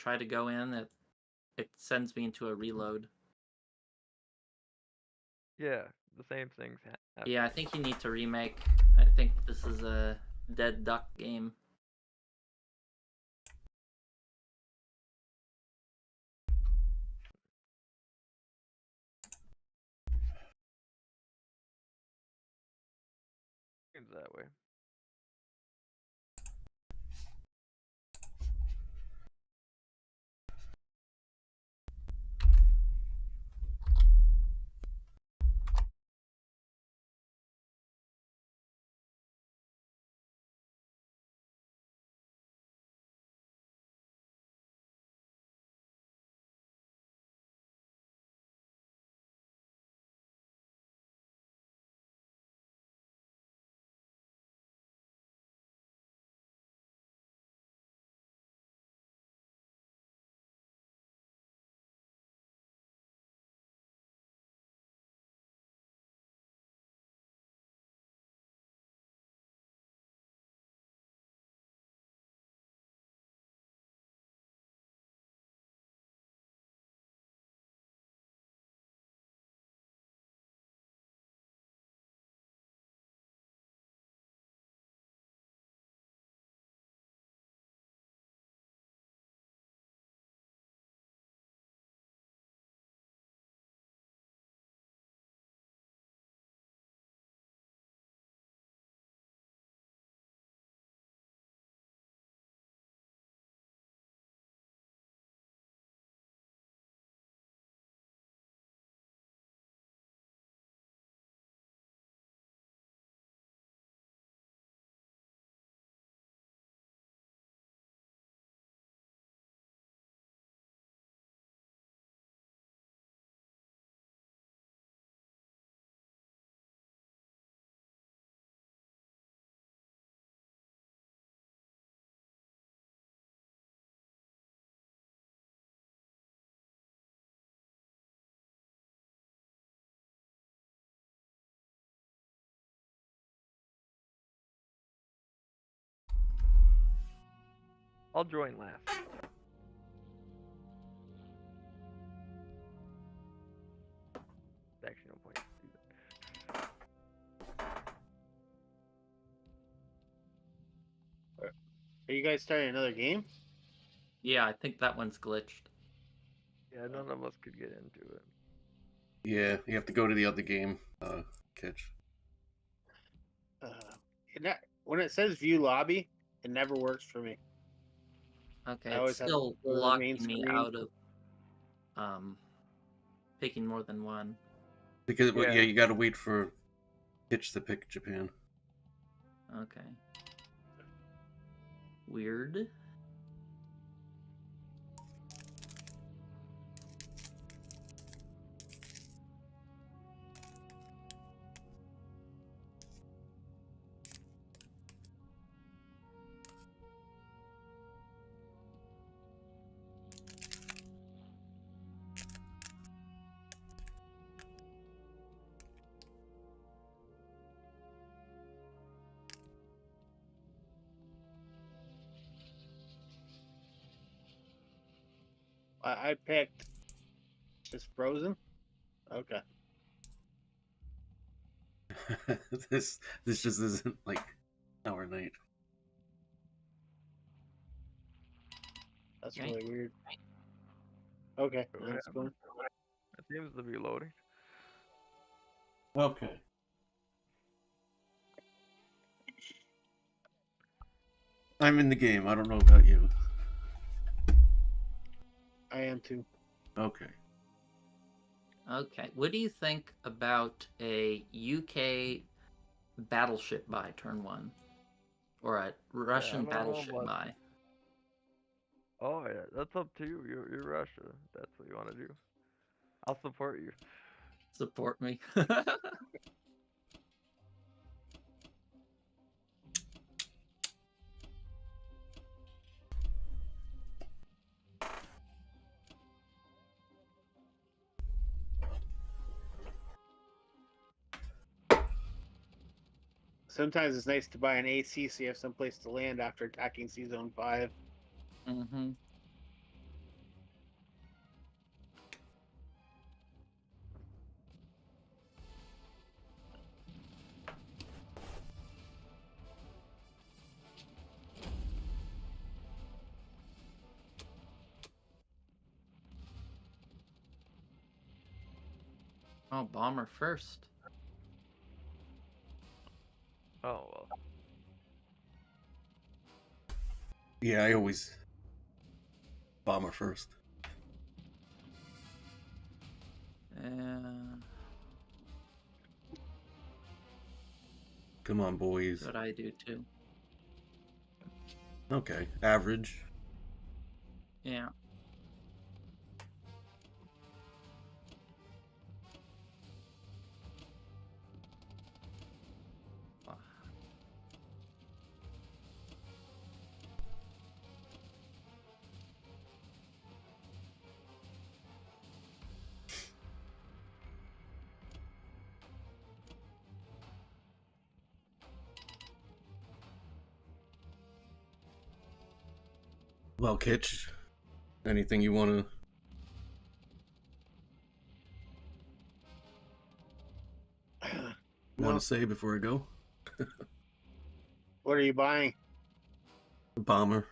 try to go in, it sends me into a reload. Yeah, the same things happen. Yeah, I think you need to remake. I think this is a dead duck game. Seems that way. I'll join last. Actually, no point to do that. Are you guys starting another game? Yeah, I think that one's glitched. Yeah, none of us could get into it. Yeah, you have to go to the other game, Kitch. When it says view lobby, it never works for me. Okay, I it's always have to still go to the main locking me screen. out of picking more than one. Because Yeah. yeah, you got to wait for Kitch to pick Japan. Okay. Weird. I picked just Frozen. Okay. this just isn't like our night. That's Okay. really weird. Okay, What that's happened? cool. It seems to be loading. Okay. I'm in the game. I don't know about you. I am too. Okay. Okay. What do you think about a UK battleship buy turn 1? Or a Russian don't know battleship about- buy? Oh yeah, that's up to you. You're Russia. That's what you want to do. I'll support you. Support me. Sometimes it's nice to buy an AC so you have someplace to land after attacking Sea Zone 5. Mm-hmm. Oh, bomber first. Oh well. Yeah, I always bomber first. And Come on, boys. that's what I do too. Okay, average. Yeah. Well, Kitch, anything you want No. to say before I go? What are you buying? Bomber.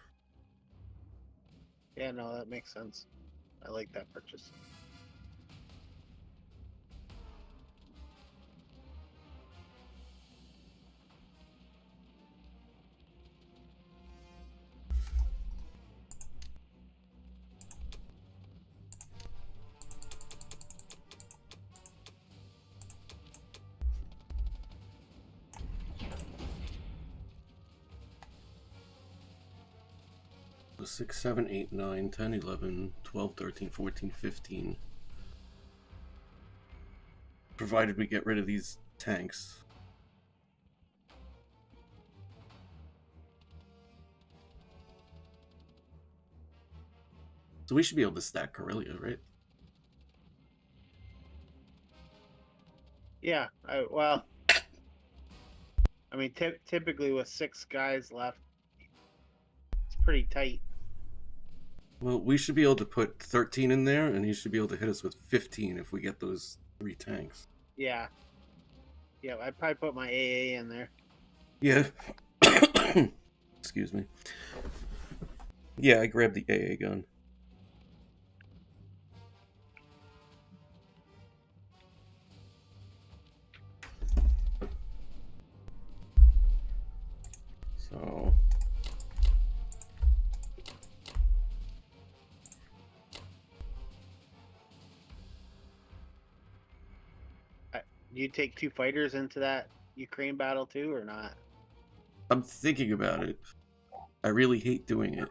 Yeah, no, that makes sense. I like that purchase. So 6, 7, 8, 9, 10, 11, 12, 13, 14, 15. Provided we get rid of these tanks. So we should be able to stack Corellia, right? Yeah, well, I mean, typically with 6 guys left, it's pretty tight. Well, we should be able to put 13 in there, and he should be able to hit us with 15 if we get those 3 tanks. Yeah. Yeah, I'd probably put my AA in there. Yeah. Excuse me. Yeah, I grabbed the AA gun. So... Do you take 2 fighters into that Ukraine battle too, or not? I'm thinking about it. I really hate doing it.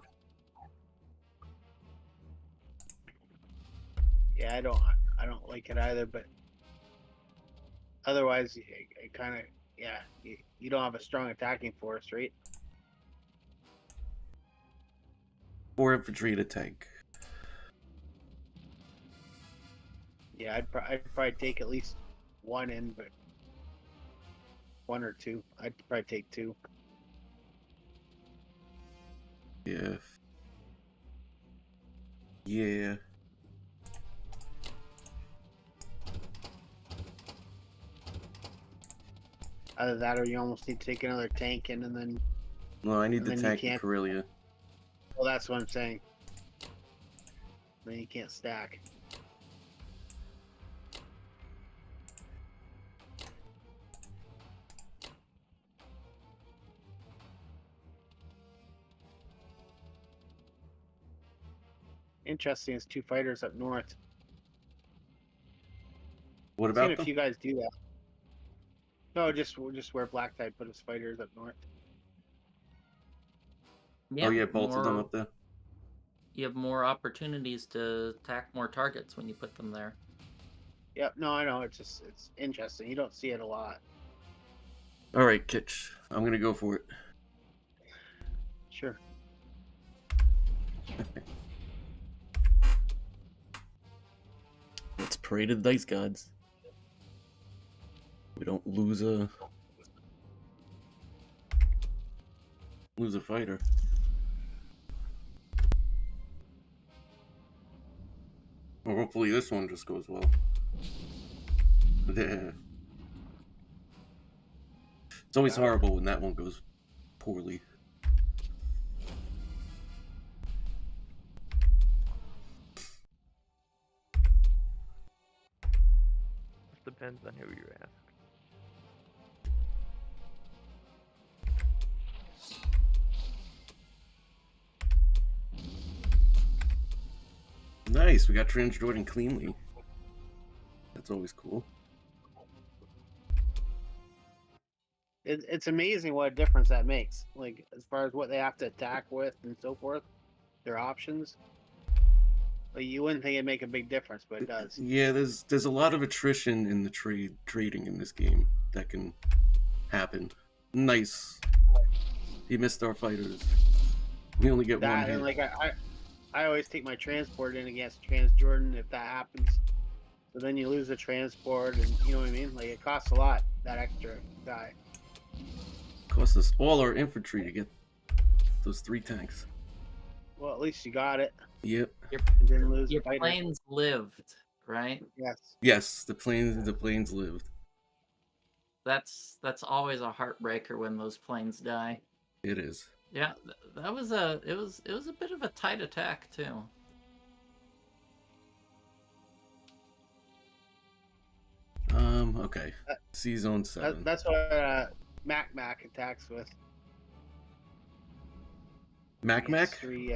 Yeah, I don't like it either, but otherwise, it kind of, yeah, you don't have a strong attacking force, right? 4 infantry to tank. Yeah, I'd probably take at least 1 in, but 1 or 2. I'd probably take 2. Yeah. Yeah. Either that, or you almost need to take another tank in, and then, No, I need And the then you tank in can't- Corellia. well, that's what I'm saying. Then you can't stack. Interesting is 2 fighters up north. What Seeing about if them? you guys do that. No, just where Black Tide put his fighters up north. Yeah, Oh yeah, both of them more- up there. You have more opportunities to attack more targets when you put them there. Yep. No, I know. It's interesting. You don't see it a lot. All right, Kitch. I'm gonna go for it. Sure. Let's pray to the dice gods. We don't lose a fighter. Or hopefully this one just goes well. Yeah. It's always horrible when that one goes poorly. Depends on who you ask. Nice, we got Transjordan cleanly. That's always cool. It's amazing what a difference that makes. Like as far as what they have to attack with and so forth, their options. Like you wouldn't think it'd make a big difference, but it does. Yeah, there's a lot of attrition in the trading in this game that can happen. Nice. He missed our fighters. We only get one That hit. and like I always take my transport in against Transjordan if that happens. So then you lose the transport, and you know what I mean. Like it costs a lot, that extra guy. Cost us all our infantry to get those 3 tanks. Well, at least you got it. Yep. And didn't lose Your the fighter. planes lived, right? Yes. Yes, the planes lived. That's always a heartbreaker when those planes die. It is. Yeah, that was a it was a bit of a tight attack too. Okay. C zone 7. That's what Mac attacks with. Mac? Gets 3.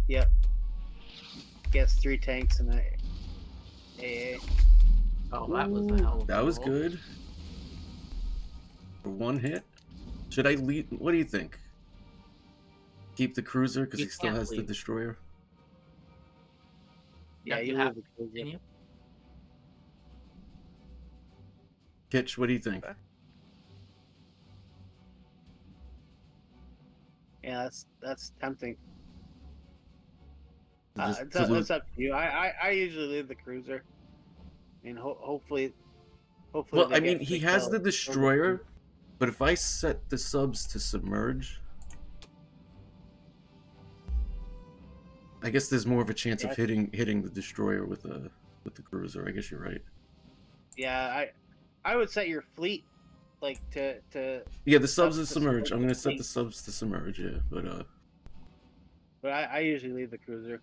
Yep. Gets 3 tanks and a AA. Oh, that was a hell of a That was roll. good. For 1 hit. Should I lead? What do you think? Keep the cruiser because You he still can't has the lead. destroyer. Yeah, you you have lose the to cruiser. continue. Kitch, what do you think? Okay. Yeah, that's tempting. Just It's to up, lose- it's up to you. I usually leave the cruiser. And hopefully. Well, they I get mean, he big has kills. the destroyer, but if I set the subs to submerge, I guess there's more of a chance of hitting the destroyer with the cruiser. I guess you're right. Yeah, I would set your fleet like to Yeah, the subs Subs is to submerge. submerge I'm gonna the set the fleet. subs to submerge. Yeah, but I usually leave the cruiser.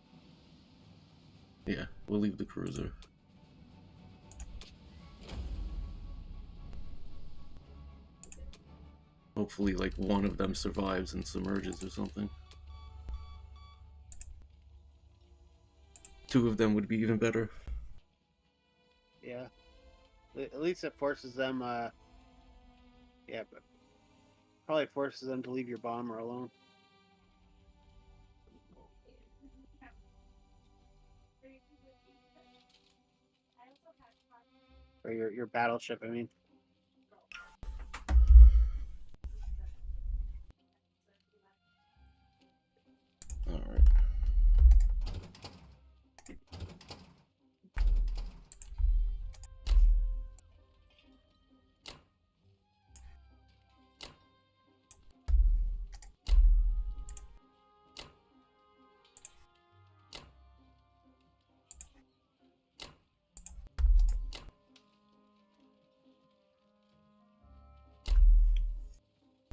yeah, we'll leave the cruiser. Hopefully, like one of them survives and submerges or something. 2 of them would be even better. Yeah. At least it forces them yeah, but probably forces them to leave your bomber alone. Or your battleship, I mean. All right.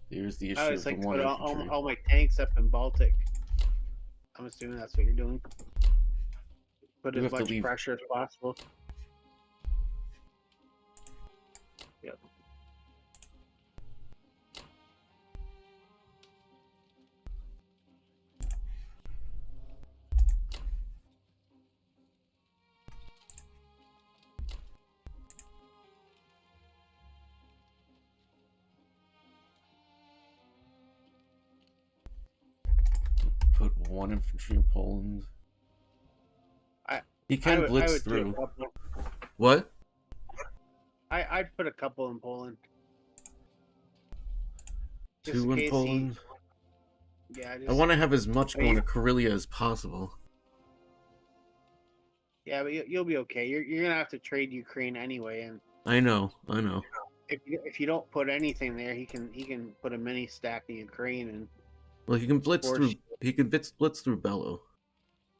Here's the I issue always of the like to 1 put infantry. all my tanks up in Baltic. I'm assuming that's what you're doing. Put You as have to much leave- pressure as possible. Yep. Put 1 infantry in Poland. He can I blitz would do through. a couple. What? I'd put a couple in Poland. Just 2 in case Poland. Yeah, I want to have as much Are going you- to Karelia as possible. Yeah, but you'll be okay. You're gonna have to trade Ukraine anyway, and I know. if you don't put anything there, he can put a mini stack in Ukraine and Well, he can blitz Force- through. He can blitz through Bello,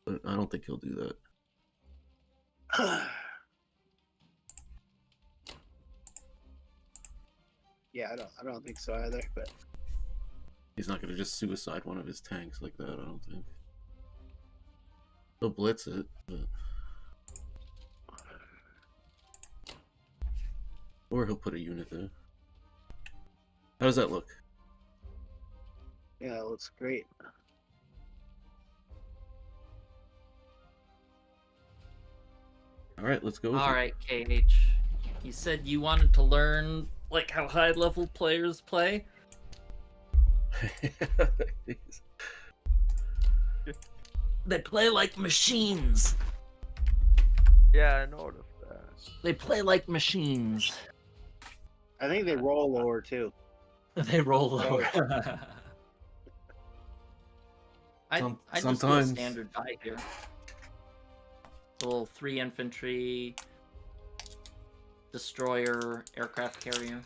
but I don't think he'll do that. yeah, I don't think so either. But He's not going to just suicide one of his tanks like that. I don't think. He'll blitz it, but Or he'll put a unit there. How does that look? Yeah, it looks great. All right, let's go with All it. right, KH. You said you wanted to learn like how high level players play. They play like machines. Yeah, I noticed that. They play like machines. I think they roll lower too. They roll lower. I just do a Sometimes. standard die here. A little 3 infantry, destroyer, aircraft carrier.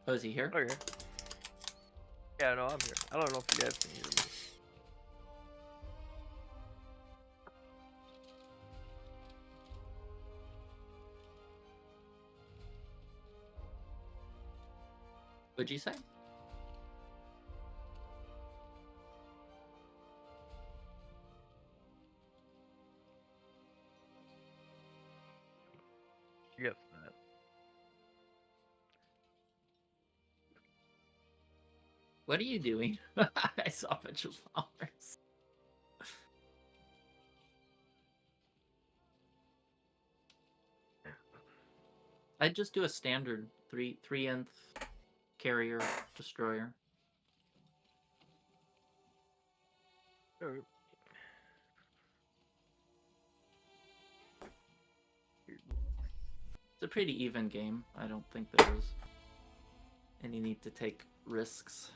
Oh, is he here? Okay. Yeah, no, I'm here. I don't know if you guys can hear me. What'd you say? Yes, that. What are you doing? I saw a bunch of flowers. I'd just do a standard 3 nth carrier destroyer. Alright. It's a pretty even game. I don't think there's any need to take risks.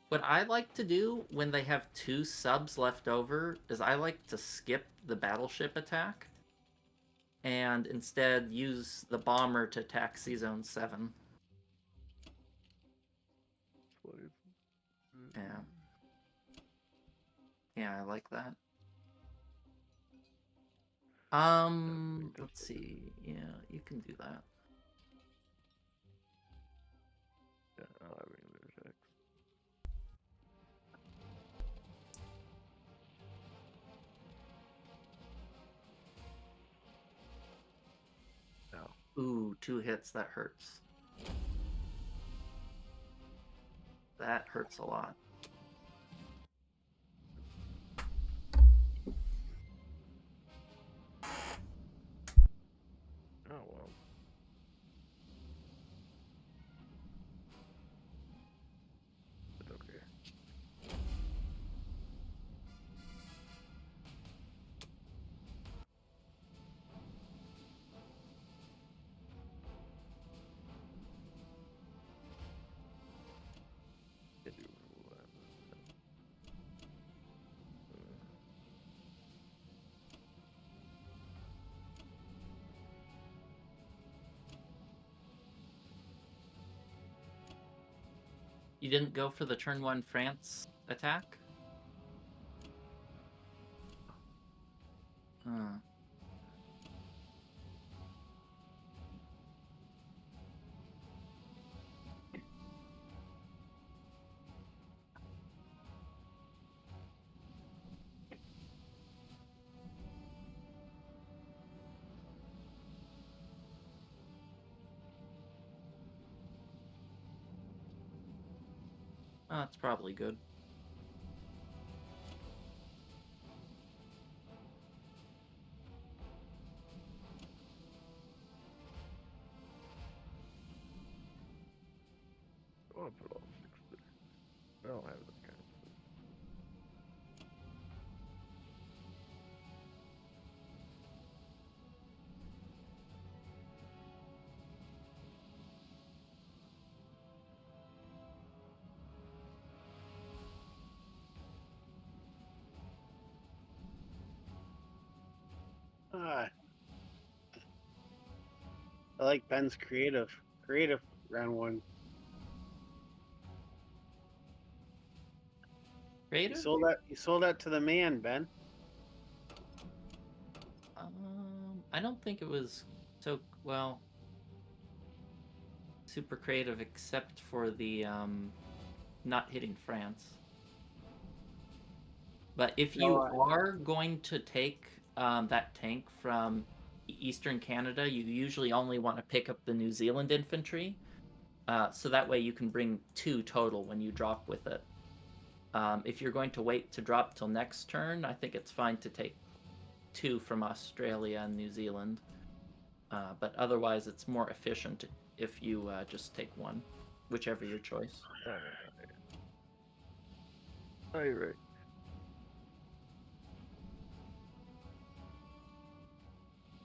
What I like to do when they have 2 subs left over is I like to skip the battleship attack and instead use the bomber to attack C-Zone 7. What is it? Yeah. Yeah, I like that. Let's see. Yeah, you can do that. Yeah, I don't have any other attacks. No. Ooh, 2 hits, that hurts. That hurts a lot. Oh, well. It's okay. Can do that. You didn't go for the turn 1 France attack? Huh. Oh, that's probably good. I want to put all 6 there. I don't have that kind of stuff. Ah, I like Ben's creative round 1. Creative? You sold that to the man, Ben. I don't think it was so, well, super creative except for the not hitting France. But if you No, are going to take that tank from Eastern Canada, you usually only want to pick up the New Zealand infantry, so that way you can bring 2 total when you drop with it. If you're going to wait to drop till next turn, I think it's fine to take 2 from Australia and New Zealand. But otherwise, it's more efficient if you just take 1, whichever your choice. Alright. Oh, you're right.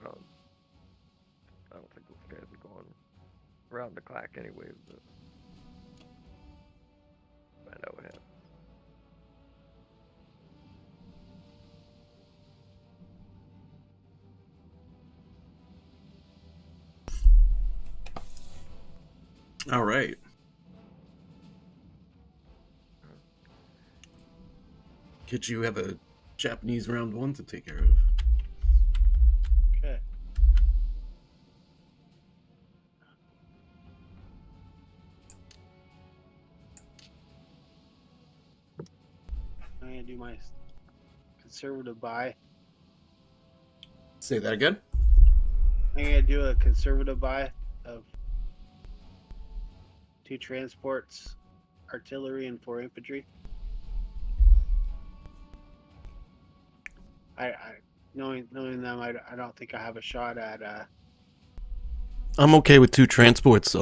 I don't think those guys are going around the clock anyway, but find out what happens. All right. Kid, you have a Japanese round 1 to take care of. Okay. I'm gonna do my conservative buy. Say that again. I'm gonna do a conservative buy of 2 transports, artillery, and 4 infantry. I knowing them, I don't think I have a shot at. I'm okay with 2 transports.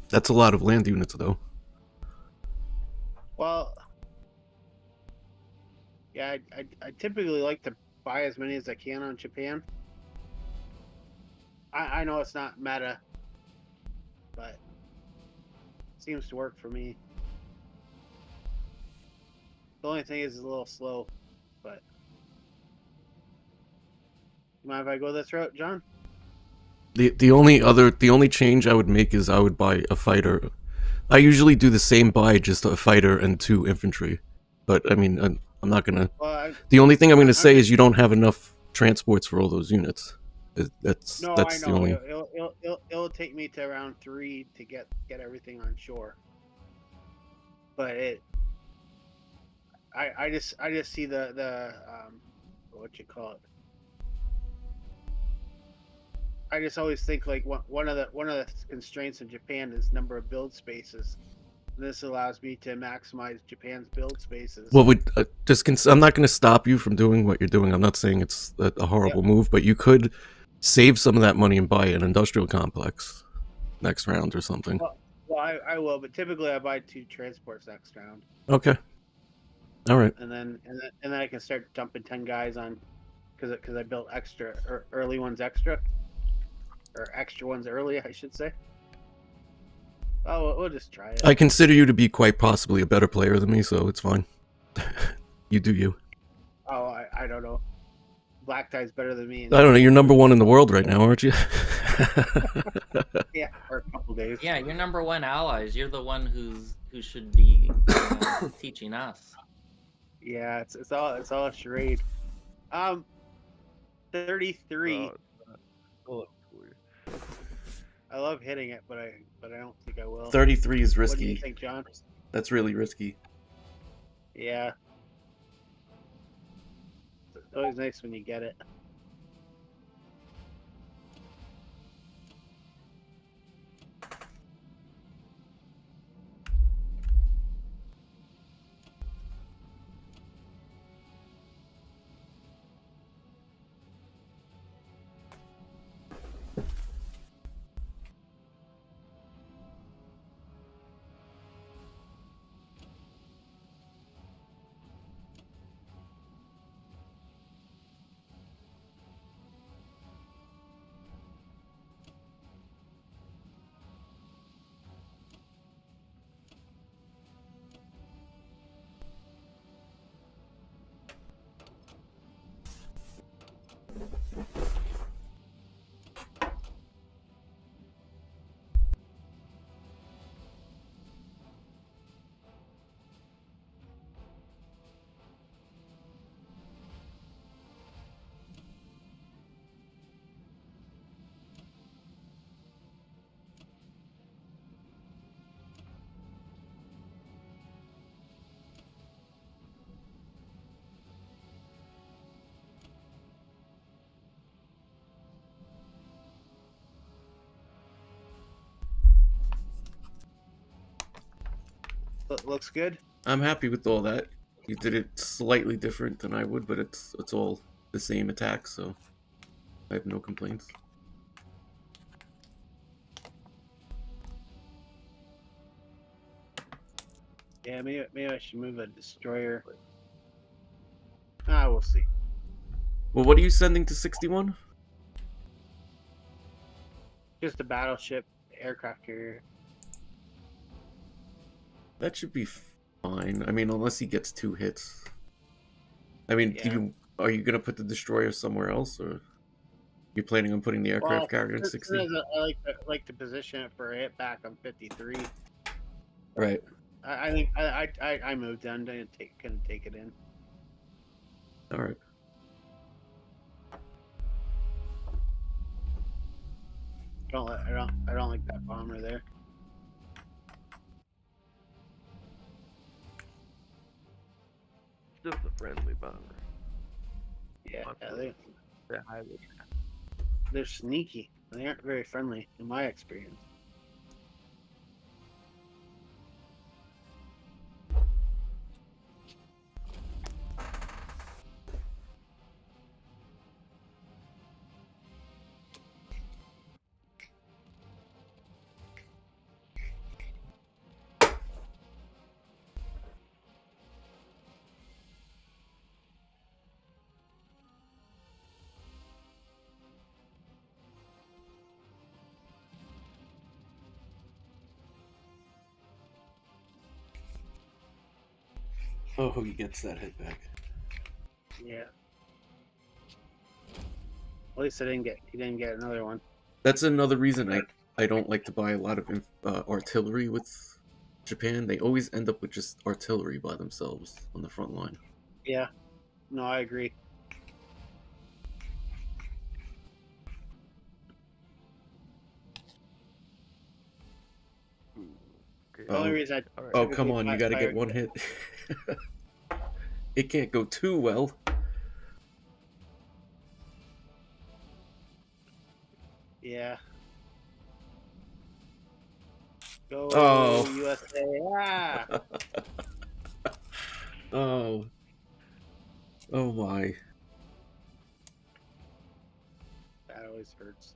That's a lot of land units, though. Well, yeah, I typically like to buy as many as I can on Japan. I know it's not meta, but it seems to work for me. The only thing is it's a little slow, but you mind if I go this route, John? The only change I would make is I would buy a fighter. I usually do the same buy, just a fighter and 2 infantry. But I mean, I'm not gonna. Well, The only thing I'm gonna say is you don't have enough transports for all those units. That's no, that's I the know only. it'll take me to around 3 to get everything on shore. But I just see the what you call it. I just always think like one of the constraints in Japan is number of build spaces. This allows me to maximize Japan's build spaces. What would I'm not going to stop you from doing what you're doing. I'm not saying it's a horrible move, but you could save some of that money and buy an industrial complex next round or something. Well, I will, but typically I buy 2 transports next round. Okay. All right. And then I can start dumping 10 guys on because I built extra early ones extra. Or extra ones early, I should say. Oh, we'll just try it. I consider you to be quite possibly a better player than me, so it's fine. You do you. Oh, I don't know. Black Tie's better than me. I don't know. You're number 1 in the world right now, aren't you? Yeah, for a couple days. Yeah, you're number 1 allies. You're the one who should be teaching us. Yeah, it's all a charade. 33. I love hitting it, but I don't think I will. 33 is risky. What do you think, John? That's really risky. Yeah. It's always nice when you get it. Looks good. I'm happy with all that. You did it slightly different than I would, but it's all the same attack, so I have no complaints. Yeah, maybe I should move a destroyer. We'll see. Well, what are you sending to 61? Just a battleship, aircraft carrier. That should be fine. I mean, unless he gets 2 hits. I mean, Yeah. are you gonna put the destroyer somewhere else, or you're planning on putting the aircraft carrier in 60? I like to position it for a hit back on 53. Right. I think I moved on. Couldn't take it in. All right. I don't like that bomber there. It's just a friendly bomber. Yeah, They're highly. they're sneaky. They aren't very friendly, in my experience. Oh, he gets that hit back. Yeah. At least he didn't get another one. That's another reason I don't like to buy a lot of artillery with Japan. They always end up with just artillery by themselves on the front line. Yeah. No, I agree. Okay. The only Oh. reason I All right. Oh, come on, you gotta get 1 hit. It can't go too well. Yeah. Go Oh. USA! Ah! Oh. Oh my. That always hurts.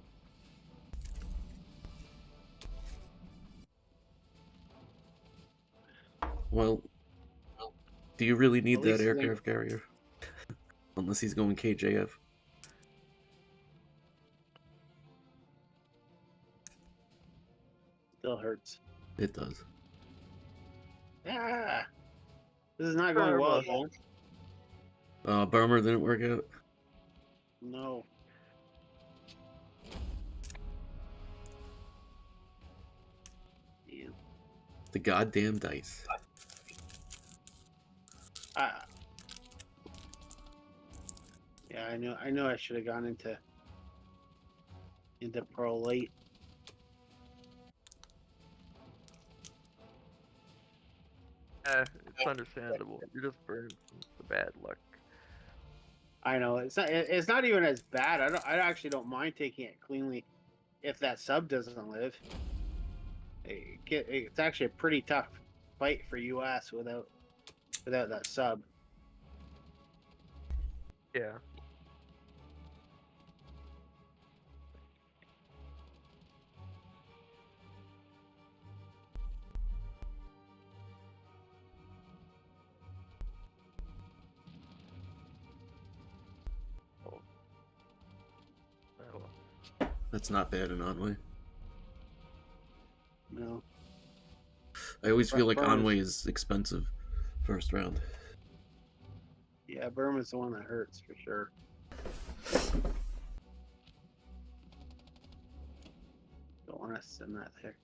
Well, do you really need At that least aircraft carrier? Unless he's going KJF. Still hurts. It does. Ah! This is not going well, Terrible. man. Burmer didn't work out. No. Yeah. The goddamn dice. Yeah, I know I should have gone into pro late. It's understandable. You just burned from the bad luck. I know it's not even as bad. I actually don't mind taking it cleanly if that sub doesn't live. It's actually a pretty tough fight for US without that sub. Yeah. That's not bad in Onway. No. I always feel like Burma's- Onway is expensive first round. Yeah, Burma's the one that hurts for sure. Don't want to send that there.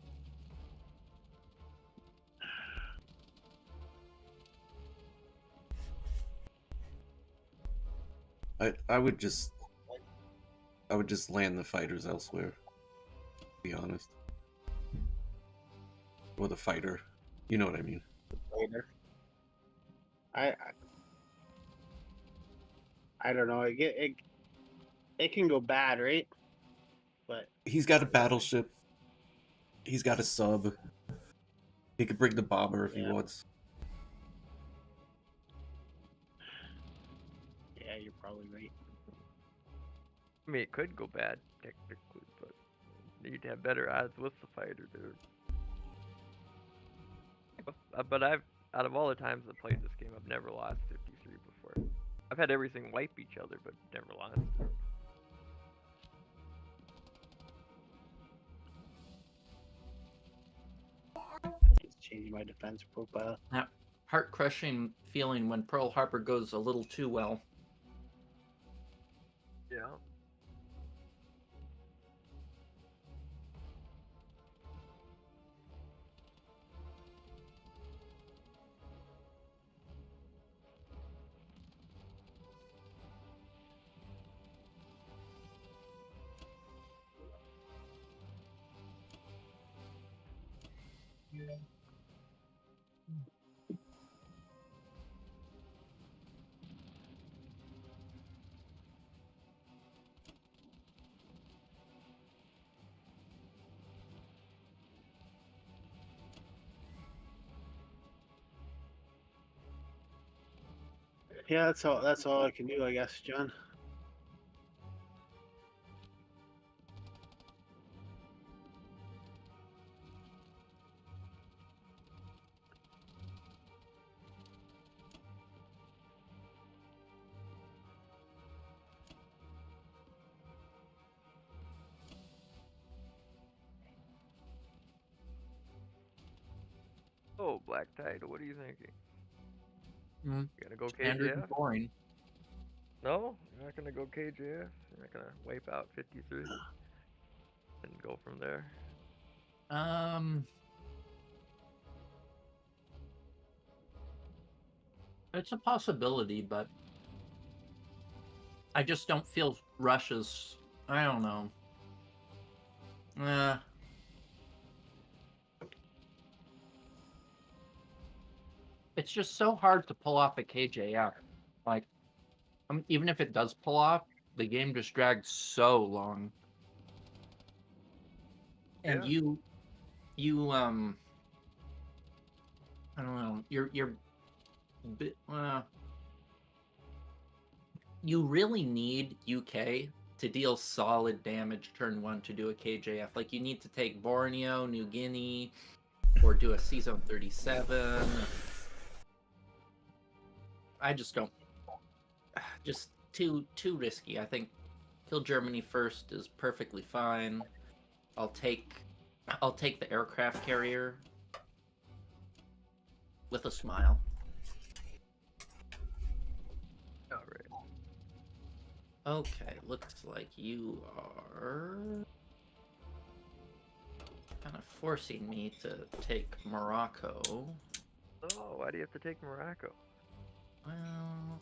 I would just land the fighters elsewhere. To be honest. Or the fighter. You know what I mean. Later. I don't know. It can go bad, right? But He's got a battleship. He's got a sub. He could bring the bomber if he Yeah. wants. Yeah, you're probably right. I mean, it could go bad technically, but you'd have better odds with the fighter, dude. But out of all the times I played this game, I've never lost 53 before. I've had everything wipe each other, but never lost. Just changing my defense profile. That heart-crushing feeling when Pearl Harbor goes a little too well. Yeah. Yeah, that's all I can do, I guess, John. Oh, Black Tide, what are you thinking? Mm, You gonna go standard KJF? and boring. No, you're not gonna go KJF. You're not gonna wipe out 53 and go from there. It's a possibility, but I just don't feel Russia's. I don't know. It's just so hard to pull off a KJF. Like, even if it does pull off, the game just drags so long. And Yeah. I don't know. You really need UK to deal solid damage turn 1 to do a KJF. Like, you need to take Borneo, New Guinea, or do a C-Zone 37. I just don't. Just too risky. I think kill Germany first is perfectly fine. I'll take the aircraft carrier with a smile. All right. Okay, looks like you are kind of forcing me to take Morocco. Oh, why do you have to take Morocco? Well,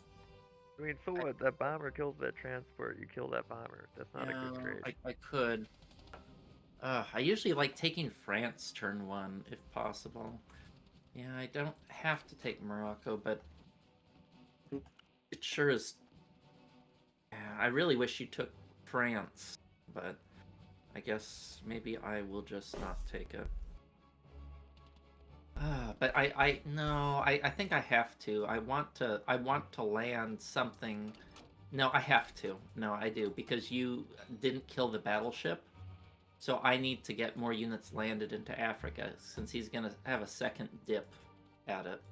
I mean, so what? That bomber kills that transport. You kill that bomber. That's not a good trade. I could. I usually like taking France turn 1 if possible. Yeah, I don't have to take Morocco, but it sure is. Yeah, I really wish you took France, but I guess maybe I will just not take it. But I think I have to. I want to land something. No, I have to. No, I do, because you didn't kill the battleship. So I need to get more units landed into Africa, since he's gonna have a second dip at it.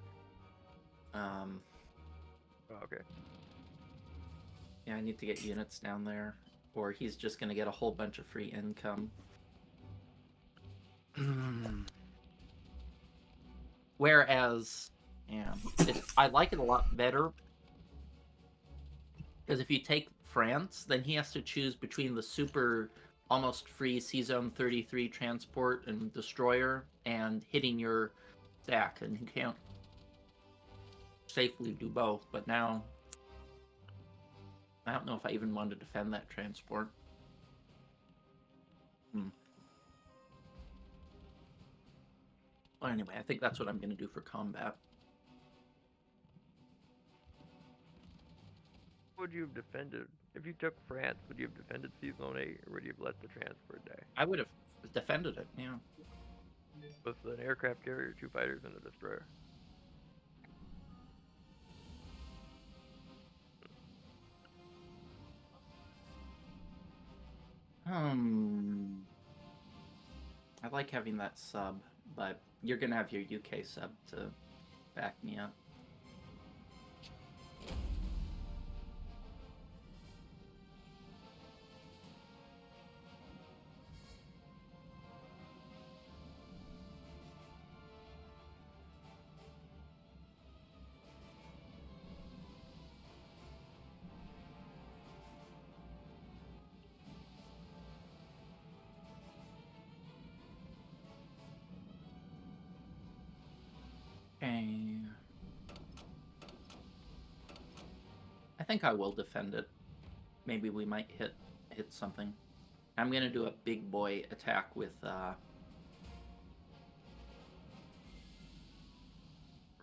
Oh, okay. Yeah, I need to get units down there, or he's just gonna get a whole bunch of free income. Whereas, yeah, I like it a lot better, because if you take France, then he has to choose between the super almost free C-Zone 33 transport and destroyer and hitting your stack, and he can't safely do both. But now, I don't know if I even want to defend that transport. Well, anyway, I think that's what I'm going to do for combat. Would you have defended if you took France? Would you have defended C-Zone 8, or would you have let the transport die? I would have defended it, yeah. With an aircraft carrier, 2 fighters, and a destroyer. I like having that sub, but you're gonna have your UK sub to back me up. Okay. I think I will defend it. Maybe we might hit something. I'm gonna do a big boy attack with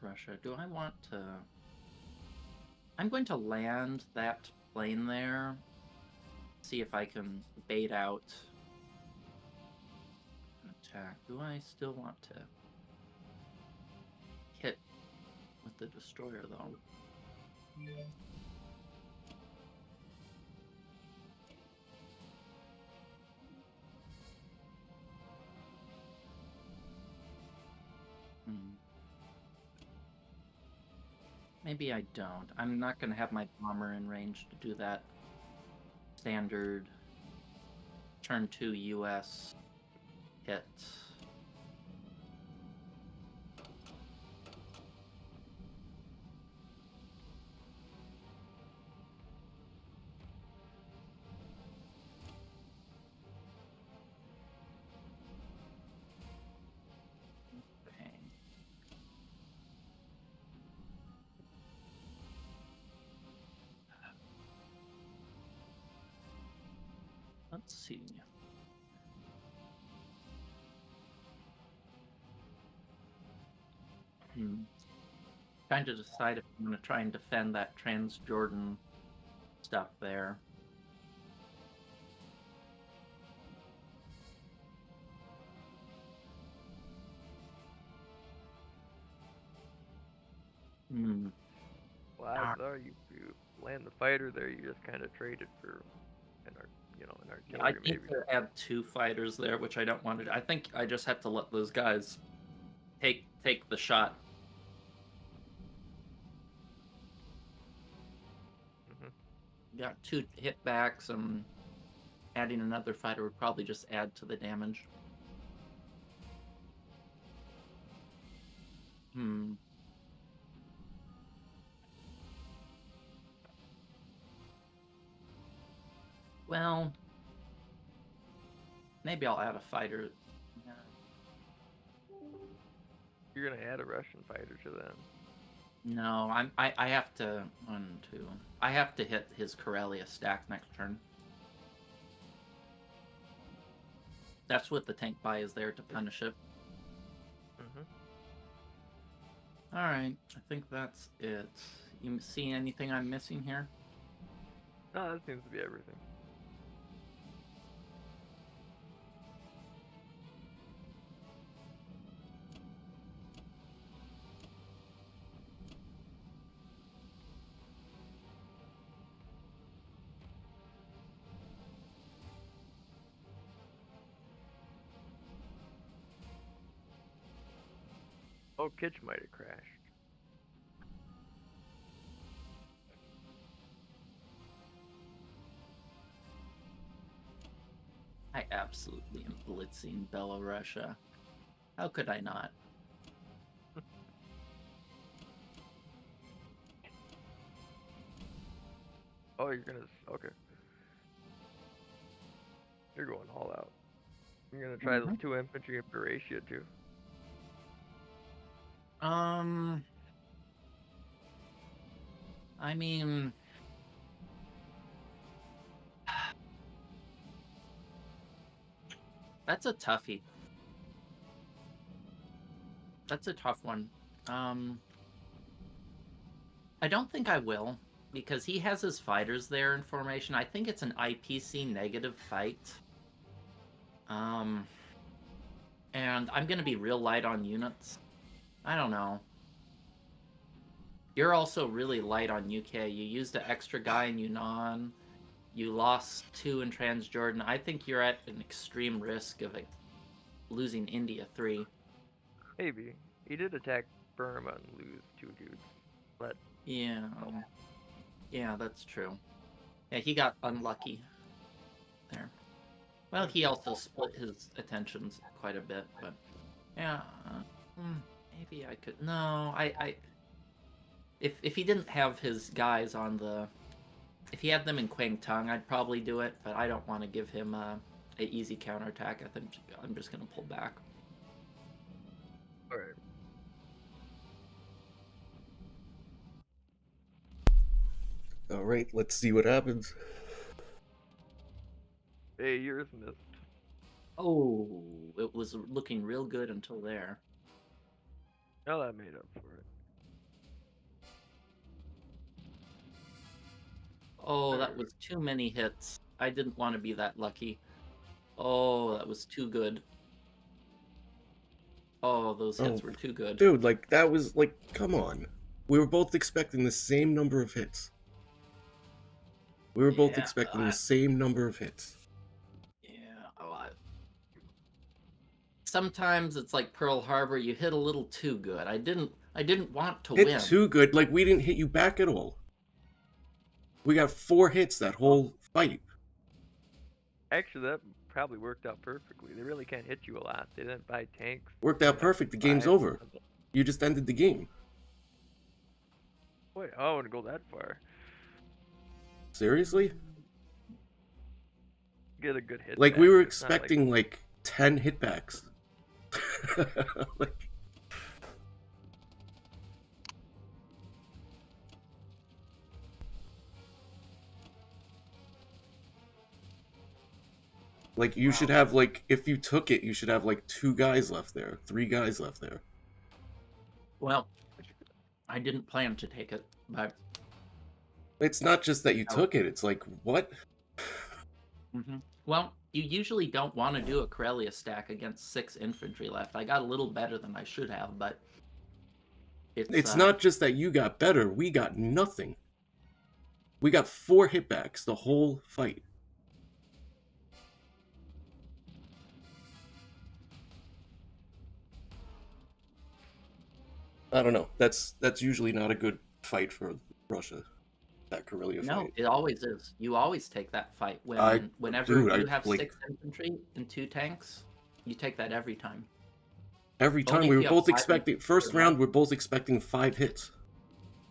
Russia. Do I want to? I'm going to land that plane there. See if I can bait out an attack. Do I still want to hit with the destroyer though? Maybe I don't. I'm not going to have my bomber in range to do that standard turn 2 US hit. Okay. Let's see. Trying to decide if I'm going to try and defend that Transjordan stuff there. Well, odds are you land the fighter there, you just kind of trade it for an I artillery need maybe. to add 2 fighters there, which I don't want to. I think I just have to let those guys take the shot. Got 2 hit backs, and adding another fighter would probably just add to the damage. Well, maybe I'll add a fighter. You're gonna add a Russian fighter to them. No, I have to 1, 2. I have to hit his Karelia stack next turn. That's what the tank buy is there to punish it. All right, I think that's it. You see anything I'm missing here? No, that seems to be everything. Oh, Kitch might have crashed. I absolutely am blitzing Belarusia. How could I not? Oh, you're gonna... Okay. You're going all out. You're gonna try those 2 infantry in Beratia too. I mean, that's a toughie. That's a tough one. I don't think I will, because he has his fighters there in formation. I think it's an IPC negative fight. And I'm gonna be real light on units. I don't know. You're also really light on UK. You used an extra guy in Yunnan. You lost 2 in Transjordan. I think you're at an extreme risk of losing India 3. Maybe. He did attack Burma and lose 2 dudes. But Yeah. Yeah, that's true. Yeah, he got unlucky there. Well, he also split his attentions quite a bit, but yeah, maybe I could. No, if he didn't have his guys on the, if he had them in Kwangtung, I'd probably do it, but I don't want to give him an easy counterattack. I think I'm just gonna pull back. alright. All right, let's see what happens. Hey, yours missed. Oh, it was looking real good until there. Now that made up for it. Oh, that was too many hits. I didn't want to be that lucky. Oh, that was too good. Oh, those hits were too good. Dude, like, that was, like, come on. We were both expecting the same number of hits. We were both Yeah, expecting the same number of hits. Yeah, sometimes it's like Pearl Harbor. You hit a little too good. I didn't want to Hit win. too good, like, we didn't hit you back at all. We got 4 hits that whole fight. Actually, that probably worked out perfectly. They really can't hit you a lot. They didn't buy tanks. Worked out perfect. The game's over. You just ended the game. Wait, I wouldn't go that far. Seriously? Get a good hit. Like, back. we were It's not like- expecting, like 10 hitbacks. Like, you should have, like, if you took it, you should have, like, 2 guys left there. 3 guys left there. Well, I didn't plan to take it, but It's not just that you took it, it's like, what? well, you usually don't want to do a Corellia stack against 6 infantry left. I got a little better than I should have, but It's not just that you got better, we got nothing. We got 4 hitbacks the whole fight. I don't know. That's usually not a good fight for Russia. That Corellia No, fight. it always is. You always take that fight whenever dude, you I, have like- 6 infantry and 2 tanks. You take that every time. Every time Only we if were you have both 5 expecting hits first per round, round. we're both expecting 5 hits.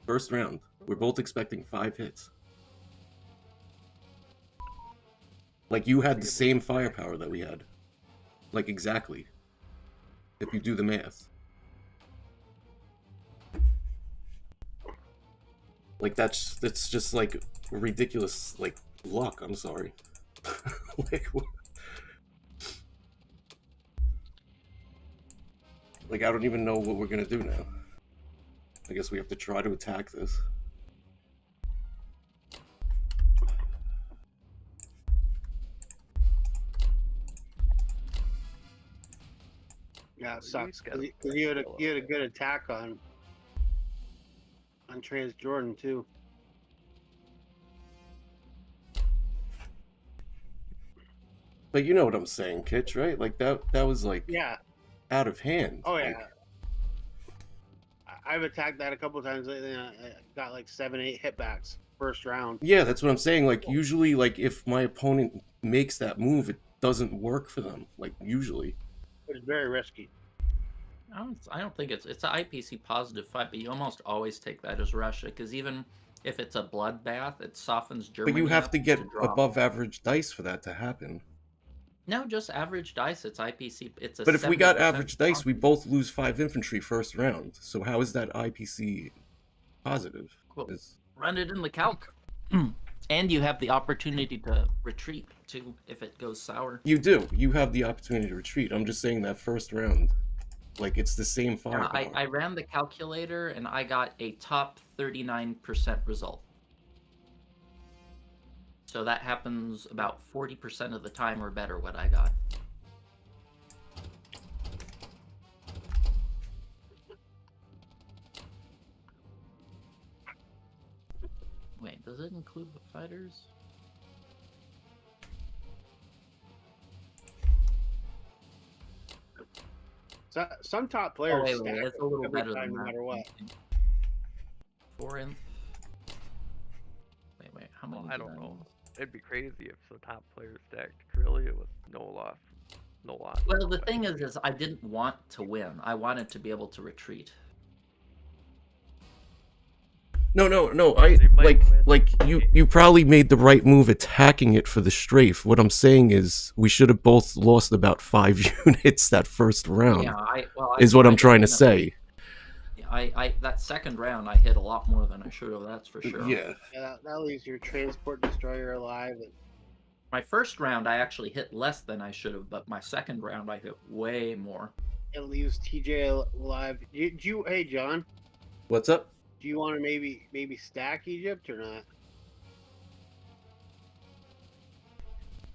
First round, we're both expecting 5 hits. Like, you had the same firepower that we had. Like, exactly. If you do the math. Like, that's just, like, ridiculous, like, luck, I'm sorry. Like, like, I don't even know what we're gonna do now. I guess we have to try to attack this. Yeah, it He's sucks. got a 'Cause you had a fellow there. good attack on Transjordan too. But you know what I'm saying, Kitch, right? Like, that was, like, Yeah. out of hand. Oh Like, yeah. I've attacked that a couple times lately. And I got like 7, 8 hitbacks first round. yeah, that's what I'm saying. Like, usually, like, if my opponent makes that move, it doesn't work for them. Like, usually. It's very risky. I don't think it's an IPC positive fight, but you almost always take that as Russia, because even if it's a bloodbath, it softens Germany. But you have up to get drop. above average dice for that to happen. No, just average dice. It's IPC. It's a. But if we got 70% average dice, we confidence. both lose 5 infantry first round. So how is that IPC positive? Cool. It's- Run it in the calc, and you have the opportunity to retreat too if it goes sour. You do. You have the opportunity to retreat. I'm just saying that first round, like, it's the same firepower. I ran the calculator and I got a top 39% result. So that happens about 40% of the time or better what I got. Does it include the fighters? So, some top Oh, players wait, stack it's a little every better time, than no that. matter what. 4 Wait, how many? I did don't know. lose? It'd be crazy if the top players stacked Corellia with no loss. Well, the thing is I didn't want to win. I wanted to be able to retreat. No. I They might win. like you probably made the right move attacking it for the strafe. What I'm saying is we should have both lost about 5 units that first round. Yeah, is what I'm trying to say. I that second round I hit a lot more than I should have. That's for sure. Yeah, that leaves your transport destroyer alive. My first round I actually hit less than I should have, but my second round I hit way more. It leaves TJ alive. Hey John, What's up? do you want to maybe stack Egypt or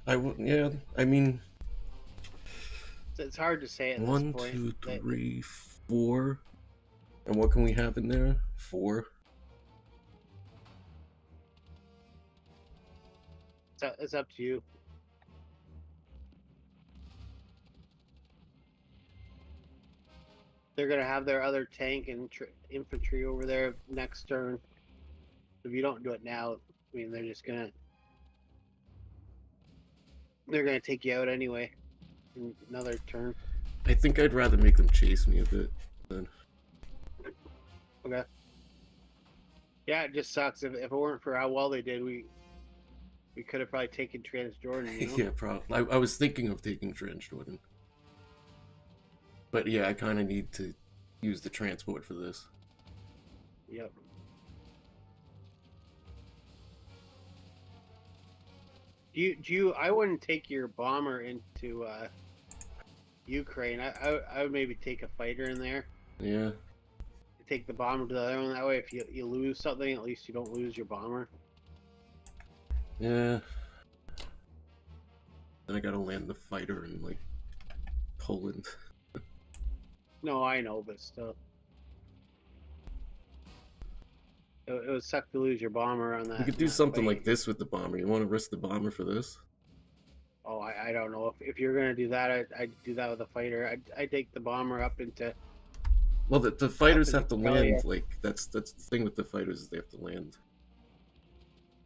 not? Yeah. I mean, It's hard to say at 1, this point. 2, 3, 4. And what can we have in there? 4. It's up to you. They're gonna have their other tank and infantry over there next turn. If you don't do it now, I mean, they're gonna take you out anyway. In another turn. I think I'd rather make them chase me a bit. Then. Okay. Yeah, it just sucks. If it weren't for how well they did, we could have probably taken Transjordan. You know? Yeah, probably. I was thinking of taking Transjordan. But yeah, I kind of need to use the transport for this. Yep. Do you? I wouldn't take your bomber into Ukraine. I would maybe take a fighter in there. Yeah. Take the bomber to the other one. That way, if you lose something, at least you don't lose your bomber. Yeah. Then I gotta land the fighter in, like, Poland. No, I know, but still. It would suck to lose your bomber on that. You could do something like this with the bomber. You want to risk the bomber for this? Oh, I don't know. If you're going to do that, I'd do that with a fighter. I'd take the bomber up into... Well, the fighters into have to Karelia. land. Like, that's the thing with the fighters is they have to land.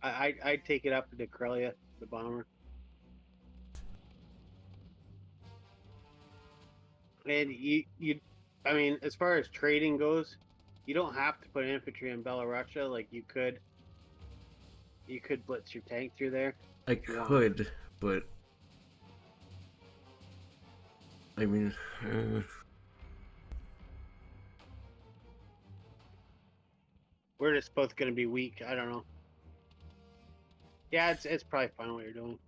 I'd take it up into Karelia, the bomber. And I mean, as far as trading goes, you don't have to put infantry in Belarusia. Like, you could blitz your tank through there. I could, but I mean, we're just both going to be weak. I don't know. Yeah, it's probably fine what you're doing.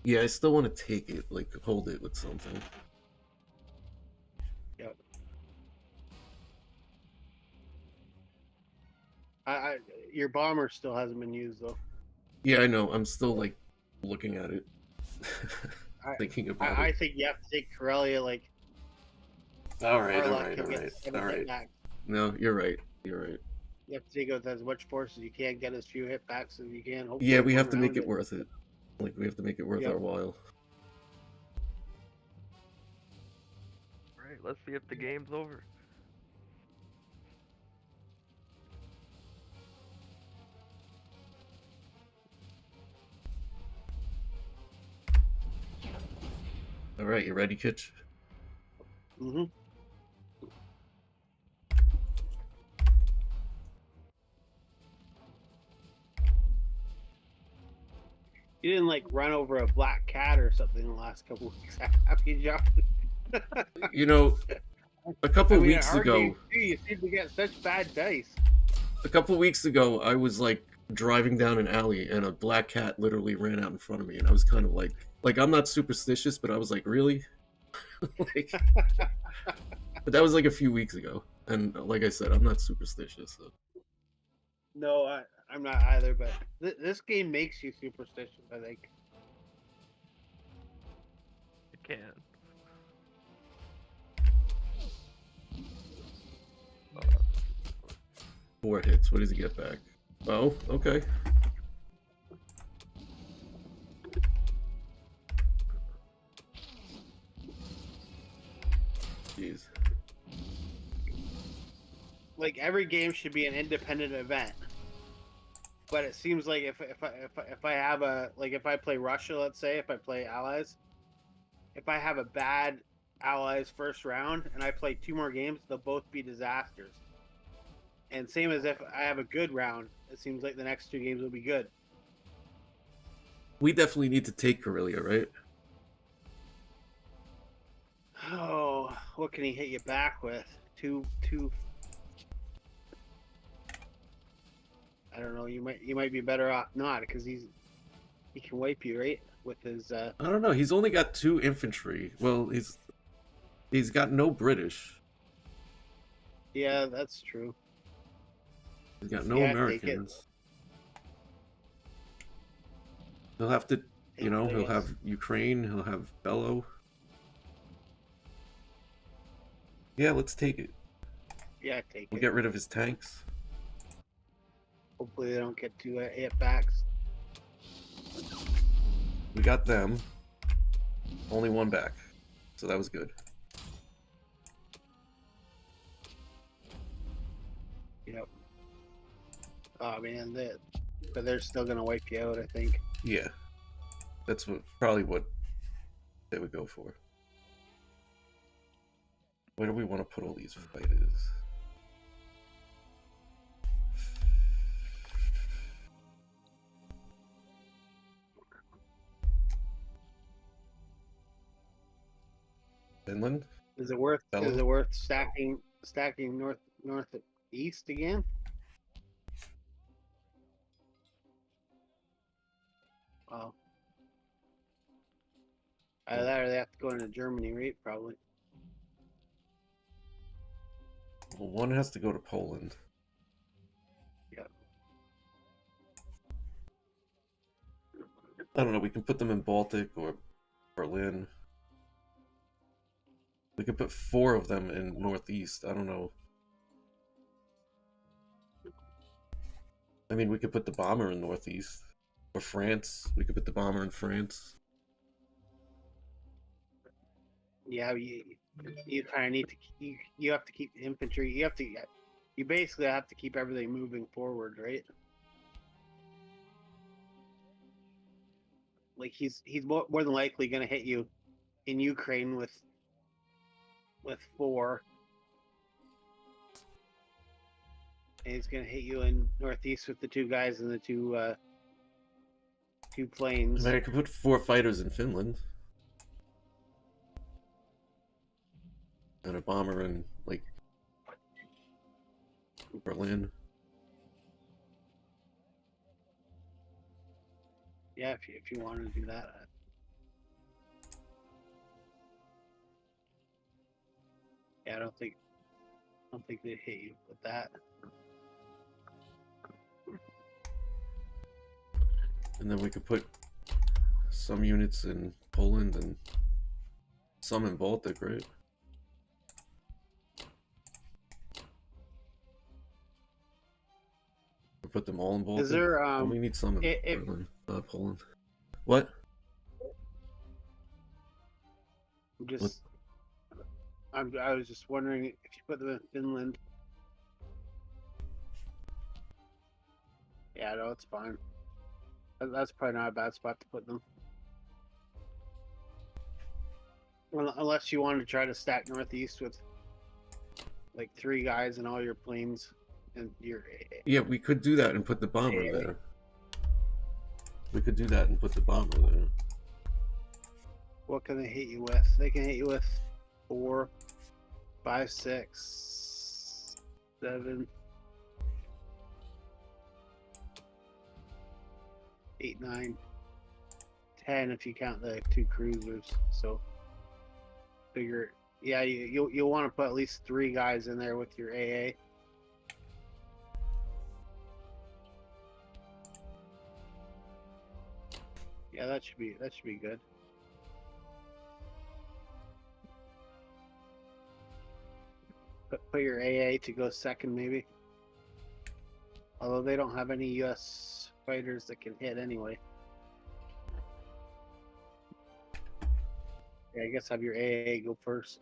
yeah, I still want to take it, like hold it with something. Yep. Your bomber still hasn't been used though. Yeah, I know. I'm still like looking at it, thinking about I it. think you have to take Karelia like. All right. Back. No, you're right. You're right. You have to take it with as much force as you can, get as few hit backs as you can. Yeah, we have to make it worth it. Like, we have to make it worth our while. Right, let's see if the game's over. All right, you ready, Kitch? Mm-hmm. You didn't like run over a black cat or something in the last couple of weeks, have you, John? You know, a couple weeks ago, you seem to get such bad dice. a couple weeks ago, I was like driving down an alley and a black cat literally ran out in front of me, and I was kind of like I'm not superstitious, but I was like, really? Like, but that was like a few weeks ago, and like I said, I'm not superstitious. So. No, I'm not either, but this game makes you superstitious, I think. It can. 4 hits. What does he get back? Oh, okay. Jeez. Like every game should be an independent event. But it seems like if I have a like if I play Russia, let's say if I play Allies, if I have a bad Allies first round and I play 2 more games, they'll both be disasters. And same as if I have a good round, it seems like the next 2 games will be good. We definitely need to take Karelia, right? Oh, what can he hit you back with? Two. I don't know. You might be better off not because he can wipe you right with his. I don't know. He's only got 2 infantry. Well, he's got no British. Yeah, that's true. He's got no Yeah, take it. Americans. He'll have to, you know, he'll have Ukraine. He'll have Bello. Yeah, let's take it. Yeah, take We'll it. get rid of his tanks. Hopefully they don't get 2 hit backs. We got them. Only 1 back. So that was good. Yep. Oh man, but they're still gonna wipe you out, I think. Yeah. That's probably what they would go for. Where do we want to put all these fighters? Finland? Is it worth Bello? stacking northeast again? Wow. Either that or they have to go into Germany, right? Probably. Well, 1 has to go to Poland. Yeah. I don't know, we can put them in Baltic or Berlin. We could put 4 of them in Northeast. I don't know. I mean, we could put the bomber in Northeast. Or France. We could put the bomber in France. Yeah, you kind of need to you have to keep infantry. You basically have to keep everything moving forward, right? Like he's more than likely going to hit you in Ukraine with 4, and he's going to hit you in Northeast with the 2 guys and the 2 planes. I mean, I could put 4 fighters in Finland. And a bomber in, like, Berlin. Yeah, if you wanted to do that. Yeah, I don't think they'd hit you with that. And then we could put some units in Poland and some in Baltic, right? Or put them all in Baltic. Is there we need some in Berlin, Poland. What? I was just wondering if you put them in Finland. Yeah, no, it's fine. That's probably not a bad spot to put them. Well, unless you wanted to try to stack Northeast with like 3 guys and all your planes and your. Yeah, we could do that and put the bomber there. We could do that and put the bomber there. What can they hit you with? They can hit you with 4, 5, 6, 7, 8, 9, 10 if you count the 2 cruisers. So figure, yeah, you'll want to put at least 3 guys in there with your AA. Yeah, that should be good. Put your AA to go second, maybe. Although they don't have any U.S. fighters that can hit anyway. Yeah, I guess have your AA go first.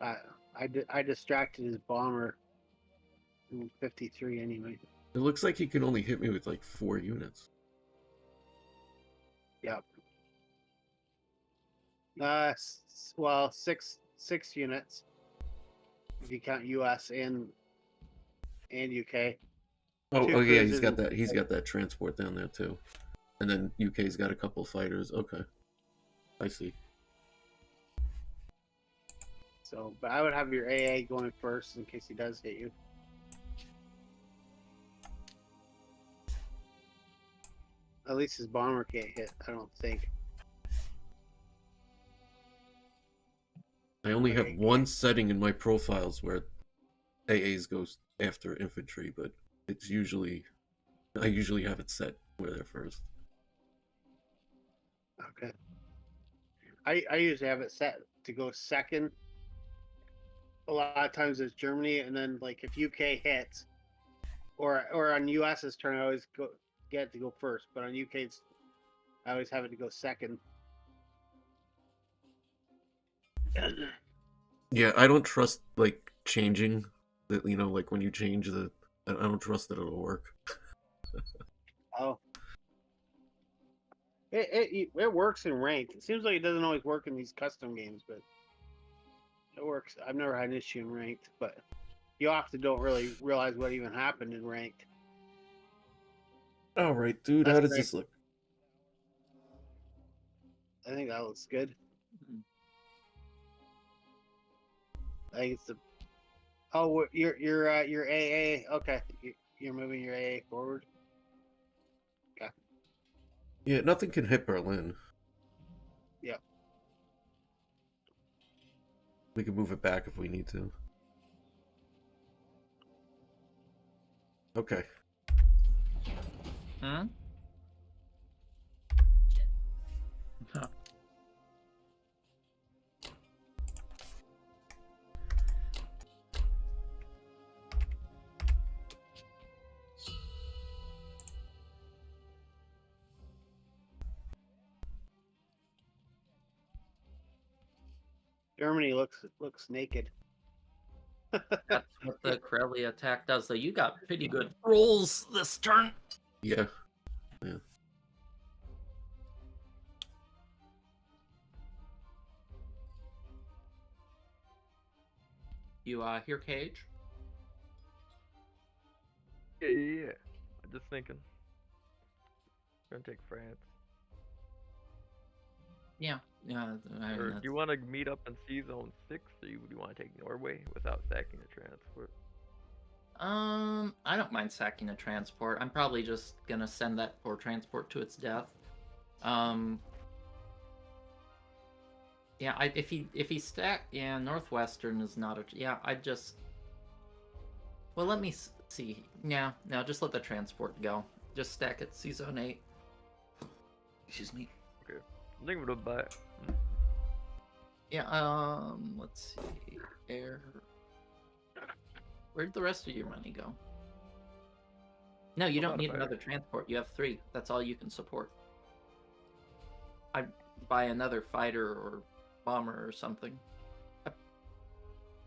I distracted his bomber in 53 anyway. It looks like he can only hit me with like 4 units. Yep. Well, six units if you count U.S. and UK. Oh, 2 oh yeah, cruisers and he's got that transport down there too. And then UK's got a couple fighters. Okay. I see. So, but I would have your AA going first in case he does hit you. At least his bomber can't hit, I don't think. I only have Okay. one setting in my profiles where AAs goes after infantry, but it's usually I usually have it set where they're first. Okay. I usually have it set to go second. A lot of times it's Germany, and then like if UK hits, or on US's turn, I always get it to go first. But on UK's, I always have it to go second. Yeah, I don't trust like changing the like when you change the I don't trust that it'll work. Oh, it works in ranked. It seems like it doesn't always work in these custom games, but it works. I've never had an issue in ranked, but you often don't really realize what even happened in ranked. All right, dude, That's how does great. this look? I think that looks good. I think it's the. Oh, your AA. Okay, you're moving your AA forward. Okay. Yeah, nothing can hit Berlin. Yep. We can move it back if we need to. Okay. Hmm? Huh. Germany looks naked. That's what the Corellia attack does. So you got pretty good rolls this turn. Yeah. Yeah. You hear Cage? Yeah. I'm just thinking. Gonna take France. Yeah. Yeah. I mean, Or do that's- you want to meet up in C Zone 6, or do you want to take Norway without sacking the transport? I don't mind sacking a transport. I'm probably just gonna send that poor transport to its death. Yeah, if he stack, yeah, Northwestern is not a, yeah, I just, well, let me see. Yeah, no, just let the transport go. Just stack it C Zone 8. Excuse me. Okay. I'm thinking of buy. Yeah, let's see. Air. Where'd the rest of your money go? No, you I'm don't not a need buyer. another transport. You have 3. That's all you can support. I'd buy another fighter or bomber or something.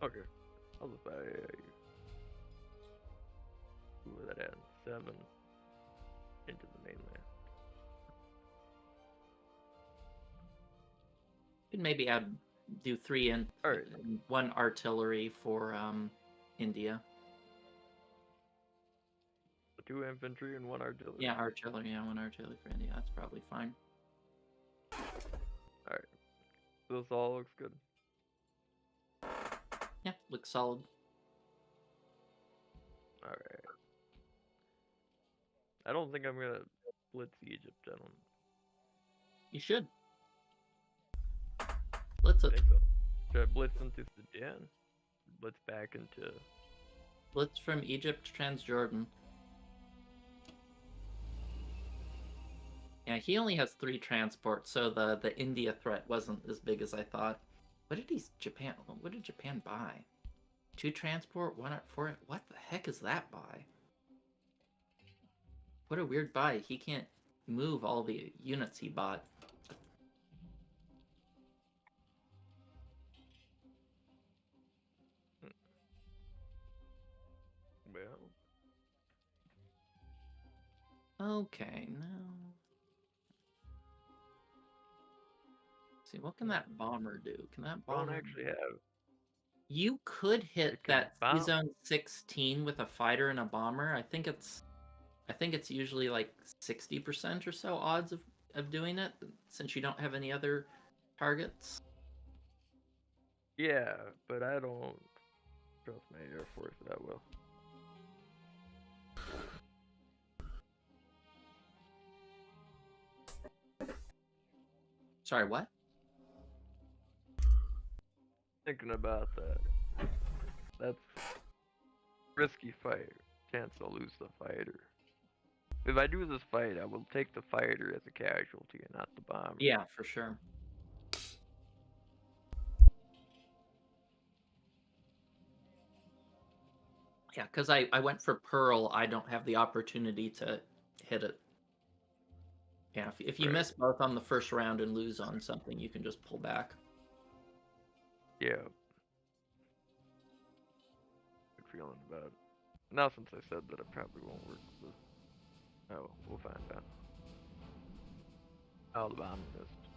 Okay. I'll just buy. Where that at? 7 into the mainland. Could maybe do 3 and Alright. 1 artillery for India. 2 infantry and 1 artillery. Yeah, artillery. Yeah, 1 artillery for India. That's probably fine. Alright. This all looks good. Yeah, looks solid. Alright. I don't think I'm gonna blitz Egypt, gentlemen. You should. Let's I think so. Should I blitz into Sudan? Blitz back into. blitz from Egypt to Transjordan. Yeah, he only has 3 transports, so the India threat wasn't as big as I thought. What did Japan buy? 2 transport, 1 for it. What the heck is that buy? What a weird buy. He can't move all the units he bought. Well, Okay, no. See, what can that bomber do? Can that don't bomber... actually have. You could hit It can that bomb. Zone 16 with a fighter and a bomber. I think it's usually like 60% or so odds of doing it, since you don't have any other targets. Yeah, but I don't trust my Air Force that well. Sorry, what? Thinking about that. That's risky fight. Chance I'll lose the fighter. If I do this fight, I will take the fighter as a casualty and not the bomber. Yeah, for sure. Yeah, because I went for Pearl, I don't have the opportunity to hit it. Yeah, if you Right. miss both on the first round and lose on something, you can just pull back. Yeah. Good feeling about it. Now since I said that, it probably won't work with this. Oh, we'll find out. Oh, the bomb missed.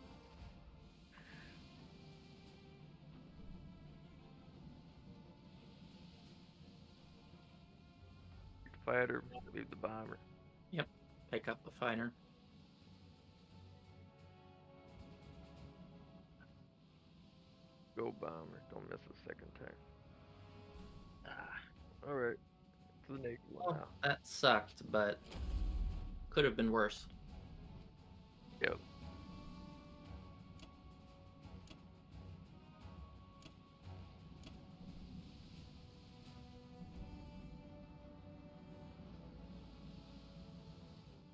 The fighter, leave the bomber. Yep, pick up the fighter. Go bomber. Don't miss a second time. Ah, Alright. It's the naked one Well, now. that sucked, but could have been worse. Yep.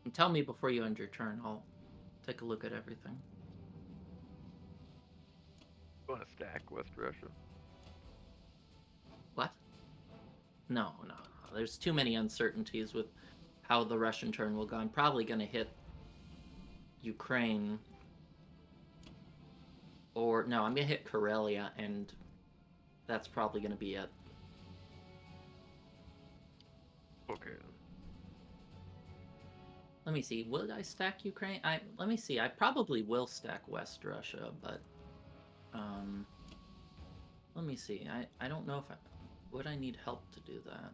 And tell me before you end your turn. I'll take a look at everything. You want to stack West Russia? What? No. There's too many uncertainties with how the Russian turn will go. I'm probably going to hit Ukraine. Or, no, I'm going to hit Karelia, and that's probably going to be it. Okay. Let me see. Would I stack Ukraine? Let me see. I probably will stack West Russia, but let me see. I don't know if would I need help to do that.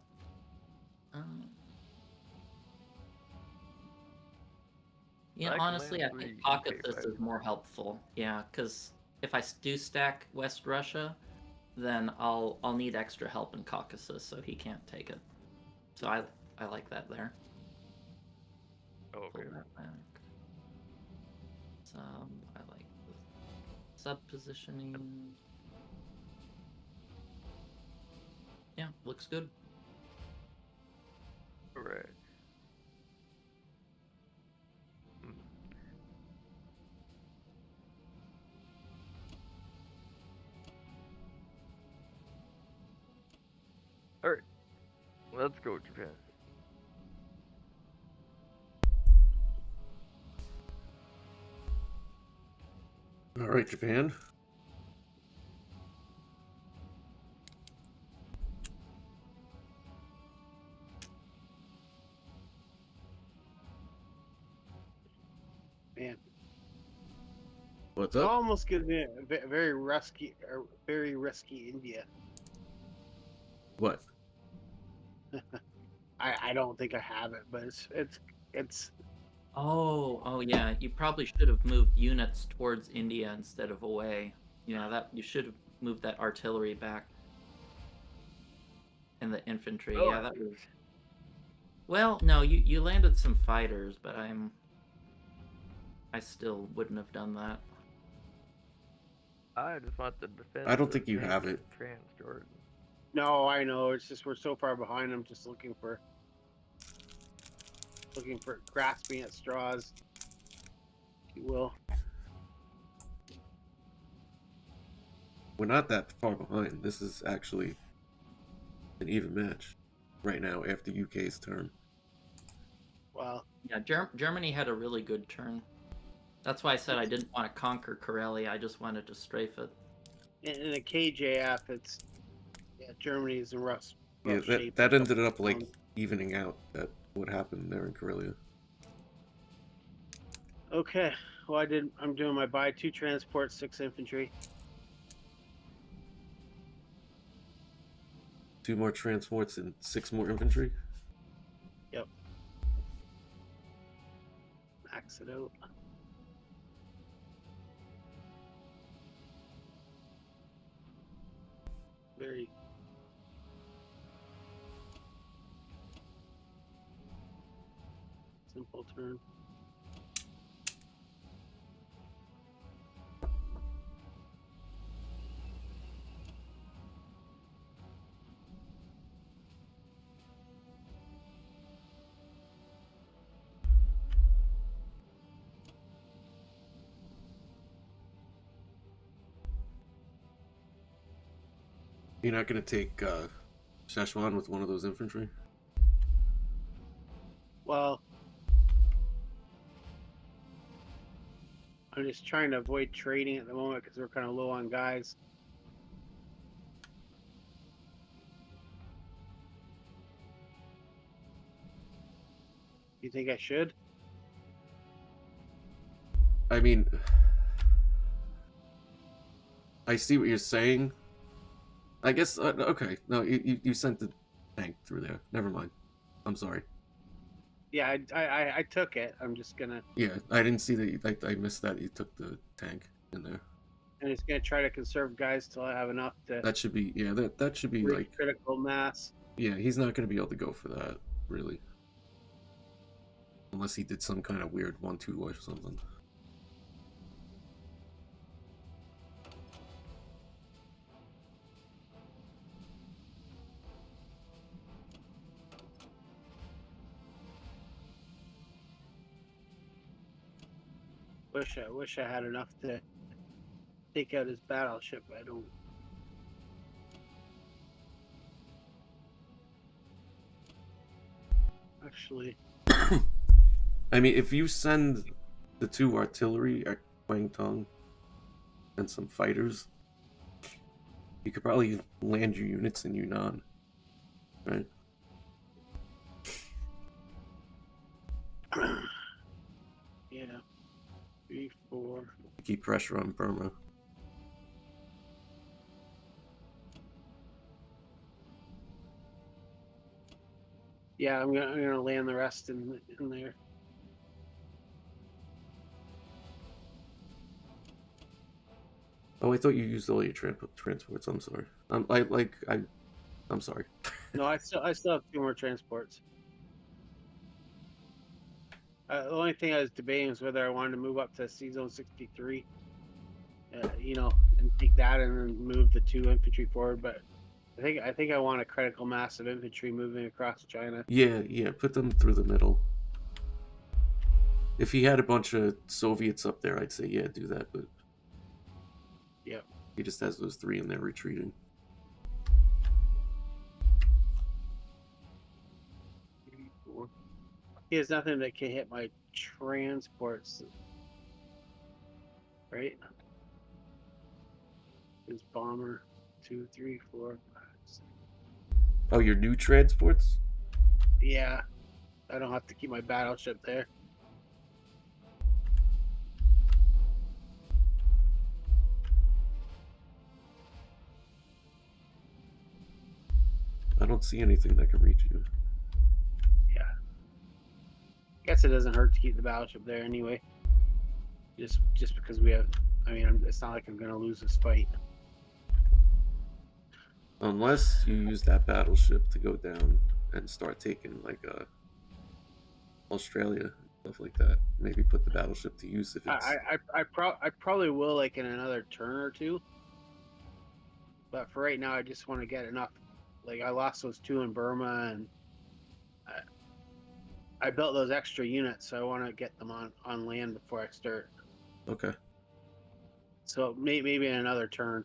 Yeah, I can honestly, I land think 3 UK Caucasus is fighters. more helpful. Yeah, because if I do stack West Russia, then I'll need extra help in Caucasus, so he can't take it. So I like that there. Oh, Pull okay. that back. I like the sub positioning. Yeah, looks good. Alright. Alright. Let's go, Japan. All right, Japan. man. What's It up? almost gives me a very risky India. What? I don't think I have it, but it's Oh yeah. You probably should have moved units towards India instead of away. Yeah, that you should have moved that artillery back. And the infantry. Oh, Yeah, that was. Well, no, you landed some fighters, but I still wouldn't have done that. I just want the defense. I don't think you have it. Trans-Jordan. no, I know. It's just we're so far behind. I'm just looking for grasping at straws, if you will. We're not that far behind. This is actually an even match right now after UK's turn. Well, Yeah, Germany had a really good turn. That's why I said I didn't want to conquer Karelia. I just wanted to strafe it. in a KJF, it's Germany's in rough Yeah, shape. that ended up like evening out that what happened there in Karelia. Okay, well I'm doing my buy 2 transports, 6 infantry. 2 more transports and 6 more infantry. Yep. Max it out. Very simple turn. You're not gonna take Szechuan with one of those infantry? Well, I'm just trying to avoid trading at the moment because we're kind of low on guys. You think I should? I mean, I see what you're saying. I guess, okay. No, you sent the tank through there. Never mind. I'm sorry. Yeah, I took it. I'm just gonna. Yeah, I didn't see that. I missed that you took the tank in there. I'm just gonna try to conserve guys till I have enough to. That should be, yeah. That should be reach like critical mass. Yeah, he's not gonna be able to go for that really, unless he did some kind of weird 1-2 or something. Wish I had enough to take out his battleship. I don't. Actually, I mean, if you send the 2 artillery at Guangdong and some fighters, you could probably land your units in Yunnan, right? yeah, 3, 4. Keep pressure on Burma. Yeah, I'm gonna land the rest in there. Oh, I thought you used all your transports. I'm sorry. I'm sorry. No, I still have 2 more transports. The only thing I was debating is whether I wanted to move up to C Zone 63, and take that and then move the 2 infantry forward. But I think I want a critical mass of infantry moving across China. Yeah, put them through the middle. If he had a bunch of Soviets up there, I'd say yeah, do that. But Yep. he just has those 3 and they're retreating. He has nothing that can hit my transports, right? His bomber, 2, 3, 4, 5, 6. Oh, your new transports? Yeah, I don't have to keep my battleship there. I don't see anything that can reach you. Yeah. Guess it doesn't hurt to keep the battleship there anyway. Just because we have. I mean, it's not like I'm gonna lose this fight. Unless you use that battleship to go down and start taking like Australia, stuff like that. Maybe put the battleship to use if it's. I probably will like in another turn or 2. But for right now, I just want to get enough. Like I lost those 2 in Burma, and I built those extra units, so I want to get them on land before I start. Okay. So maybe in another turn.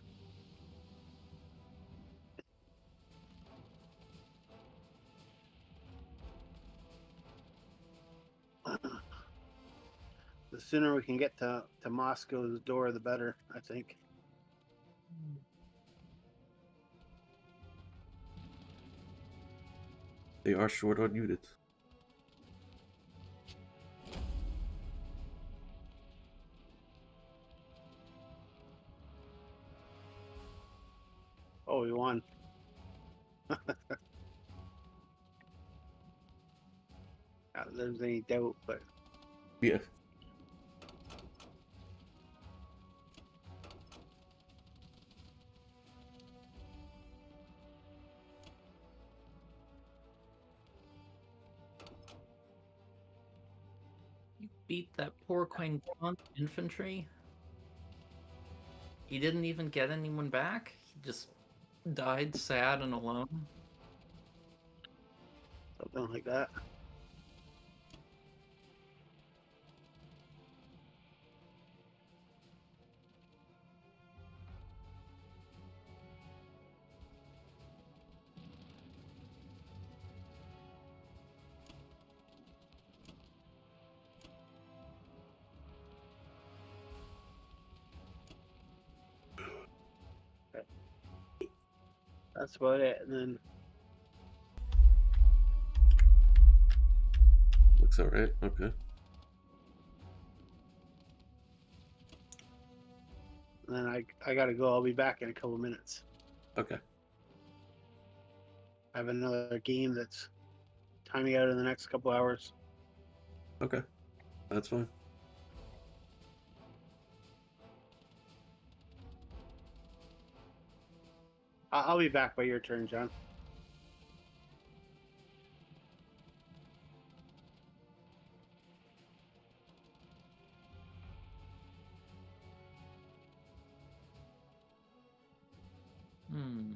the sooner we can get to Moscow's door, the better, I think. They are short on units. Oh, we won. Not that there's any doubt, but Yeah. You beat that poor Quang infantry. He didn't even get anyone back. He just died sad and alone. something like that. That's about it. And then Looks alright. Okay. I gotta go. I'll be back in a couple minutes. Okay. I have another game that's timing out in the next couple hours. Okay. That's fine. I'll be back by your turn, John. Hmm.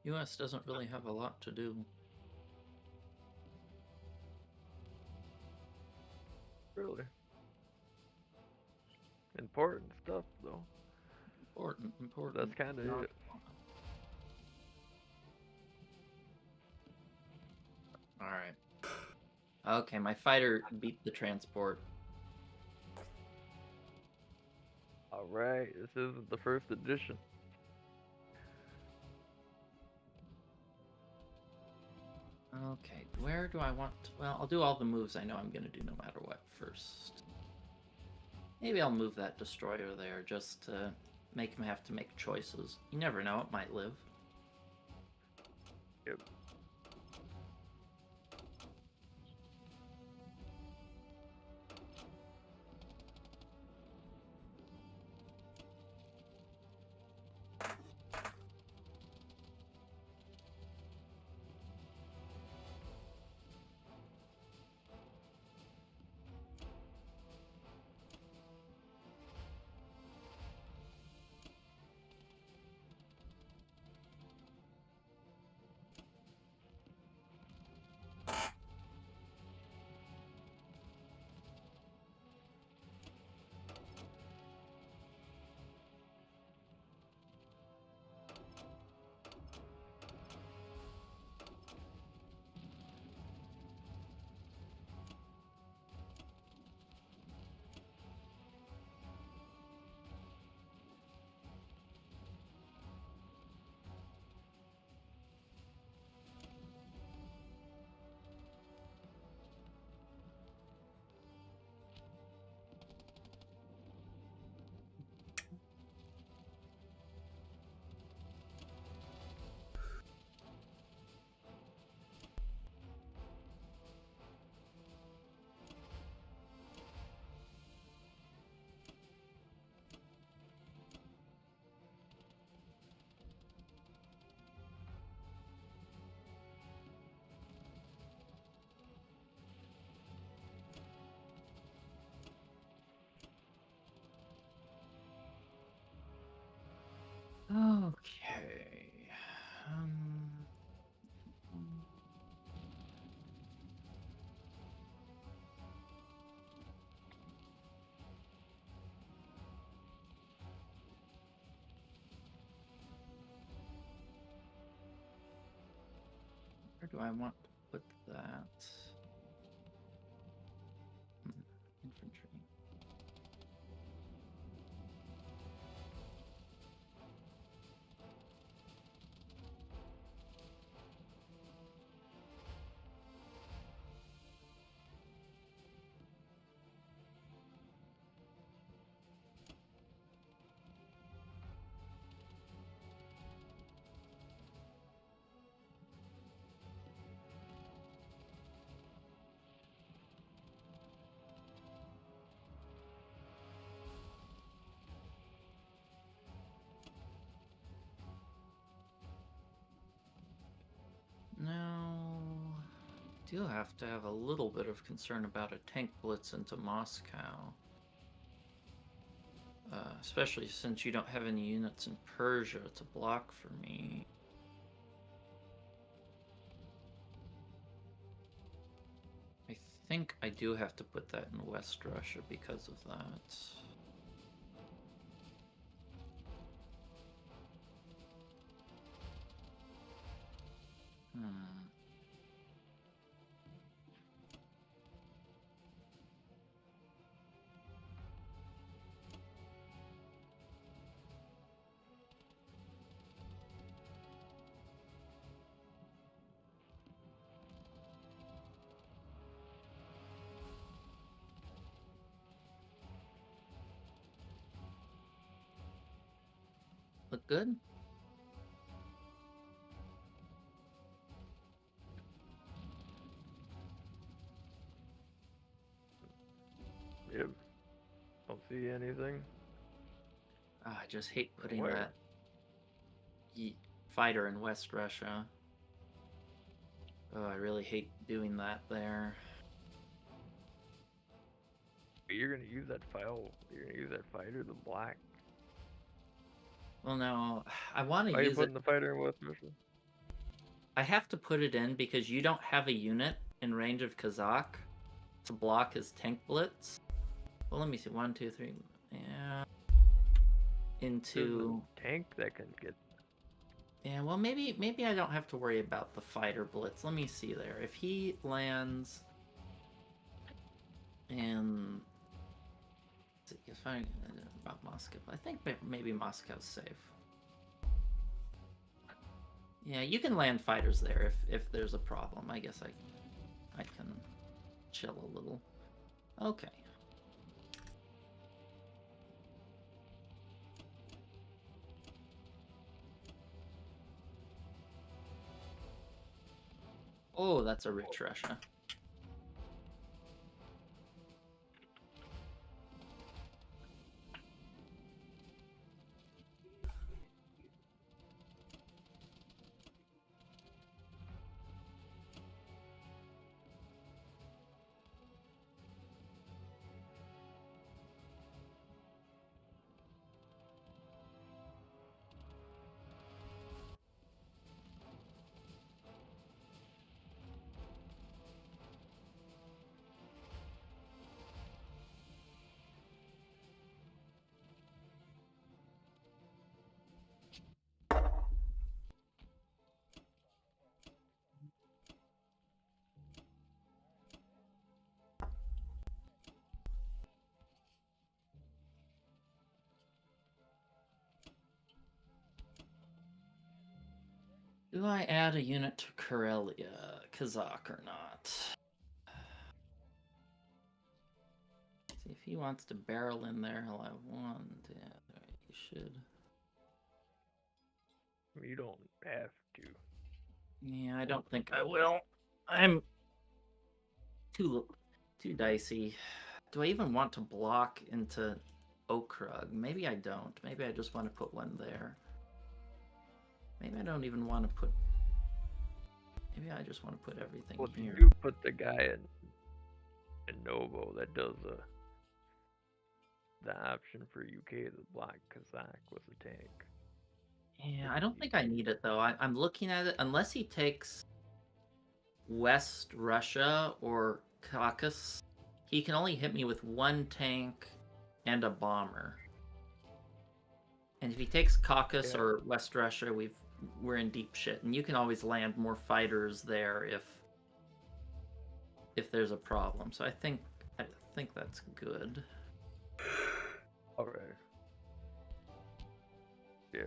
US doesn't really have a lot to do. Really. Important stuff, though. Important. That's kind of not- it. All right. Okay, my fighter beat the transport. Alright, this isn't the first edition. Okay, where do I want to... Well, I'll do all the moves I know I'm going to do no matter what first. Maybe I'll move that destroyer there just to make him have to make choices. You never know, it might live. Yep. do I want to put that? Infantry. Now, do have to have a little bit of concern about a tank blitz into Moscow. Especially since you don't have any units in Persia to block for me. I think I do have to put that in West Russia because of that. Look good? Yep. Don't see anything. I just hate putting Where? that fighter in West Russia. Oh, I really hate doing that there. You're gonna use that file. You're gonna use that fighter, the black. Well, no, I want Why to are you use it. putting the fighter in West Russia? I have to put it in because you don't have a unit in range of Kazakh to block his tank blitz. Well, let me see. 1, 2, 3. Yeah. Into tank that can get. Yeah, well, maybe I don't have to worry about the fighter blitz. Let me see there. If he lands in, if I about Moscow, I think maybe Moscow's safe. Yeah, you can land fighters there if there's a problem. I guess I can chill a little. Okay. Oh, that's a rich Russia. Do I add a unit to Karelia, Kazakh or not? See if he wants to barrel in there. He'll have 1, 2, 3. He should. You don't have to. Yeah, I don't think I will. I'm too dicey. Do I even want to block into Okrug? Maybe I don't. Maybe I just want to put one there. Maybe I don't even want to put. Maybe I just want to put everything Well, here. you put the guy in Novo that does the option for UK, the black Kazakh with the tank. Yeah, I don't think I need it though. I'm looking at it. Unless he takes West Russia or Caucasus, he can only hit me with 1 tank and a bomber. And if he takes Caucasus or West Russia, we're in deep shit. And you can always land more fighters there if there's a problem. So I think that's good. Okay. Yeah.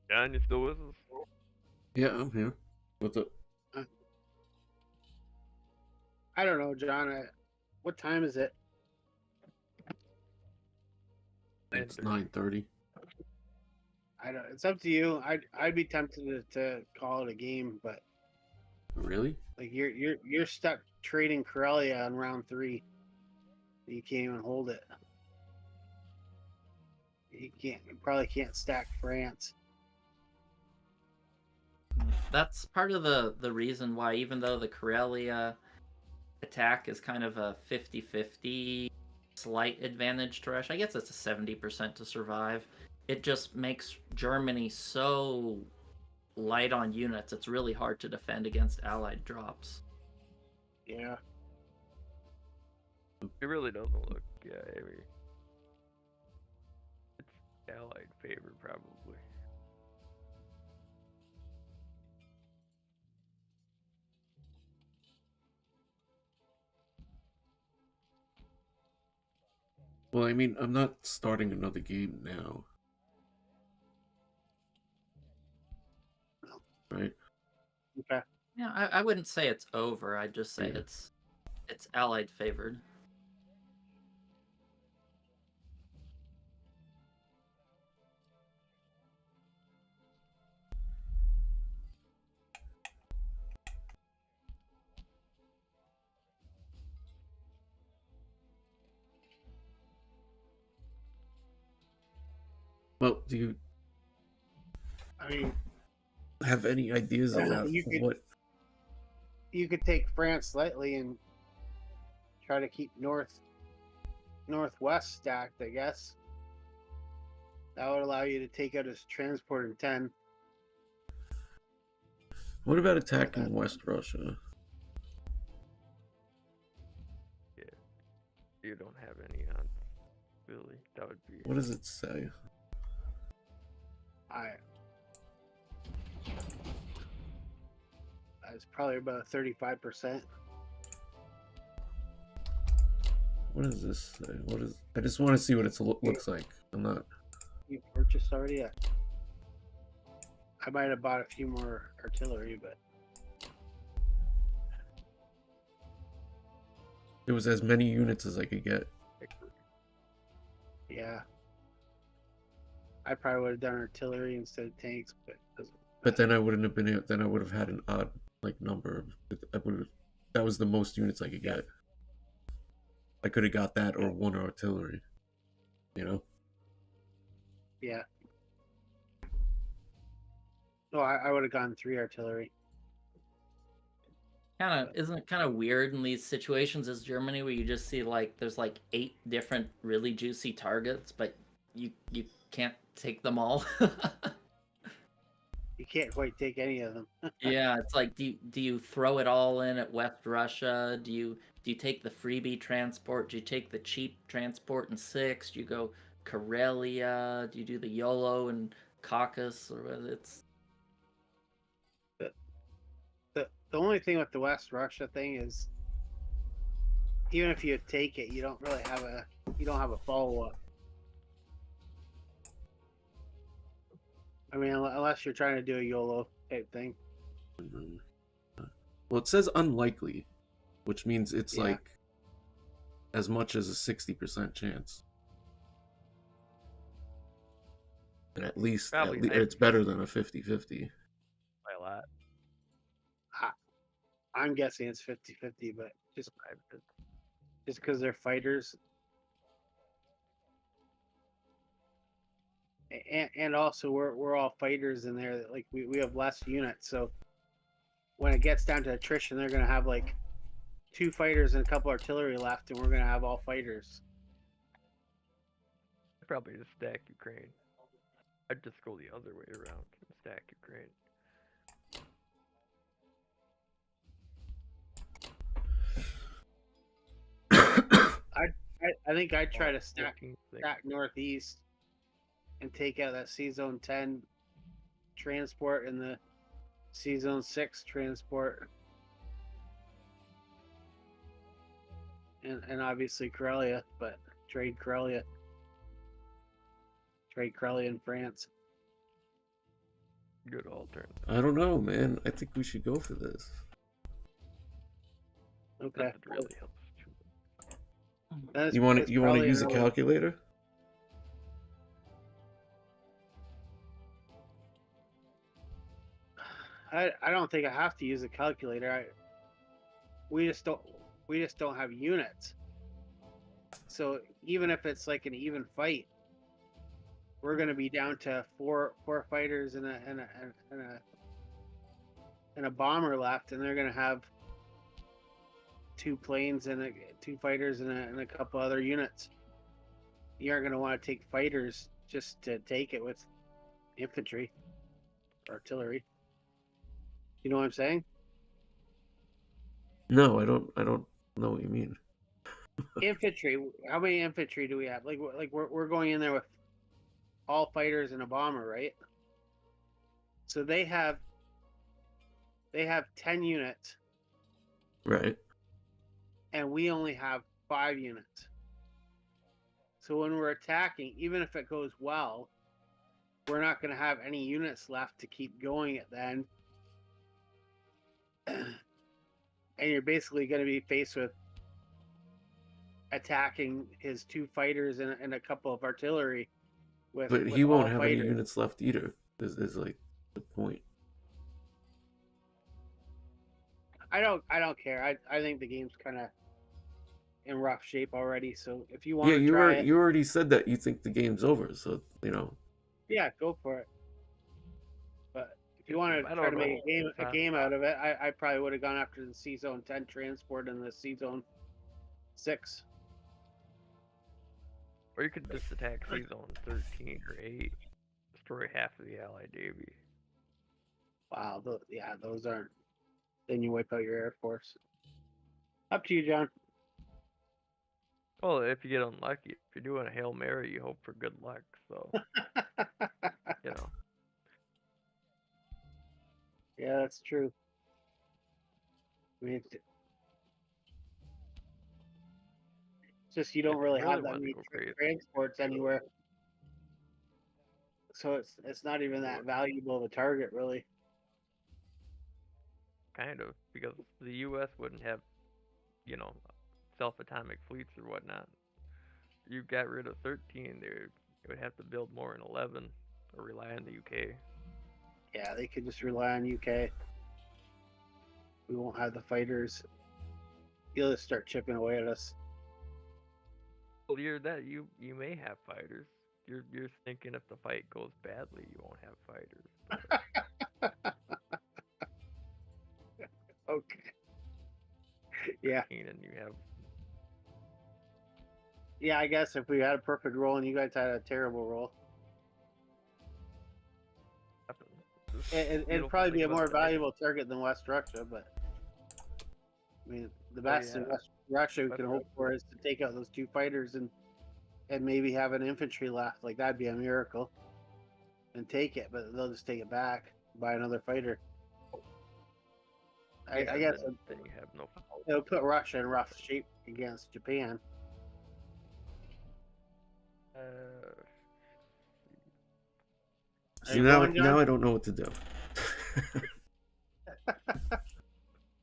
John, you still with us? Yeah, I'm here. What's up? I don't know, John. What time is it? It's 9:30. I don't. It's up to you. I'd be tempted to call it a game, but Really? like you're stuck trading Corellia on round 3. You can't even hold it. You probably can't stack France. That's part of the reason why, even though the Karelia attack is kind of a 50-50 slight advantage to Rush, I guess it's a 70% to survive. It just makes Germany so light on units, it's really hard to defend against allied drops. Yeah. It really doesn't look. Yeah, I mean, it's Allied favor probably. Well, I mean, I'm not starting another game now. Right? Okay. Yeah, I wouldn't say it's over. I'd just say Yeah. it's allied favored. Well, do you I mean, have any ideas about what? you could take France slightly and try to keep northwest stacked, I guess. That would allow you to take out his transport in 10. What about attacking West Russia? Yeah. You don't have any on Philly. That would be. What does it say? It's probably about 35%. What does this say? What is? I just want to see what it looks like. I'm not. You purchased already? Yeah. I might have bought a few more artillery, but It was as many units as I could get. yeah. I probably would have done artillery instead of tanks, but it doesn't But then I wouldn't have been. Then I would have had an odd number. I would. That was the most units I could get. I could have got that or one artillery. You know. Yeah. No, I would have gone 3 artillery. Isn't it kind of weird in these situations as Germany where you just see like there's like 8 different really juicy targets, but you can't take them all. You can't quite take any of them. Yeah, it's like do you throw it all in at West Russia? Do you take the freebie transport? Do you take the cheap transport in 6? Do you go Karelia? Do you do the YOLO and Caucasus? Or whether it's The only thing with the West Russia thing is, even if you take it, you don't have a follow up. I mean, unless you're trying to do a YOLO type thing. Well, it says unlikely, which means it's Yeah. like as much as a 60% chance. And at least it's better than a 50-50. By a lot. I'm guessing it's 50-50, but just because they're fighters. And also we're all fighters in there. Like we have less units, so when it gets down to attrition, they're gonna have like 2 fighters and a couple artillery left, and we're gonna have all fighters. I'd probably just stack Ukraine. I'd just go the other way around and stack Ukraine. I think I'd try to stack 14 things. northeast and take out that C-Zone 10 transport and the C-Zone 6 transport. And obviously Karelia, but trade Karelia. Trade Karelia in France. Good alternative. I don't know, man. I think we should go for this. Okay. That really helps. That's- You want that's to use probably a another- calculator? I don't think I have to use a calculator. We just don't have units. So even if it's like an even fight, we're gonna be down to four fighters and a bomber left, and they're gonna have 2 planes and 2 fighters and a couple other units. You aren't gonna want to take fighters just to take it with infantry, artillery. You know what I'm saying? No, I don't know what you mean. Infantry. How many infantry do we have? Like we're going in there with all fighters and a bomber, right? So they have 10 units, Right. and we only have 5 units. So when we're attacking, even if it goes well, we're not going to have any units left to keep going it then. And you're basically going to be faced with attacking his 2 fighters and a couple of artillery. But he won't have any units left either. Is like the point. I don't care. I think the game's kind of in rough shape already. So if you want Yeah, to you try already, it, you already said that you think the game's over. So yeah, go for it. But if you want to I try don't to make know. a game out of it, I probably would have gone after the C-Zone 10 transport and the C-Zone 6. Or you could just attack C-Zone 13 or 8. Destroy half of the Allied Navy. Wow, those aren't. Then you wipe out your Air Force. Up to you, John. Well, if you get unlucky, if you're doing a Hail Mary, you hope for good luck. So, you know. Yeah, that's true. I mean, it's just you don't If you really really have that want to many go crazy. transports anywhere, so it's not even that valuable of a target, really. Kind of, because the U.S. wouldn't have, self-atomic fleets or whatnot. You got rid of 13, they would have to build more in 11 or rely on the UK. Yeah, they could just rely on UK. We won't have the fighters. You'll just start chipping away at us. Well, you may have fighters. You're thinking if the fight goes badly, you won't have fighters. Okay. Yeah. And you have. Yeah, I guess if we had a perfect roll and you guys had a terrible roll, it'd probably be a more valuable target than West Russia, but I mean, the best in West Russia we can hope for is to take out those 2 fighters and maybe have an infantry left. Like, that'd be a miracle. And take it, but they'll just take it back, buy another fighter. I guess then you have no. it'll put Russia in rough shape against Japan. See, now I don't know what to do.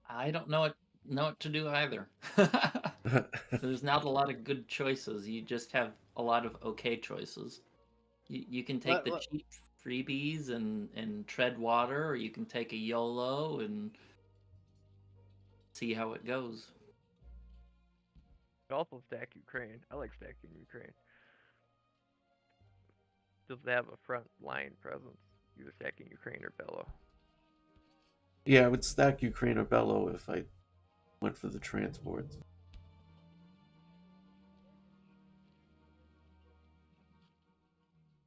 I don't know what to do either. There's not a lot of good choices. You just have a lot of okay choices. You can take the cheap freebies and tread water, or you can take a YOLO and see how it goes. Also stack Ukraine. I like stacking Ukraine. Just have a front line presence. Either stacking Ukraine or Bello. Yeah, I would stack Ukraine or Bello Went for the transports.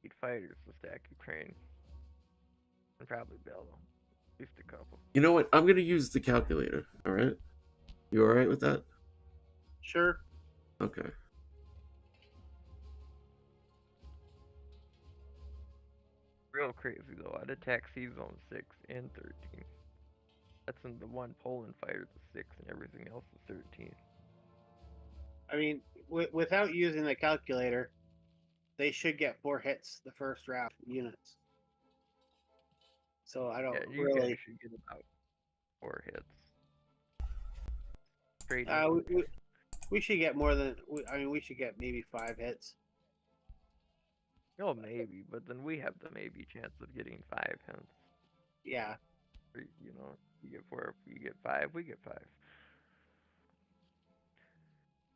Need fighters to stack Ukraine. And probably Bello. At least a couple. You know what? I'm gonna use the calculator. All right. You all right with that? Sure. Okay. Real crazy though. I'd attack C Zone 6 and 13. That's in the one Poland fighter to 6 and everything else is 13. I mean, without using the calculator, they should get 4 hits the first round units. So I don't Yeah, you really. guys should get about 4 hits. Straight We should get more than. I mean, we should get maybe 5 hits. No, maybe, but then we have the maybe chance of getting 5 hits. Yeah. Or, you know, you get 4, you get 5, we get 5.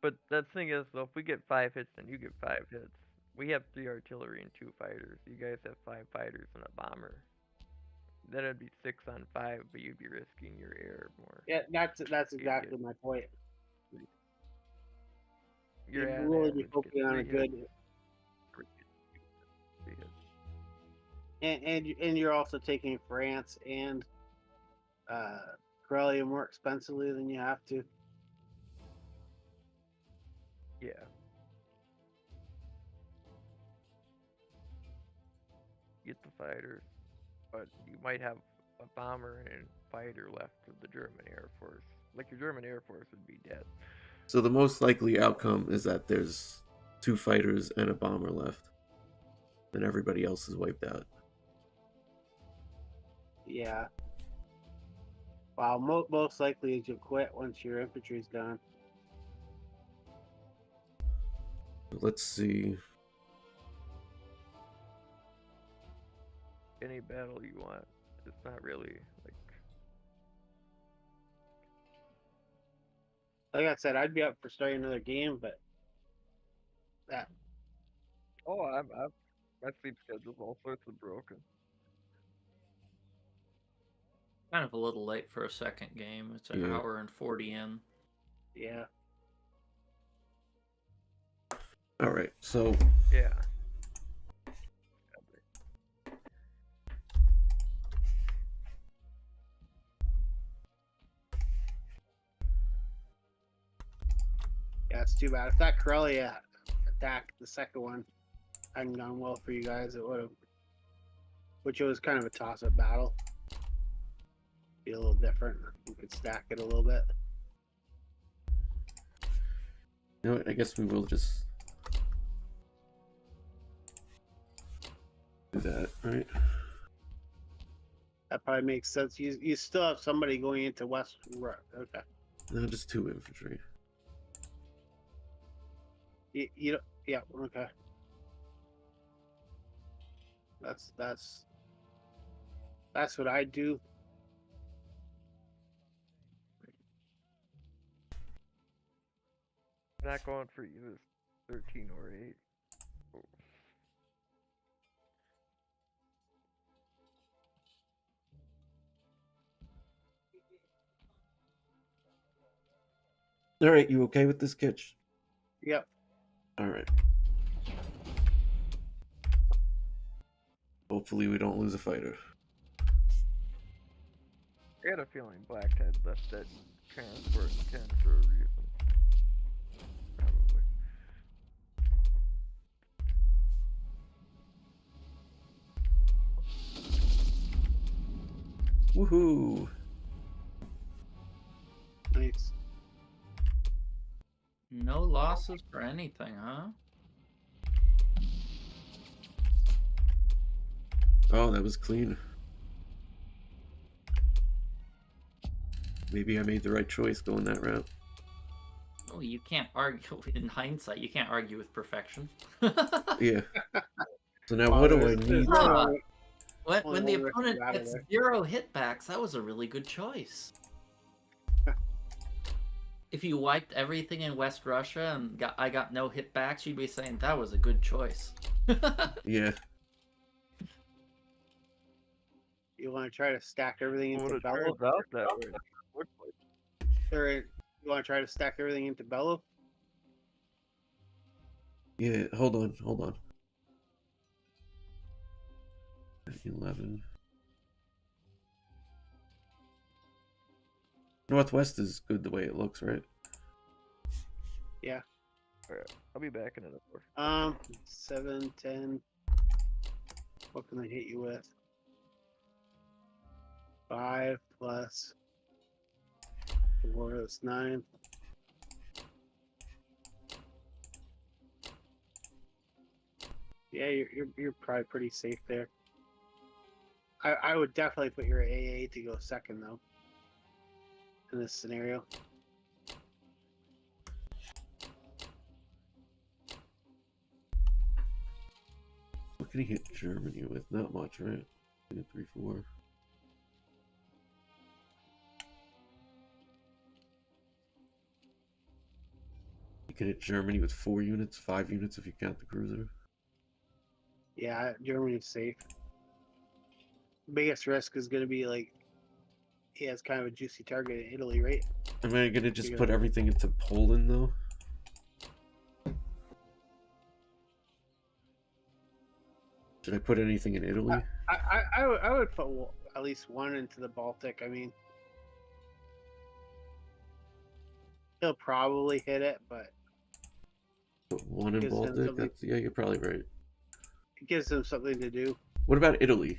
But the thing is, though, if we get 5 hits and you get 5 hits, we have 3 artillery and 2 fighters. You guys have 5 fighters and a bomber. Then it'd be 6 on 5, but you'd be risking your air more. Yeah, that's exactly my point. You're You'd at really average, be focusing get on a 3 good, hits. 3 hits. and you're also taking France and Corellia more expensively than you have to. Yeah. Get the fighters, but you might have a bomber and fighter left of the German Air Force. Like your German Air Force would be dead. So the most likely outcome is that there's 2 fighters and a bomber left, and everybody else is wiped out. Yeah. Wow, most likely is you quit once your infantry's gone. Let's see. Any battle you want. It's not really Like I said, I'd be up for starting another game, but that. Oh, my sleep schedule's all sorts of broken. Kind of a little late for a second game. It's an hour and 40 in. Yeah. All right. So Yeah. Yeah, it's too bad. If that Corellia attacked the second one hadn't gone well for you guys, it would have. Which it was kind of a toss-up battle. Be a little different. You could stack it a little bit. you know what? I guess we will just do that, right? That probably makes sense. You still have somebody going into West. Okay. No, just 2 infantry. You yeah, okay. That's what I do. I'm not going for either 13 or 8. Oh. All right, you okay with this, Kitch? Yep. All right. Hopefully we don't lose a fighter. I got a feeling Blackhead left that transport in 10 for a reason. Probably. Woohoo! Nice. No losses for anything, huh? Oh, that was clean. Maybe I made the right choice going that route. Oh, you can't argue. In hindsight, you can't argue with perfection. Yeah. So now what do I need to... When the opponent gets 0 hitbacks, that was a really good choice. If you wiped everything in West Russia and I got no hitbacks, you'd be saying that was a good choice. Yeah. You want to try to stack everything into Well, it Bello? turns out that way. Or You want to try to stack everything into Bellow? Yeah, hold on. 11. Northwest is good the way it looks, right? Yeah. Alright, I'll be back in an hour. 7, 10. What can I hit you with? 5 plus 4, that's 9. Yeah, you're probably pretty safe there. I would definitely put your AA to go second though. In this scenario. What can he hit Germany with? Not much, right? 2, 3, 4. You can hit Germany with 4 units, 5 units if you count the cruiser. Yeah, Germany's safe. Biggest risk is going to be like he has kind of a juicy target in Italy, right? Am I gonna just put everything into Poland though? Should I put anything in Italy? I would put at least one into the Baltic. I mean, he'll probably hit it, but Put one in gives him Baltic? something. That's, yeah, you're probably right. It gives him something to do. What about Italy?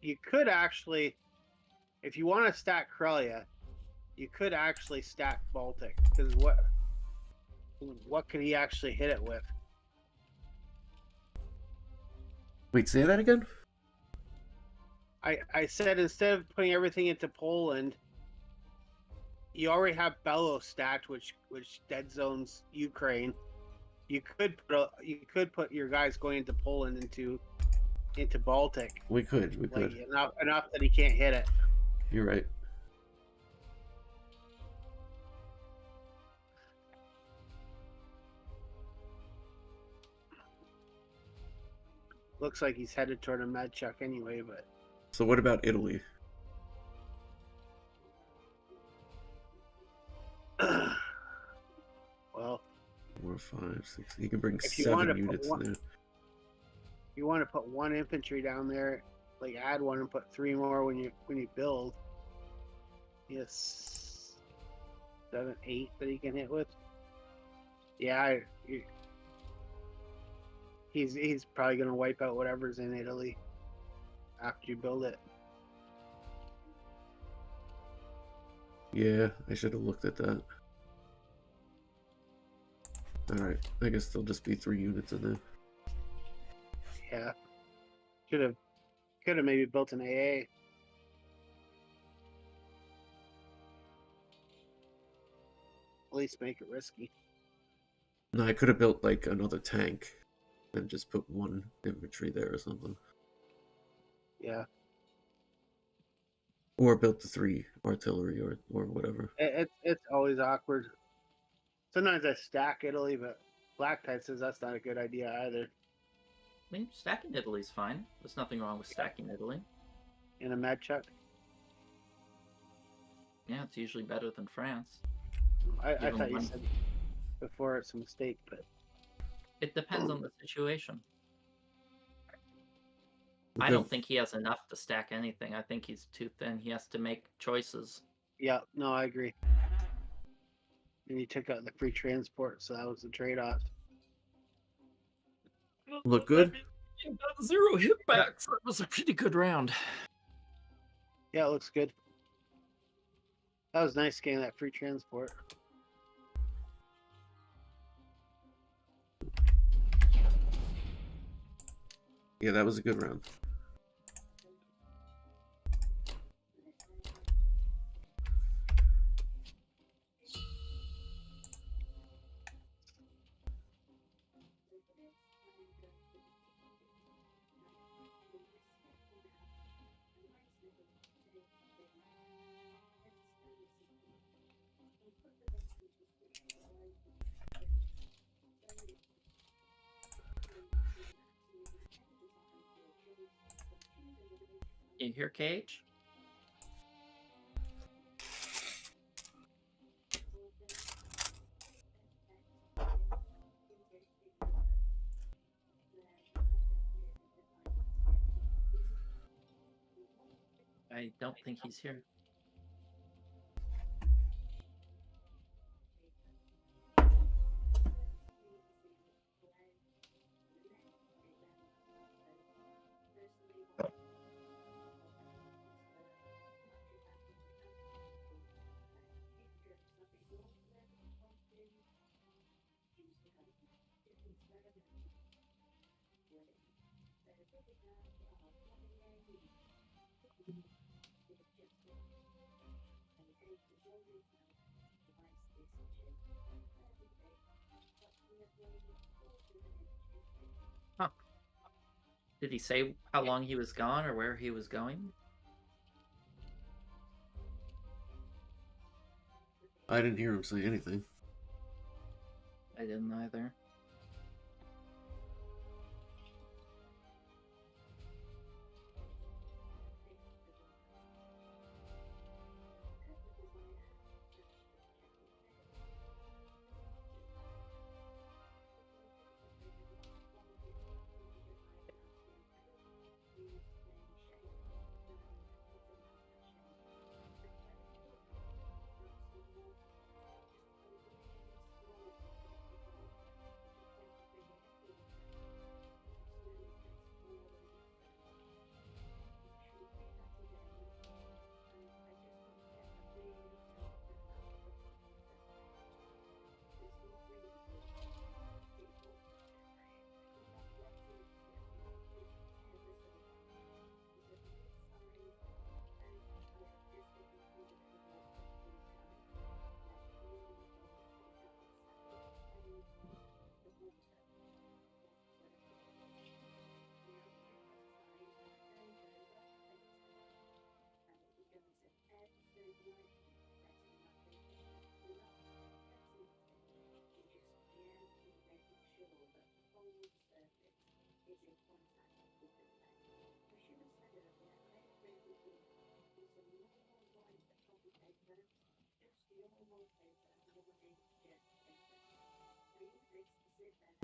You could actually, if you want to stack Krelia, you could actually stack Baltic because what could he actually hit it with? Wait, say that again? I said instead of putting everything into Poland, you already have Belos stacked, which dead zones Ukraine. You could put your guys going into Poland into Baltic. We could. Like enough that he can't hit it. You're right. Looks like he's headed toward a med chuck anyway, but So what about Italy? well, 4, 5, 6. He can bring if you 7 want to units put one, there. if you want to put one infantry down there, like add one and put 3 more when you build. Yes, 7, 8 that he can hit with. Yeah, he's probably gonna wipe out whatever's in Italy after you build it. Yeah, I should have looked at that. Alright, I guess there'll just be 3 units in there. Yeah, could have maybe built an AA. At least make it risky. No, I could have built like another tank and just put 1 infantry there or something. Yeah, Or built the 3 artillery or whatever. it's always awkward. Sometimes I stack Italy, but Black Tide says that's not a good idea either. I mean, stacking Italy's fine. There's nothing wrong with stacking Italy. In a med chuck. Yeah, it's usually better than France. I Give him thought you one. said before it's a mistake, but It depends on the situation. I Okay. don't think he has enough to stack anything. I think he's too thin. He has to make choices. yeah, no, I agree. And you took out the free transport, so that was the trade-off. Look good? 0 hitbacks. That was a pretty good round. Yeah, it looks good. That was nice getting that free transport. Yeah, that was a good round. You hear, Cage? I don't think he's here. Huh. Did he say how long he was gone or where he was going? I didn't hear him say anything. I didn't either.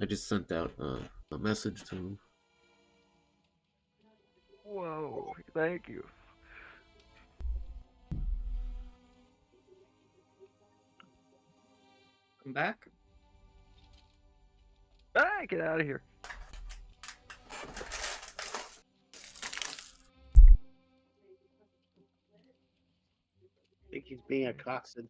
I just sent out a message to him. Whoa, thank you. Come back? Ah, get out of here. I think he's being accosted.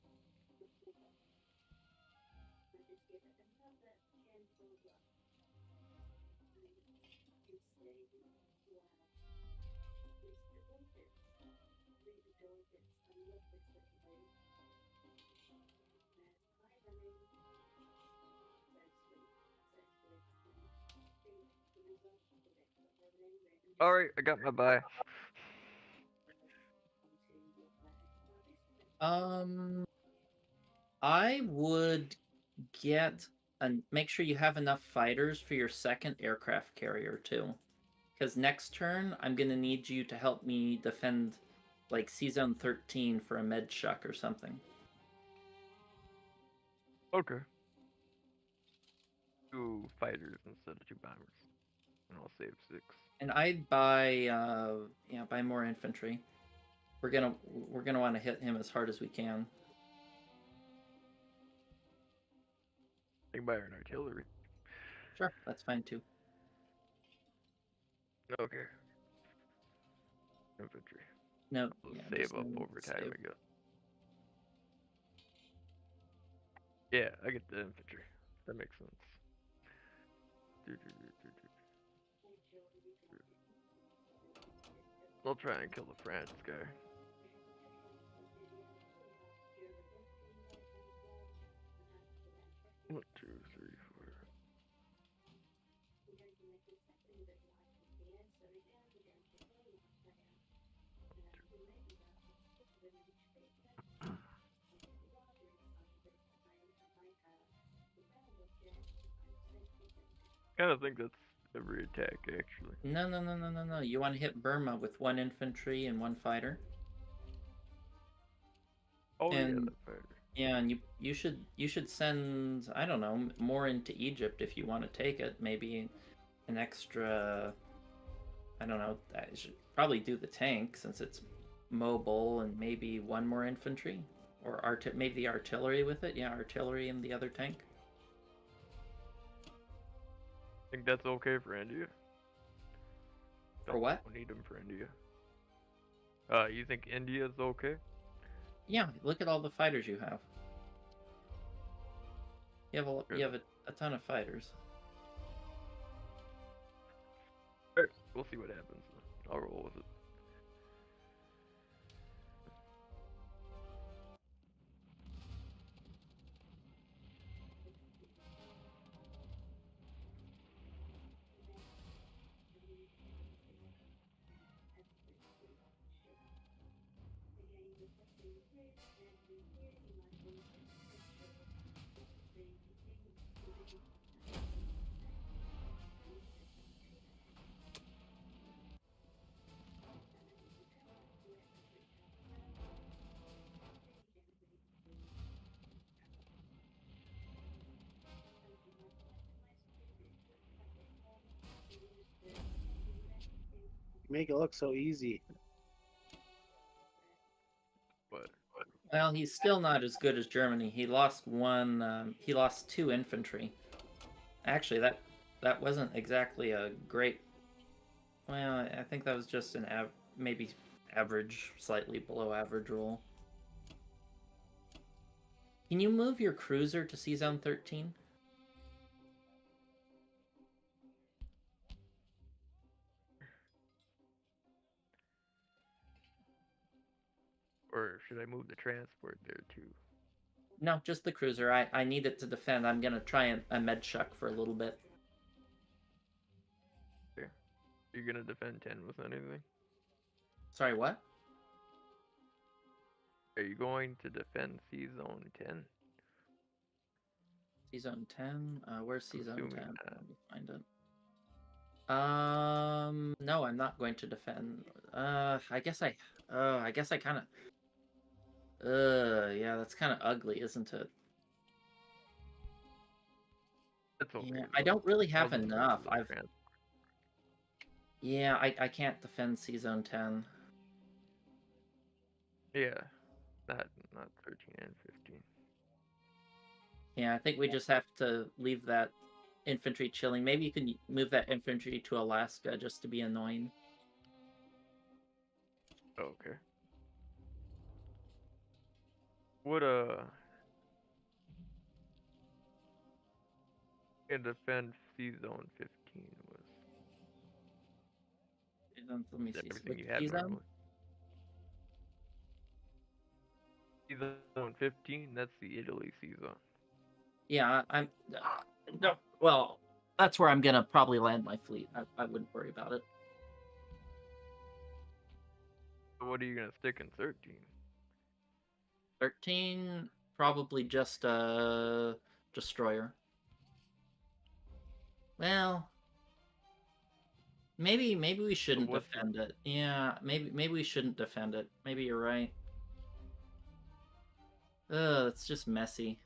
Alright, I got my buy. I would make sure you have enough fighters for your second aircraft carrier too. Because next turn, I'm gonna need you to help me defend, like, C-Zone 13 for a med shuck or something. Okay. 2 fighters instead of 2 bombers. And I'll save 6. And I'd buy, buy more infantry. We're gonna want to hit him as hard as we can. I can buy an artillery. Sure, that's fine too. Okay. Infantry. No, We'll yeah, save just up no over time, save. I guess. Yeah, I get the infantry. That makes sense. I'll try and kill the France guy. One, two, three, four. Kind of think that's every attack, actually. No. You want to hit Burma with 1 infantry and 1 fighter. Oh yeah, And that fighter. yeah, and you should send, I don't know, more into Egypt if you want to take it. Maybe an extra. I don't know. I should probably do the tank since it's mobile and maybe one more infantry, or maybe the artillery with it. Yeah, artillery and the other tank. Think that's okay for India? For what? Don't need them for India. You think India's okay? Yeah, look at all the fighters you have. You have a ton of fighters. Alright, we'll see what happens. I'll roll with it. You make it look so easy. But Well, he's still not as good as Germany. He lost one. He lost 2 infantry. Actually, that wasn't exactly a great. Well, I think that was just an maybe average, slightly below average roll. Can you move your cruiser to Sea Zone 13? or should I move the transport there too? No, just the cruiser. I need it to defend. I'm gonna try a med shuck for a little bit. There. You're gonna defend 10 with anything? Sorry, what? Are you going to defend C Zone 10? Sea Zone 10? Where's Sea Zone 10? Assuming that. Let me find it. No, I'm not going to defend. I guess I kind of. Yeah, that's kind of ugly, isn't it? That's okay. Yeah, I don't really have I'll just enough. move the transport. Yeah, I can't defend Sea Zone 10. Yeah, not 13 and 15. Yeah, I think we just have to leave that infantry chilling. Maybe you can move that infantry to Alaska just to be annoying. Okay. What can defend C Zone 15 with? Let me Is that see. everything you Sea had Zone? normally? C Zone 15, that's the Italy C Zone. Yeah, I'm. No, well, that's where I'm gonna probably land my fleet. I wouldn't worry about it. So what are you gonna stick in 13? 13, probably just a destroyer. Well, maybe we shouldn't what's the- defend it. Yeah, maybe we shouldn't defend it. Maybe you're right. Ugh, it's just messy.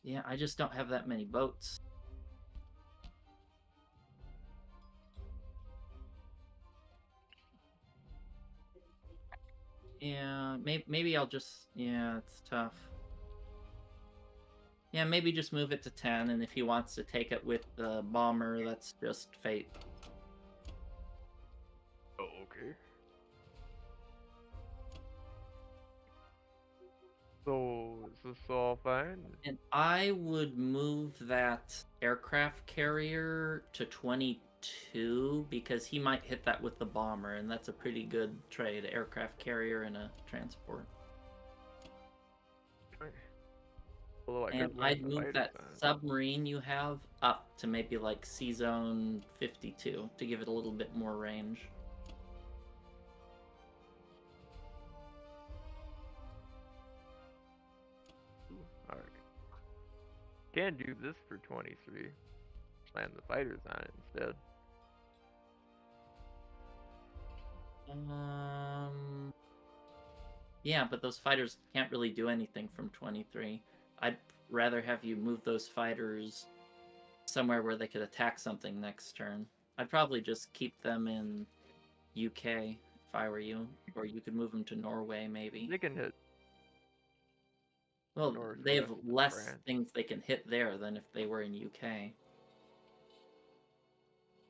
Yeah, I just don't have that many boats. Yeah, maybe I'll just. Yeah, it's tough. Yeah, maybe just move it to 10, and if he wants to take it with the bomber, that's just fate. Oh, okay. So is this all fine? And I would move that aircraft carrier to 22 because he might hit that with the bomber, and that's a pretty good trade. Aircraft carrier and a transport. Okay. Although I And could land I'd the move fighters that on it. submarine you have up to maybe like Sea Zone 52 to give it a little bit more range. Alright. Can do this for 23. Land the fighters on it instead. Yeah, but those fighters can't really do anything from 23. I'd rather have you move those fighters somewhere where they could attack something next turn. I'd probably just keep them in UK if I were you. Or you could move them to Norway, maybe. They can hit. Well, they have northwest of less France. things they can hit there than if they were in UK.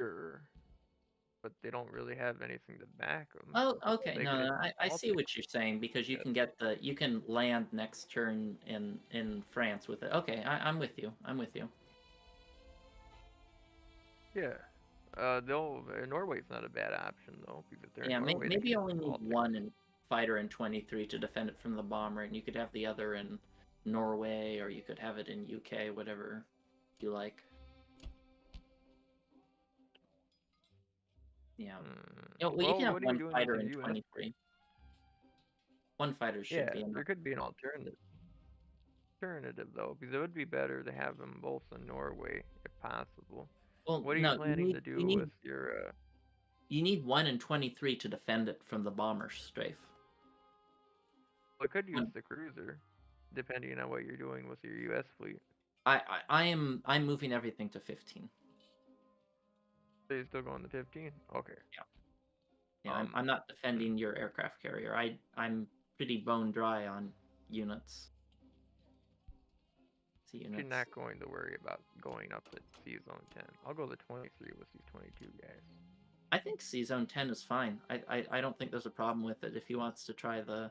Sure. But they don't really have anything to back them. Oh, okay. They No, can hit no, I see Baltic. what you're saying because you Yeah. can get you can land next turn in France with it. Okay, I'm with you. I'm with you. Yeah. Norway's not a bad option though, because if they're in Yeah, Norway, they maybe can you hit only the need Baltic. one in fighter in 23 to defend it from the bomber, and you could have the other in Norway, or you could have it in UK, whatever you like. Yeah. Well, you Well, can have what are you one doing with fighter the in US? 23. One fighter should Yeah, be enough. there could be an alternative though, because it would be better to have them both in Norway if possible. Well, What are you no, planning to do with your? you need one in 23 to defend it from the bomber strafe. Well, I could use One- the cruiser, depending on what you're doing with your U.S. fleet. I'm moving everything to 15. So you're still going to 15? Okay. Yeah, I'm not defending your aircraft carrier. I'm pretty bone dry on units. You're not going to worry about going up to Sea Zone 10. I'll go to 23 with these 22 guys. I think Sea Zone 10 is fine. I don't think there's a problem with it if he wants to try the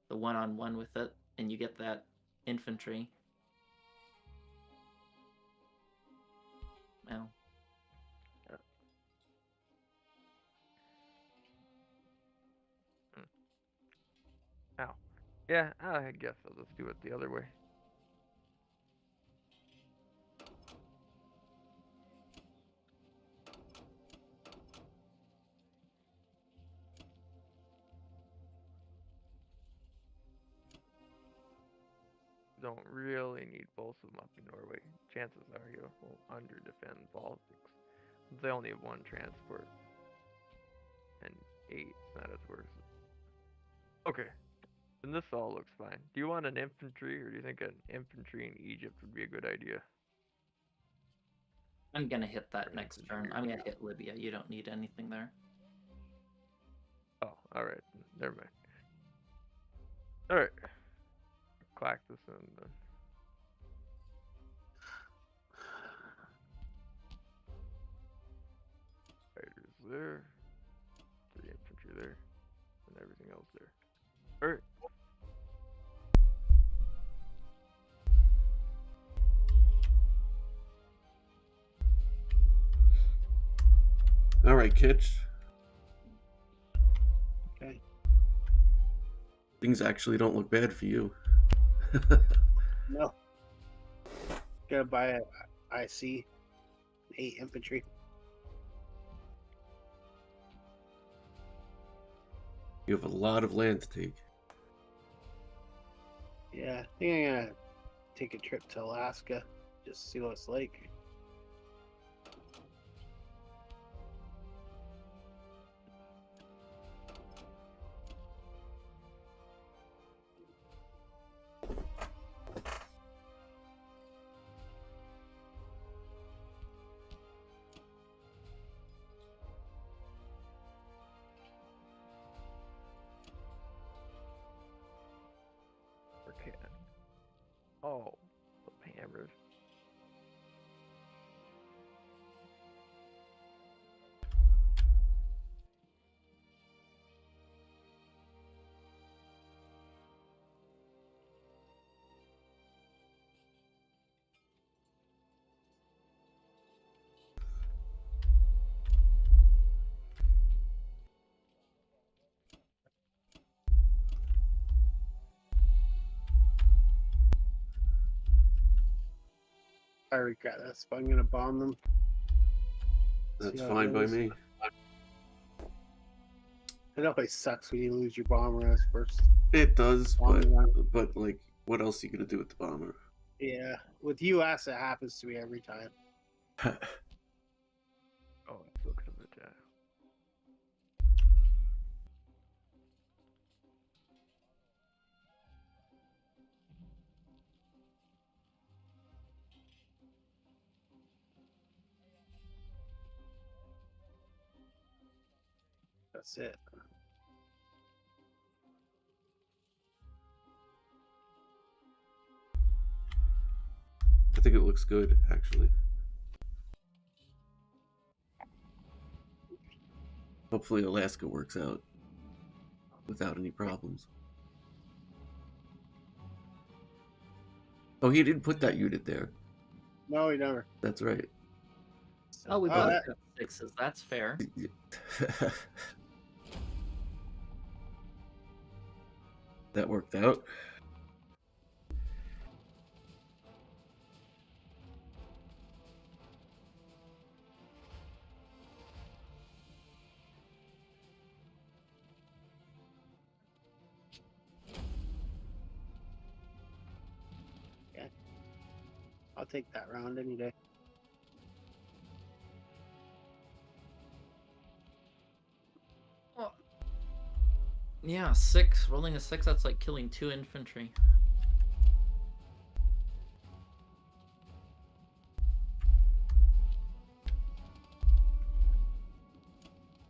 one-on-one with it and you get that infantry. Well. Oh. Yeah, I guess I'll just do it the other way. Don't really need both of them up in Norway. Chances are you will under defend Baltics. They only have one transport. And 8's not as worth it. Okay. Then this all looks fine. Do you want an infantry, or do you think an infantry in Egypt would be a good idea? I'm gonna hit that Or next infantry turn. or I'm gonna two? hit Libya. You don't need anything there. Oh, alright. Never mind. Alright. Clack this in then. Fighters there. 3 infantry there. And everything else there. Alright. All right, Kitch. Okay. Things actually don't look bad for you. No. Gonna buy a IC 8 infantry. You have a lot of land to take. Yeah, I think I'm gonna take a trip to Alaska, just see what it's like. Okay. Oh, the hammers. I regret this, but I'm gonna bomb them. That's See how it fine by goes. me. It always sucks when you lose your bomber as first. It does, Bomber run. but like, what else are you gonna do with the bomber? Yeah, with US it happens to me every time. Oh, let's look at it. That's it. think it looks good, actually. Hopefully Alaska works out without any problems. Oh, he didn't put that unit there. No, he never. That's right. Oh, we Oh, both that- got 6s. That's fair. That worked out. I'll take that round any day. Yeah, 6. Rolling a 6, that's like killing 2 infantry.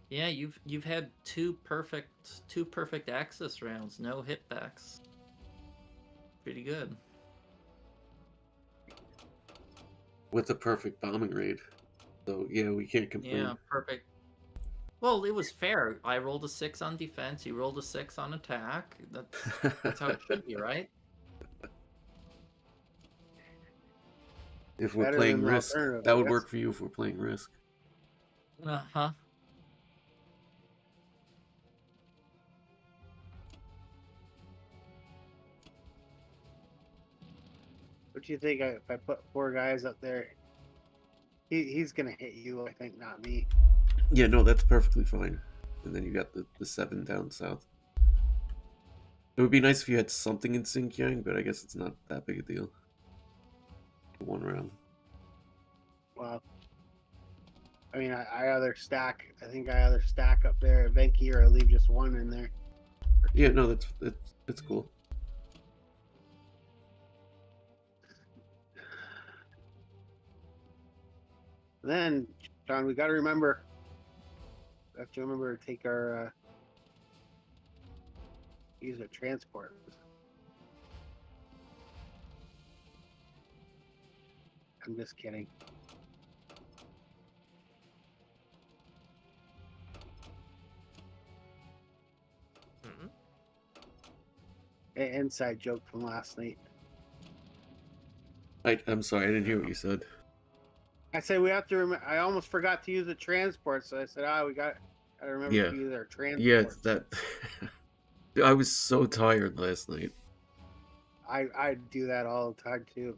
Yeah, you've had two perfect Axis rounds, no hitbacks. Pretty good. With a perfect bombing raid. So yeah, we can't complain. Yeah, perfect. Well, it was fair. I rolled a 6 on defense, you rolled a 6 on attack. That's how it should be, right? If we're Better playing than the Risk, alternative, that I would guess. work for you if we're playing Risk. Uh-huh. What do you think if I put 4 guys up there? He's gonna hit you, I think, not me. Yeah, no, that's perfectly fine. And then you got the 7 down south. It would be nice if you had something in Xinjiang, but I guess it's not that big a deal. 1 round. Well, I mean, I either stack. I think I either stack up there at Venki or I leave just 1 in there. Yeah, no, that's cool. Then, John, we got to remember. We have to remember to take our use our transport. I'm just kidding. Mhm. Inside joke from last night. I'm sorry, I didn't hear what you said. I said we have to remember. I almost forgot to use the transport, so I said, we got to remember Yeah. to use our transport. Yeah, that... I was so tired last night. I do that all the time too.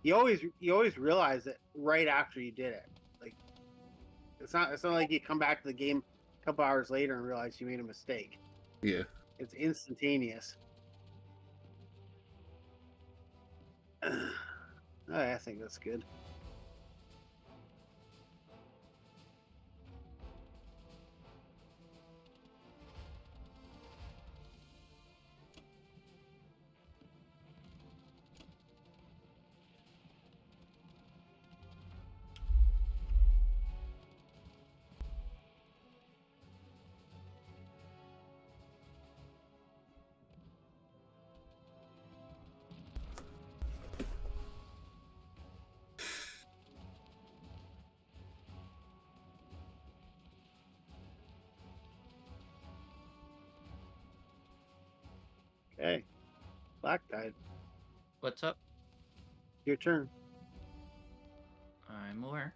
You always realize it right after you did it. Like it's not like you come back to the game a couple hours later and realize you made a mistake. Yeah. It's instantaneous. I think that's good. Okay, Black died. What's up? Your turn. I'm aware.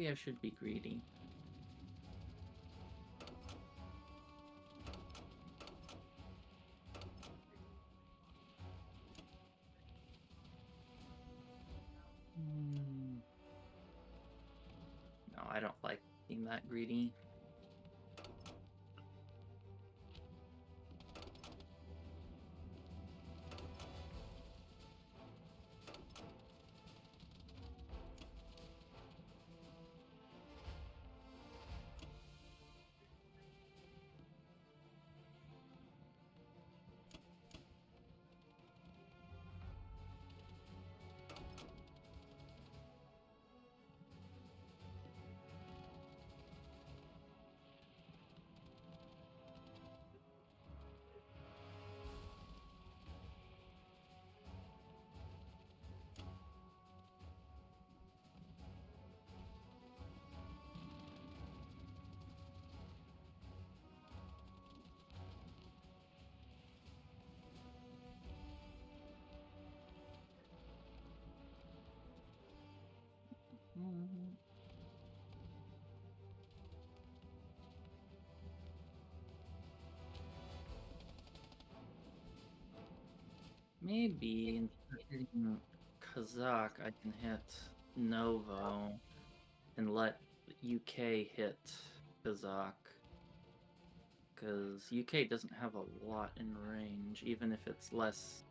Maybe I should be greedy. No, I don't like being that greedy. Maybe instead of hitting Kazakh, I can hit Novo and let UK hit Kazakh. Because UK doesn't have a lot in range, even if it's less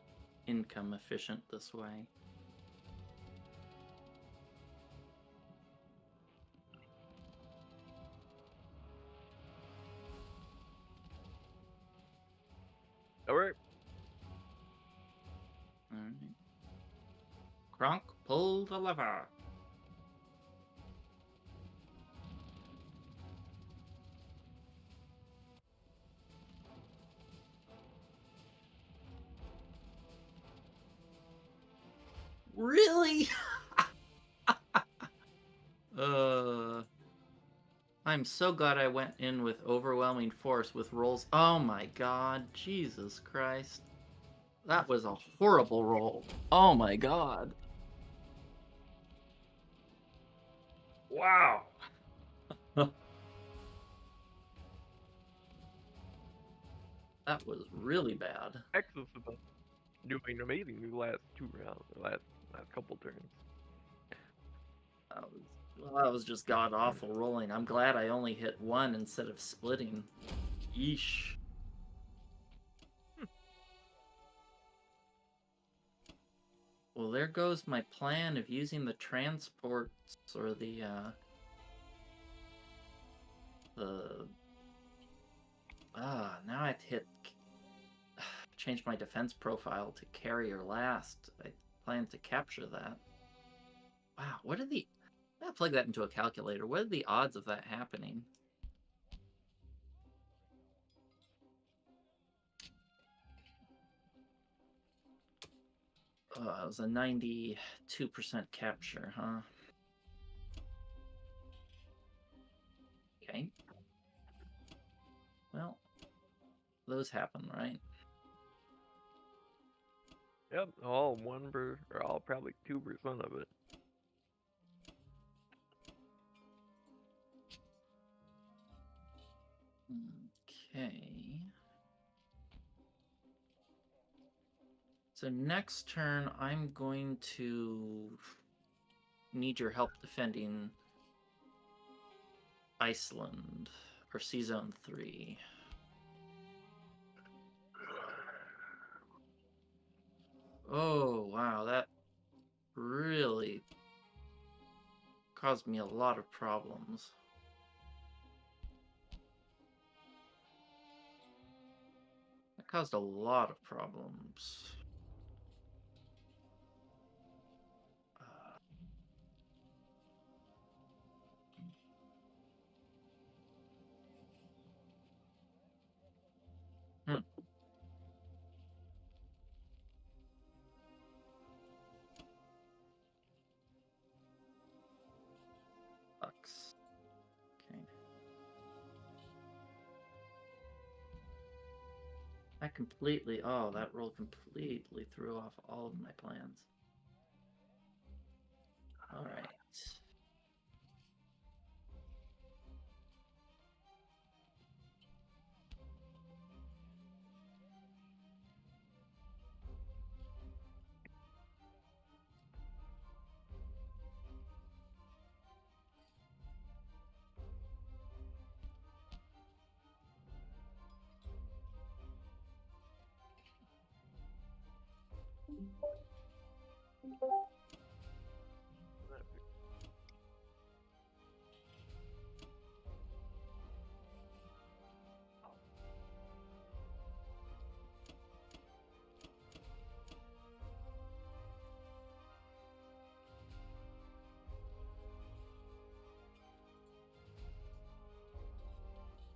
income efficient this way. Alright. Alright. Kronk, pull the lever. Really? I'm so glad I went in with overwhelming force with rolls. Oh my god, Jesus Christ. That was a horrible roll. Oh my god. Wow. That was really bad. Texas has been doing amazing these last 2 rounds, or last couple turns. That was just god awful rolling. I'm glad I only hit one instead of splitting. Yeesh. Well, there goes my plan of using the transports or the now I have to change my defense profile to carrier last. I plan to capture that. Wow, what are the... I gotta plug that into a calculator. What are the odds of that happening? It was a 92% capture, huh? Okay. Well, those happen, right? Yep, all or all probably 2% of it. Okay. So next turn, I'm going to need your help defending Iceland, or Sea Zone 3. Oh, wow, that really caused me a lot of problems. That caused a lot of problems. Sucks. Okay. That roll completely threw off all of my plans. Alright.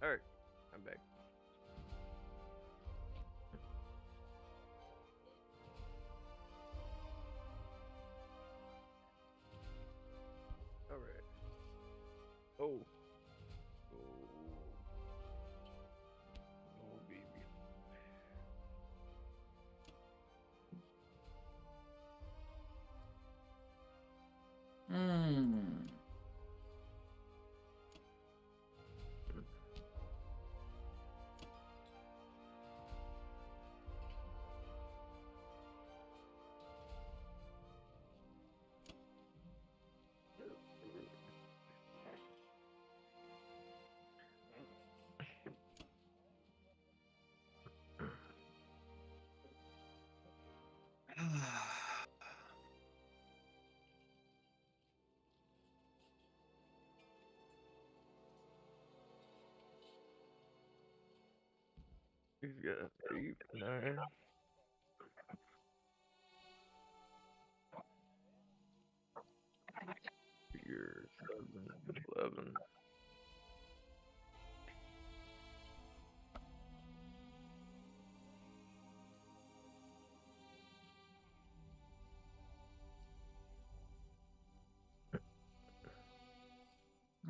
Alright, I'm back. Alright. Oh. Oh. Oh, baby. Hmm. He's got 8, 9. Here, 7, 11. Hmm.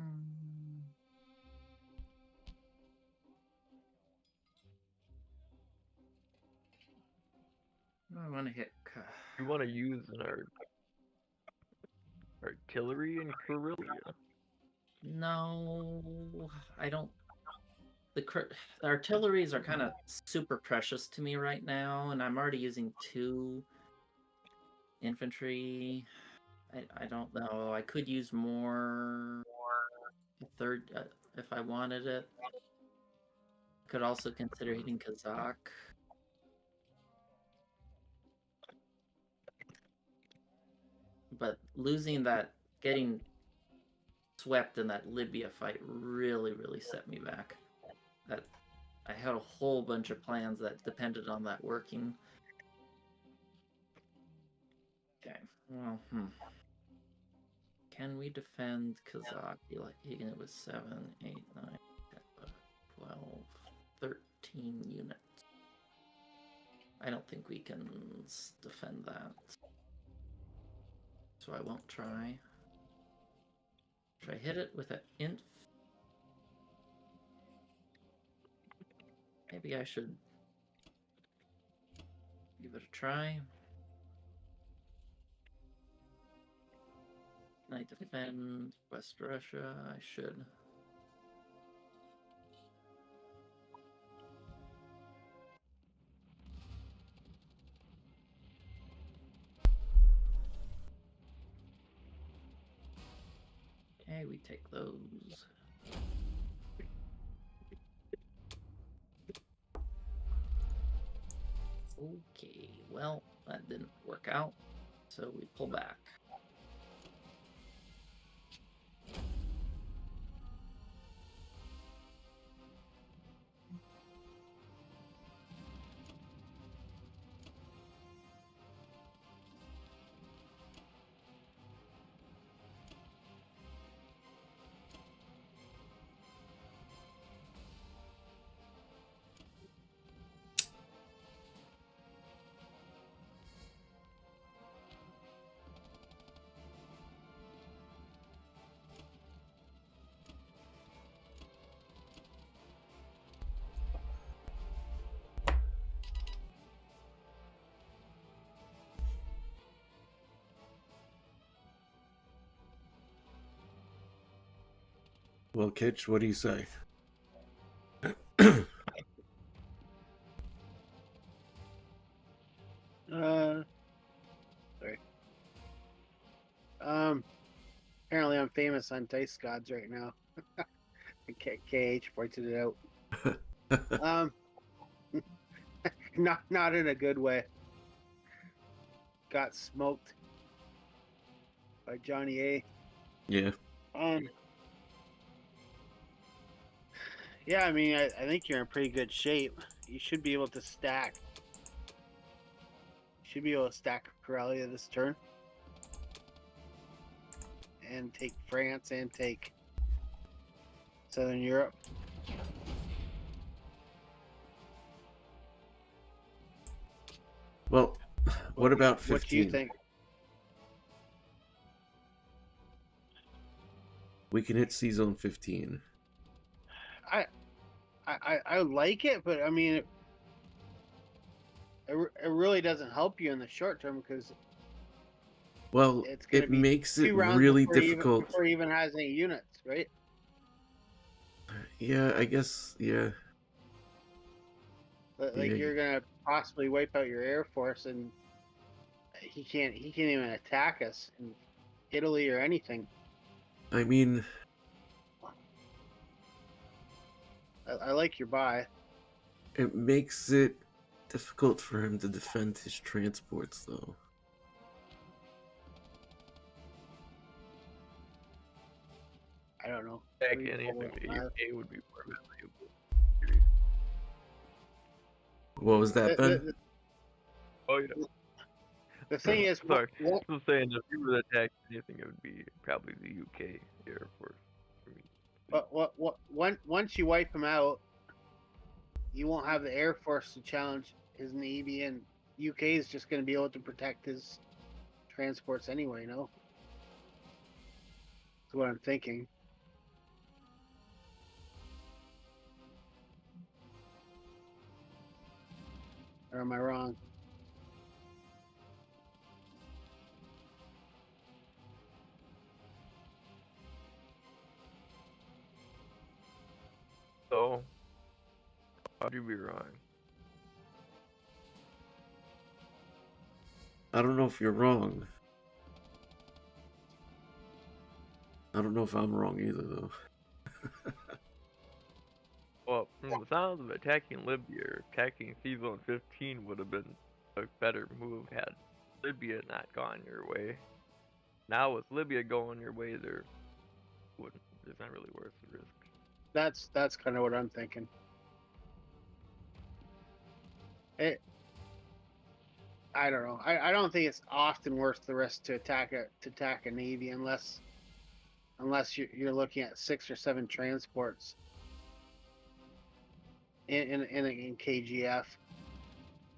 I want to hit. You want to use an artillery in Corellia? No, I don't. The artilleries are kind of super precious to me right now, and I'm already using 2 infantry. I don't know. I could use more. A third, if I wanted it. Could also consider hitting Kazakh. But losing that, getting swept in that Libya fight really, really set me back. That I had a whole bunch of plans that depended on that working. Okay, well, Can we defend Kazakh? Even it was 7, 8, 9, 10, 12, 13 units. I don't think we can defend that. So I won't try. Should I hit it with an inf? Maybe I should give it a try. Can I defend West Russia? I should. Okay, we take those. Okay, well, that didn't work out, so we pull back. Well, Kitch, what do you say? Sorry. Apparently I'm famous on Dice Gods right now. KH pointed it out. Not in a good way. got smoked by Johnny A. Yeah. Yeah, I mean, I think you're in pretty good shape. You should be able to stack. You should be able to stack Corellia this turn. And take France and take Southern Europe. Well, what about 15? What do you think? We can hit C-Zone 15. I like it, but I mean, it really doesn't help you in the short term because Well, it's going to it be makes it 2 rounds really before difficult. before he even has any units, right? Yeah, I guess, yeah. Like Yeah. you're going to possibly wipe out your Air Force, and he can't even attack us in Italy or anything. I mean, I like your buy. it makes it difficult for him to defend his transports, though. I don't know. Heck, 3, anything 4, to 5. UK would be more valuable. What was that, Ben? Oh, yeah. The thing is, Sorry. what- I'm saying if you were to attack anything, it would be probably the UK Air Force. For me. But once you wipe him out, you won't have the Air Force to challenge his Navy, and UK is just going to be able to protect his transports anyway, no? That's what I'm thinking. Or am I wrong? So, how'd you be wrong? I don't know if you're wrong. I don't know if I'm wrong either, though. Well, from the sounds of attacking Libya or attacking C-Zone 15 would have been a better move had Libya not gone your way. Now with Libya going your way, it's not really worth the risk. That's kind of what I'm thinking. I don't know. I don't think it's often worth the risk to attack a Navy unless you're looking at 6 or 7 transports in KGF.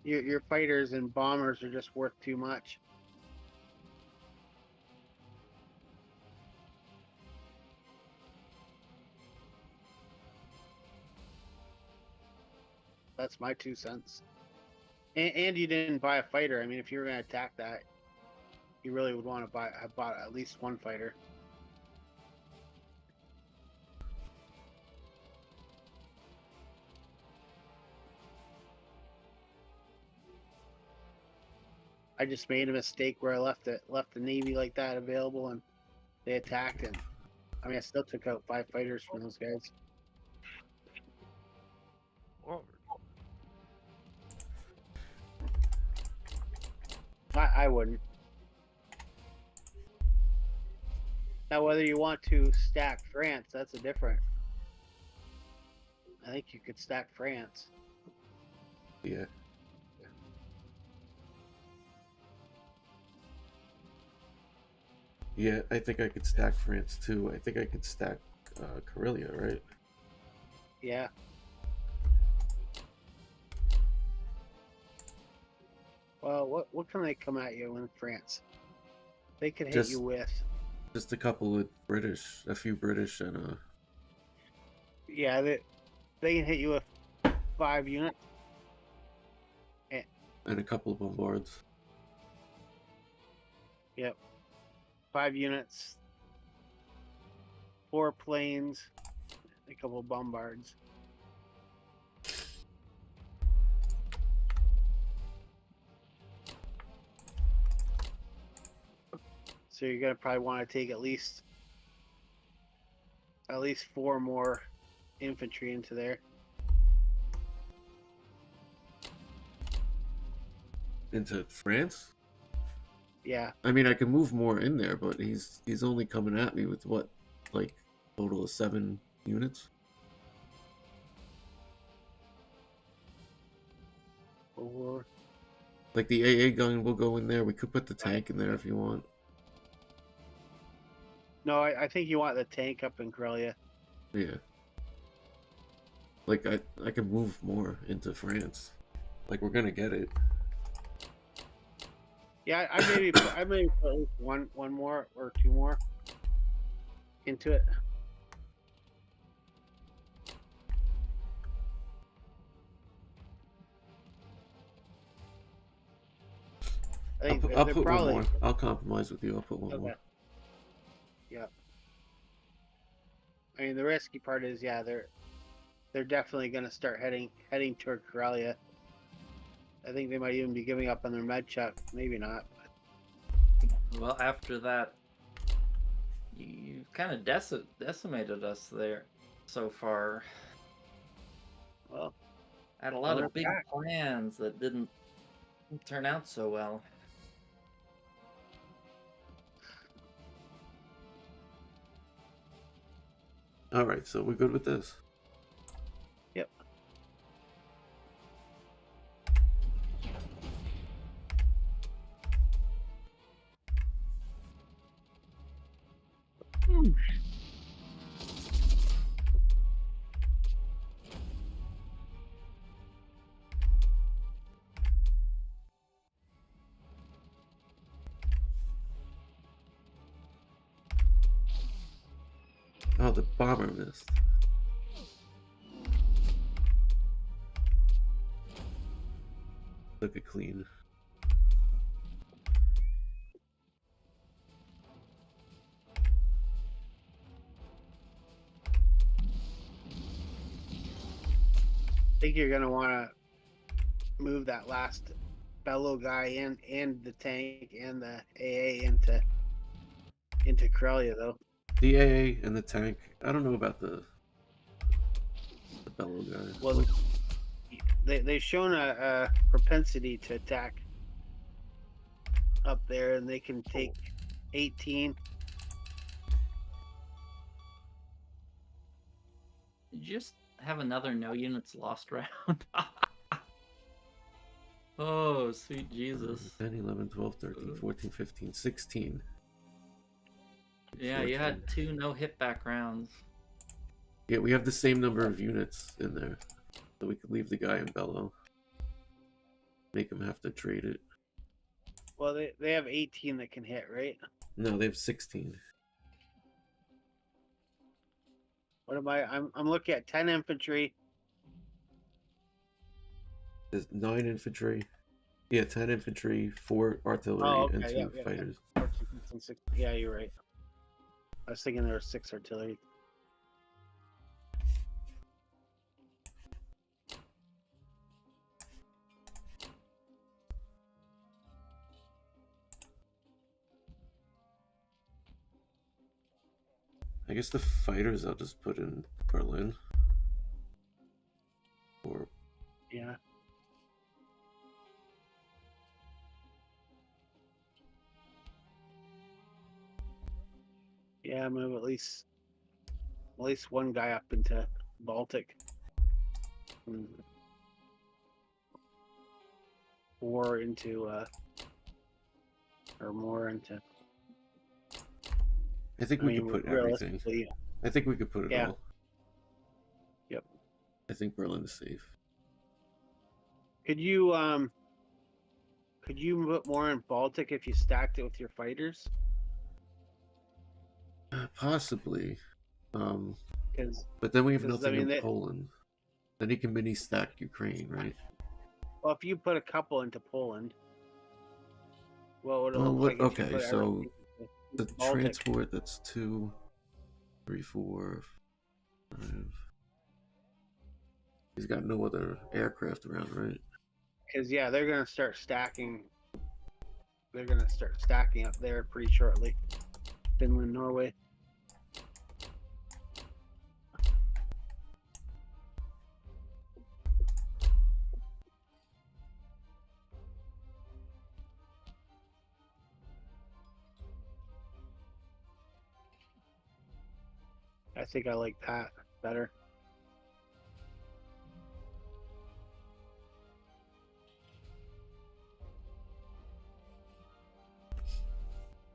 Your fighters and bombers are just worth too much. That's my 2 cents. And you didn't buy a fighter. I mean, if you were going to attack that, you really would want to have bought at least 1 fighter. I just made a mistake where I left the Navy like that available, and they attacked it. I mean, I still took out 5 fighters from those guys. Well, I wouldn't. Now, whether you want to stack France, that's a different. I think you could stack France. Yeah. Yeah, I think I could stack France too. I think I could stack Karelia, right? Yeah. Well, what can they come at you in France? They could hit you with. Just a couple of British, a few British, and Yeah, they can hit you with 5 units. and a couple of bombards. Yep. 5 units, 4 planes, a couple of bombards. So you're gonna probably want to take at least 4 more infantry into there. Into France? Yeah. I mean, I can move more in there, but he's only coming at me with what, like, total of 7 units. Or Like the AA gun will go in there. We could put the tank in there if you want. no, I think you want the tank up in Corellia. Yeah. Like I can move more into France. Like we're gonna get it. Yeah, I maybe put at least one more or 2 more into it. I think I'll they're put probably one more. I'll compromise with you. I'll put one okay. more. Yeah. I mean, the risky part is, yeah, they're definitely going to start heading toward Corellia. I think they might even be giving up on their med chuck. Maybe not. Well, after that, you've kind of decimated us there so far. Well, I had a lot we're of big back. plans that didn't turn out so well. All right, so we're good with this. Yep. Oh, the bomber missed. Look at clean. I think you're going to want to move that last bellow guy in, and the tank and the AA into Corellia, though. The AA and the tank. I don't know about the bellow guy. Well, they've shown a propensity to attack up there, and they can take 18. Did you just have another no units lost round? Oh, sweet Jesus. 10, 11, 12, 13, 14, 15, 16. Yeah, you had 2 no hit back rounds. Yeah, we have the same number of units in there. So we could leave the guy in bellow. Make him have to trade it. Well, they have 18 that can hit, right? No, they have 16. What am I? I'm looking at 10 infantry. There's 9 infantry. Yeah, 10 infantry, 4 artillery, Oh, okay, and 2 yeah. fighters. 14, 15, 16. Yeah, you're right. I was thinking there were 6 artillery. I guess the fighters I'll just put in Berlin. Or Yeah. Yeah, move at least one guy up into Baltic. And 4 into or more into. I think we could put everything. Realistically, I think we could put it Yeah. all. Yep. I think Berlin is safe. could you put more in Baltic if you stacked it with your fighters? Possibly. Because But then we have 'cause, nothing in Poland. Then he can mini stack Ukraine, right? well, if you put a couple into Poland, what would it Well, look like? If you okay, put so everything into the Baltic? transport, that's 2, 3, 4, 5. He's got no other aircraft around, right? Because yeah, they're gonna start stacking. They're gonna start stacking up there pretty shortly. Finland, Norway. I think I like that better.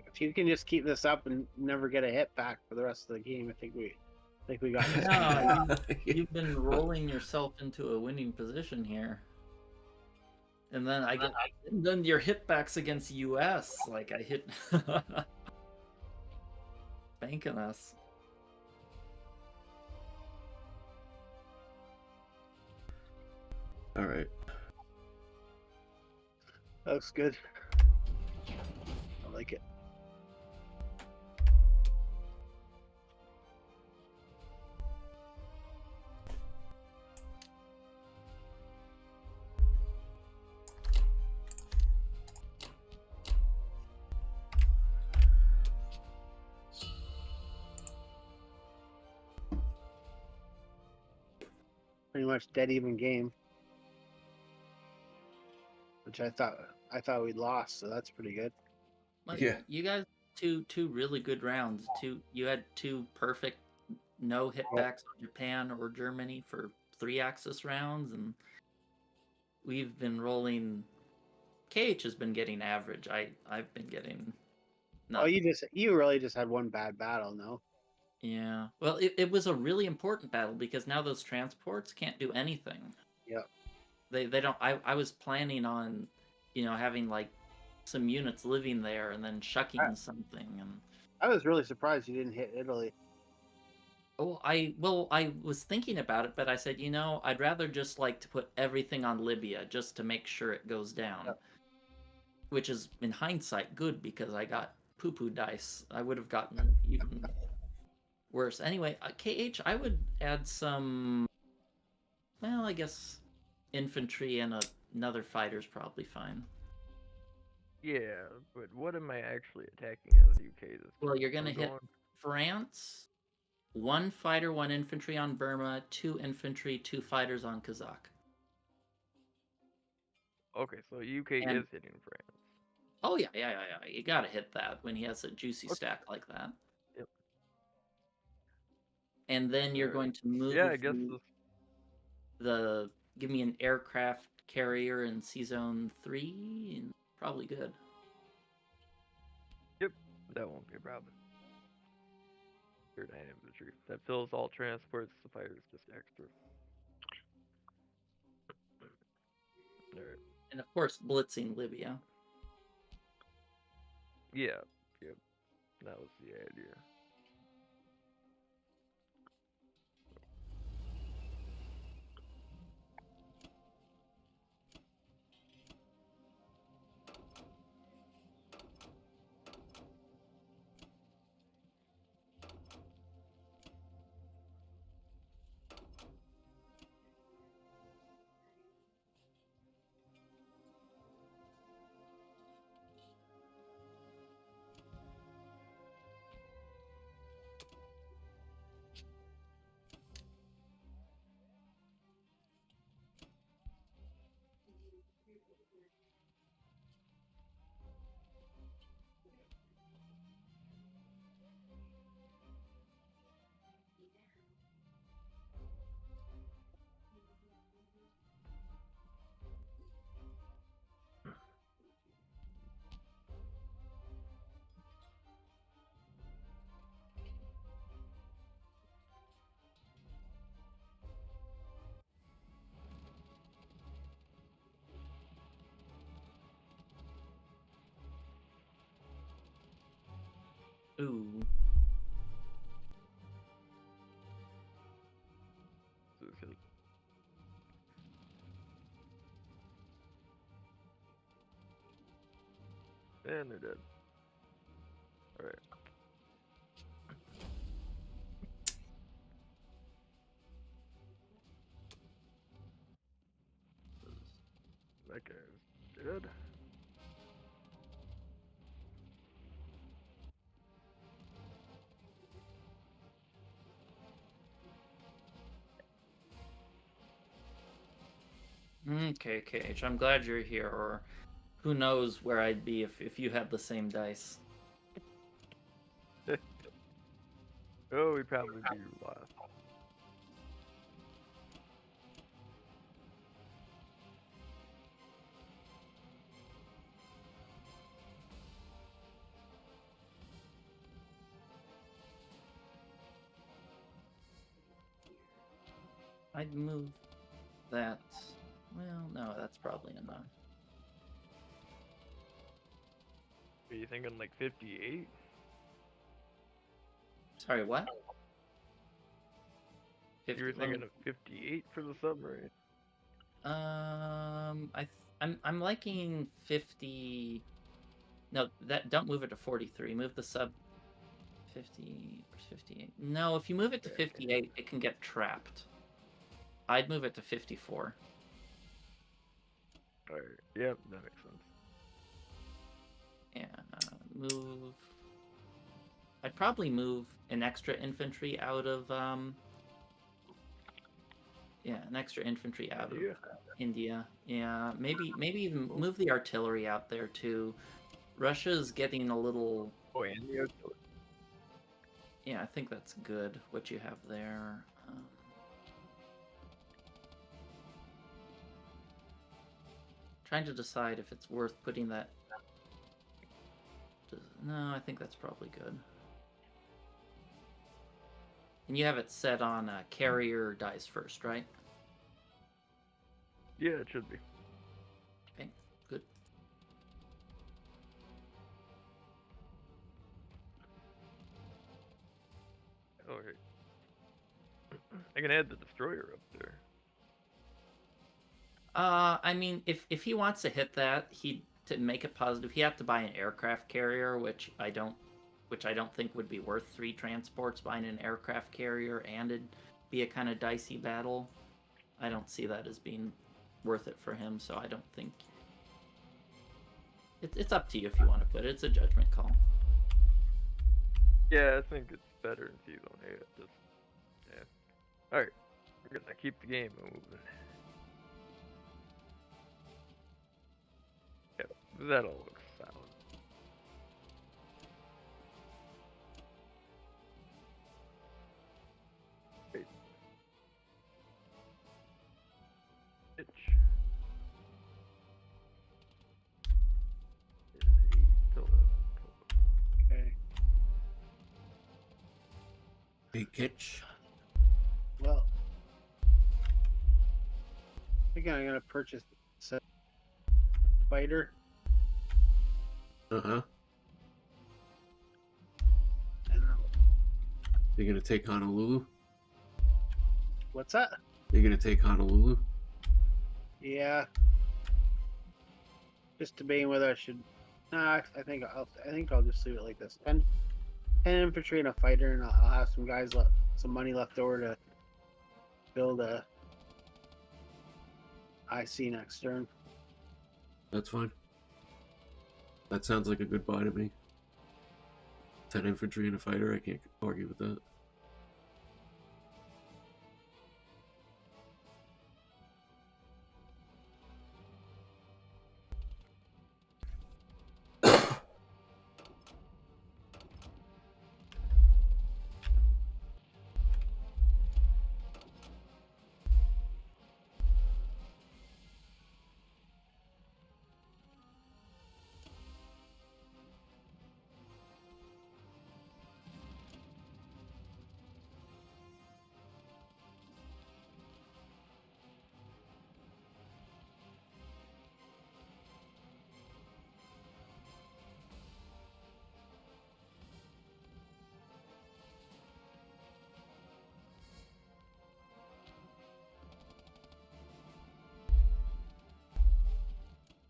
If you can just keep this up and never get a hit back for the rest of the game, I think we got this. No, you've been rolling yourself into a winning position here. And then and then your hitbacks against US, like I hit banking us. All right. That looks good. I like it. Pretty much dead even game, which I thought we'd lost, so that's pretty good. Like, Yeah. you guys two really good rounds. You had two perfect no hitbacks on Japan or Germany for 3-axis rounds, and we've been rolling. KH has been getting average. I've been getting. Oh, you really just had one bad battle, no? Yeah. Well, it was a really important battle because now those transports can't do anything. Yep. They don't. I was planning on, having like some units living there and then shucking something. And I was really surprised you didn't hit Italy. I was thinking about it, but I said, I'd rather just like to put everything on Libya just to make sure it goes down. Yep. Which is in hindsight good because I got poo-poo dice. I would have gotten even worse. Anyway, KH, I would add some. Well, I guess infantry and another fighter's probably fine. Yeah, but what am I actually attacking out of the UK this time? Well, you're gonna hit France. 1 fighter, 1 infantry on Burma, 2 infantry, 2 fighters on Kazakh. Okay, so UK is hitting France. Oh yeah. You gotta hit that when he has a juicy stack like that. Yep. And then you're going to move. Yeah, I guess give me an aircraft carrier in C Zone 3, and probably good. Yep, that won't be a problem. 9 infantry. That fills all transports. The fighter's just extra. Alright. And of course, blitzing Libya. Yeah, yep. That was the idea. Ooh. And they're dead. Alright. That guy's dead. Okay, KH. I'm glad you're here, or who knows where I'd be if you had the same dice. Oh, we'd probably be last. I'd move that. Well, no, that's probably enough. Are you thinking like 58? Sorry, what? You were 50, let me- thinking of 58 for the submarine? I'm liking 50. No, don't move it to 43. Move the sub 50 or 58. No, if you move it to 58, it can get trapped. I'd move it to 54. Alright, yep, that makes sense. Yeah, move. I'd probably move an extra infantry out of yeah, an extra infantry out India? of India. Yeah, maybe even move the artillery out there too. Russia's getting a little. Oh, and the artillery. Yeah, I think that's good what you have there. Trying to decide if it's worth putting that. No, I think that's probably good. And you have it set on carrier dies first, right? Yeah, it should be. Okay, good. Alright. I can add the destroyer up there. I mean, if he wants to hit that, to make it positive, he had to buy an aircraft carrier, which I don't think would be worth 3 transports. Buying an aircraft carrier and it'd be a kind of dicey battle. I don't see that as being worth it for him, so I don't think. It's up to you if you want to put it. It's a judgment call. Yeah, I think it's better if you don't hate it. Just, yeah. Alright, we're gonna keep the game moving. Yeah, that all looks sound. Wait. Itch. Okay. Big kitch. Well, I think I'm gonna purchase a fighter. Uh-huh. And You're gonna take Honolulu? what's that? You're gonna take Honolulu? Yeah. Just debating whether I should. Nah, I think I'll just leave it like this. 10 infantry and a fighter, and I'll have some guys some money left over to build a IC next turn. That's fine. That sounds like a good buy to me. 10 infantry and a fighter, I can't argue with that.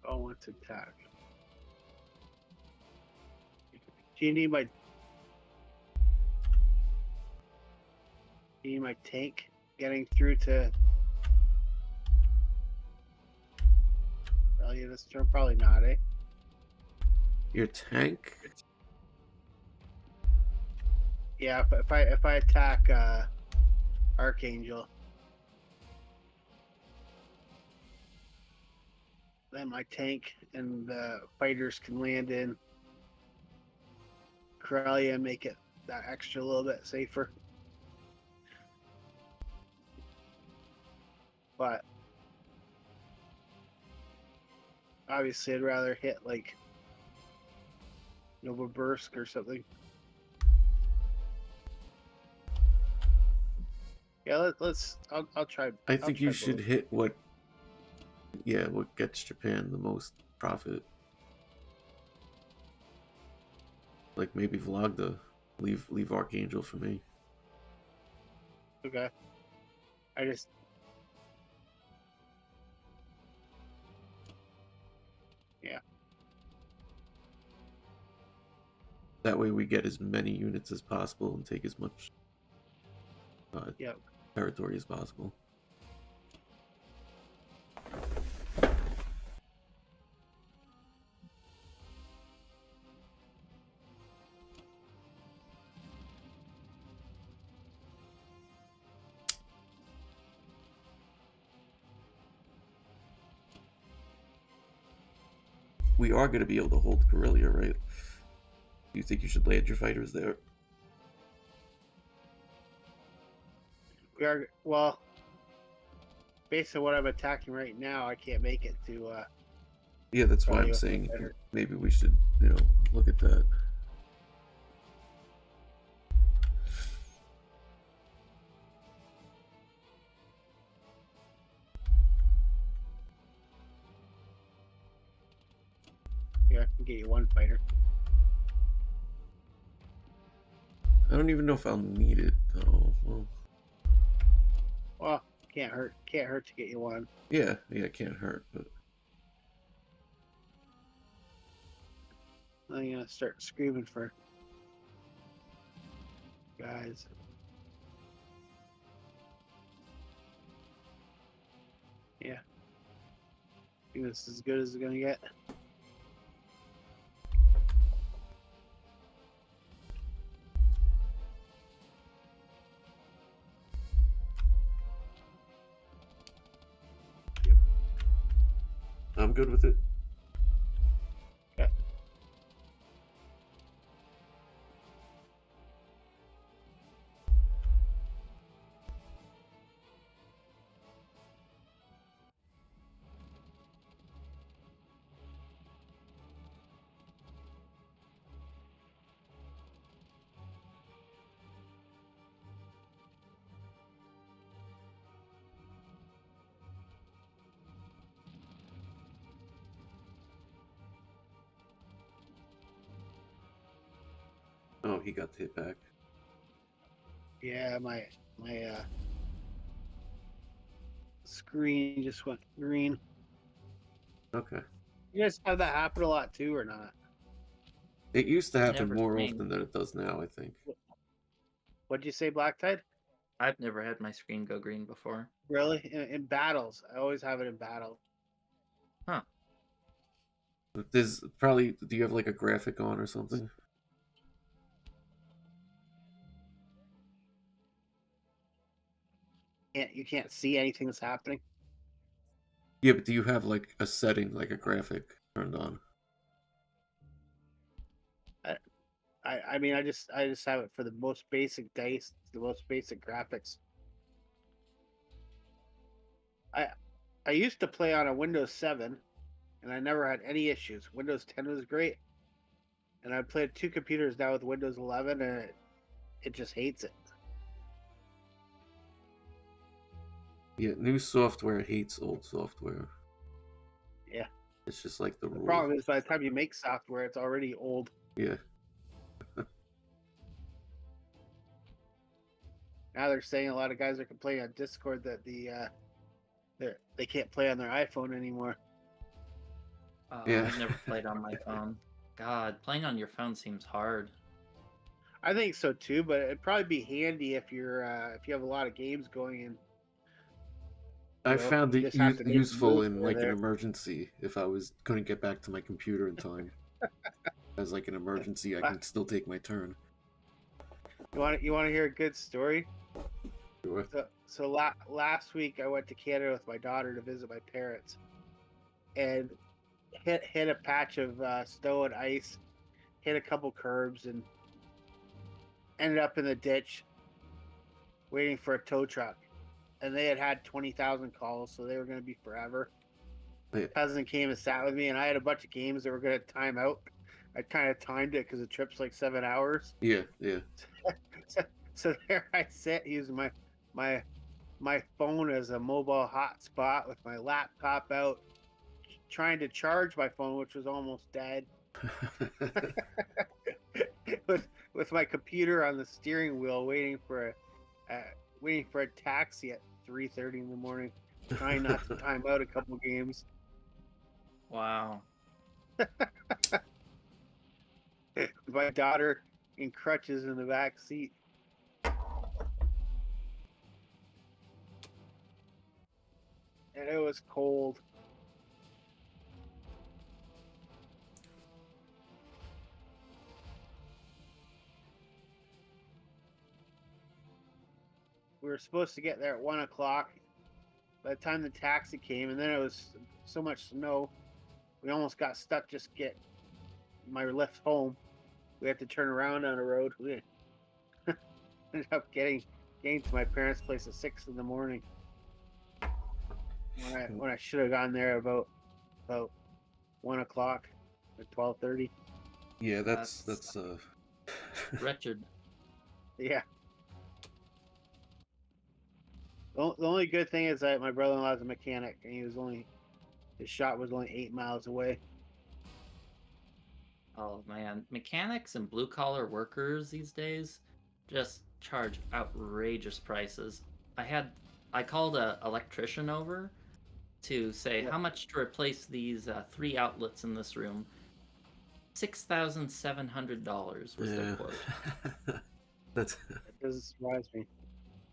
I want to attack. Do you need my tank getting through to value this turn? Probably not, eh? Your tank? Yeah, if I attack Archangel, then my tank and the fighters can land in Corellia and make it that extra little bit safer. But obviously, I'd rather hit like Novobursk or something. Yeah, let's. I'll try. I I'll think try you should both. hit what gets Japan the most profit. Like maybe Vlogda. Leave Archangel for me. Okay. I just. Yeah. That way we get as many units as possible and take as much Yep. territory as possible. We are going to be able to hold Karelia, right? Do you think you should land your fighters there? We are well. Based on what I'm attacking right now, I can't make it to. Yeah, that's why I'm Probably saying better. maybe we should, look at that. Yeah, I can get you one fighter. I don't even know if I'll need it though. Well, can't hurt. Can't hurt to get you one. Yeah, it can't hurt, but I'm gonna start screaming for guys. Yeah. I think this is as good as it's gonna get. I'm good with it. Okay. Oh, he got hit back. Yeah, my screen just went green. Okay. You guys have that happen a lot too, or not? It used to happen Never more seen. often than it does now, I think. What'd you say, Black Tide? I've never had my screen go green before. Really? In battles, I always have it in battle. Huh. There's probably, do you have like a graphic on or something? You can't see anything that's happening. Yeah, but do you have like a setting, like a graphic turned on? I mean, I just have it for the most basic dice, the most basic graphics. I used to play on a Windows 7, and I never had any issues. Windows 10 was great, and I played 2 computers now with Windows 11, and it just hates it. Yeah, new software hates old software. Yeah. It's just like the The rule. problem is, by the time you make software, it's already old. Yeah. Now they're saying a lot of guys are complaining on Discord that they can't play on their iPhone anymore. Yeah. I've never played on my phone. God, playing on your phone seems hard. I think so too, but it'd probably be handy if if you have a lot of games going in. I found you it just have to make useful moves in over like an there. emergency if I couldn't get back to my computer in time. As like an emergency, I can still take my turn. You want to hear a good story? Sure. So last week I went to Canada with my daughter to visit my parents, and hit a patch of snow and ice, hit a couple curbs, and ended up in the ditch waiting for a tow truck. And they had 20,000 calls, so they were going to be forever. Yeah. Cousin came and sat with me, and I had a bunch of games that were going to time out. I kind of timed it because the trip's like 7 hours. Yeah, yeah. So there I sit using my phone as a mobile hotspot with my laptop out, trying to charge my phone, which was almost dead, with my computer on the steering wheel, waiting for a taxi at 3:30 in the morning, trying not to time out a couple games. Wow. My daughter in crutches in the back seat. And it was cold. We were supposed to get there at 1 o'clock. By the time the taxi came, and then it was so much snow, we almost got stuck just get my lift home. We had to turn around on the road. We ended up getting to my parents' place at 6 in the morning. When I should have gone there about 1 o'clock at 12:30. Yeah, that's Wretched. Yeah. The only good thing is that my brother-in-law is a mechanic, and his shop was only 8 miles away. Oh man, mechanics and blue collar workers these days just charge outrageous prices. I called a electrician over to say Yeah. how much to replace these 3 outlets in this room. $6,700 was their quote. That's It doesn't surprise me.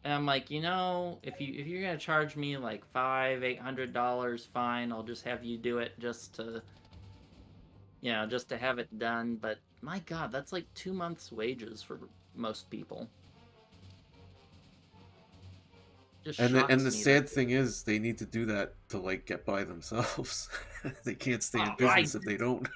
And I'm like, if you're gonna charge me like $800, fine. I'll just have you do it just to have it done. But my God, that's like 2 months' wages for most people. Just and shocks the me sad that- thing is they need to do that to like get by themselves. They can't stay in Oh, business if they don't.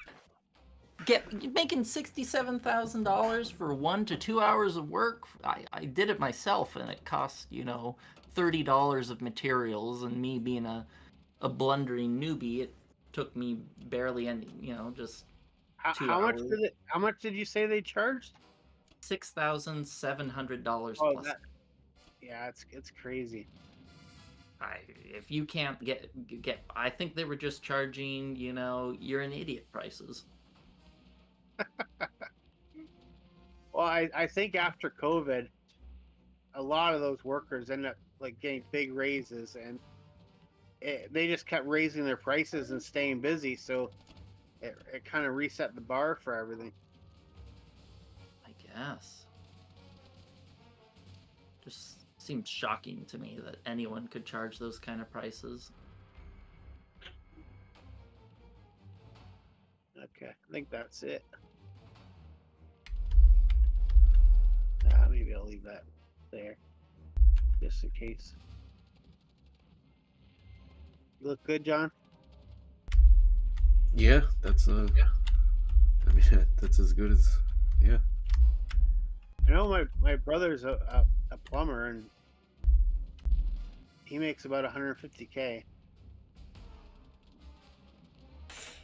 making $67,000 for 1 to 2 hours of work. I did it myself, and it cost $30 of materials. And me being a blundering newbie, it took me barely any just 2 How much hours. how much did you say they charged? $6,700 Oh, plus. yeah, it's crazy. If you can't get, I think they were just charging you're an idiot prices. Well, I think after COVID, a lot of those workers ended up like getting big raises, and they just kept raising their prices and staying busy. So it kind of reset the bar for everything. I guess. Just seems shocking to me that anyone could charge those kind of prices. Okay, I think that's it. Maybe I'll leave that there, just in case. You look good, John. Yeah, that's I mean, that's as good as yeah. I know my brother's a plumber, and he makes about 150K.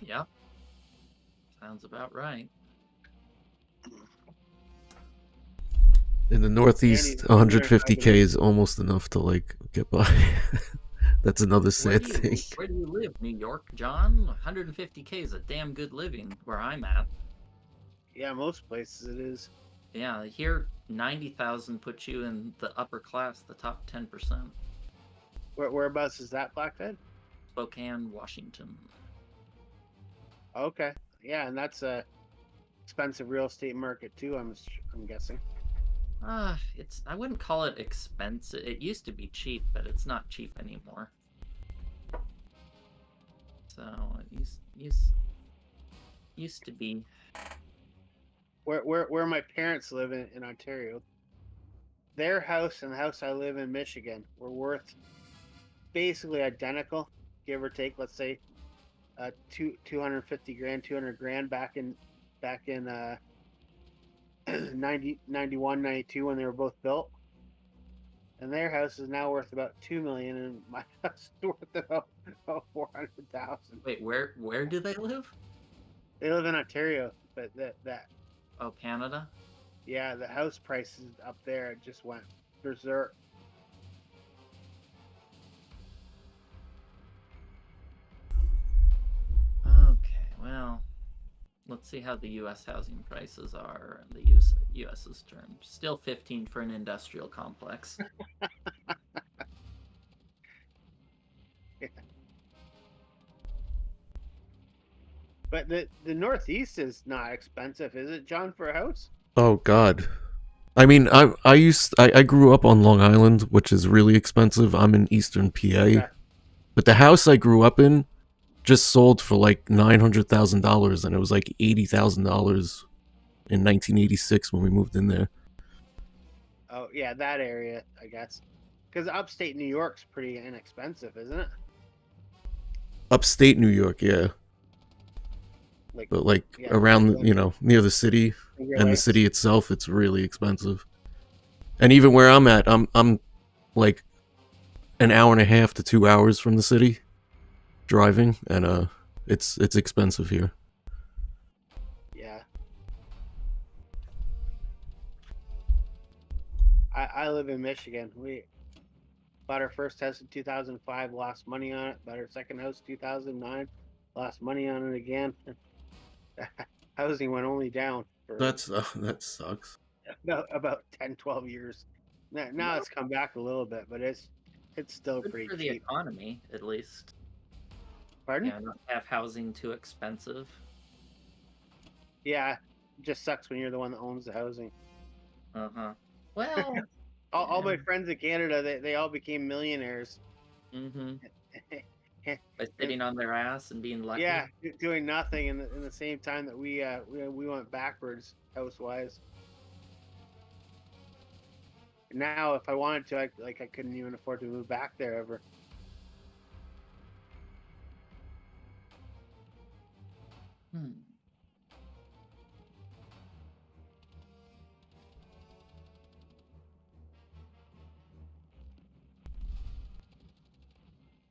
Yeah. Sounds about right. In the Northeast, Danny's 150K is almost enough to like get by. That's another sad thing. Where do you live? New York, John? 150K is a damn good living where I'm at. Yeah, most places it is. Yeah, here 90,000 puts you in the upper class, the top 10%. Whereabouts is that, Blackhead? Spokane, Washington. Okay, yeah, and that's a expensive real estate market too. I'm guessing. I wouldn't call it expensive. It used to be cheap, but it's not cheap anymore. So it used to be. Where my parents live in Ontario, their house and the house I live in Michigan were worth basically identical, give or take. Let's say 250 grand, 200 grand back in 91, 92 when they were both built. And their house is now worth about 2 million, and my house is worth about 400,000. Wait, where do they live? They live in Ontario, but that Oh, Canada. yeah, the house prices up there just went berserk. Okay, well, let's see how the U.S. housing prices are in the U.S.'s terms. Still 15 for an industrial complex. But the Northeast is not expensive, is it, John, for a house? Oh God. I mean, I grew up on Long Island, which is really expensive. I'm in Eastern PA, Okay. but the house I grew up in just sold for like $900,000, and it was like $80,000 in 1986 when we moved in there. Oh yeah, that area, I guess. Because upstate New York's pretty inexpensive, isn't it? Upstate New York, yeah, Like, but like yeah, around, near the city Finger and the Lakes. city itself, it's really expensive. And even where I'm at, I'm like an hour and a half to 2 hours from the city driving, and it's expensive here. Yeah. I live in Michigan. We bought our first house in 2005, lost money on it. Bought our second house 2009, lost money on it again. Housing went only down for That sucks. about 10, 12 years. Now it's come back a little bit, but it's still Good pretty for the cheap. economy, at least. Pardon? Yeah, not have housing too expensive. Yeah, it just sucks when you're the one that owns the housing. Uh-huh. Well, All my yeah. friends in Canada, they all became millionaires. Mm-hmm. By sitting on their ass and being lucky. Yeah, doing nothing in the same time that we went backwards house wise. Now, if I wanted to, I couldn't even afford to move back there ever. Hmm.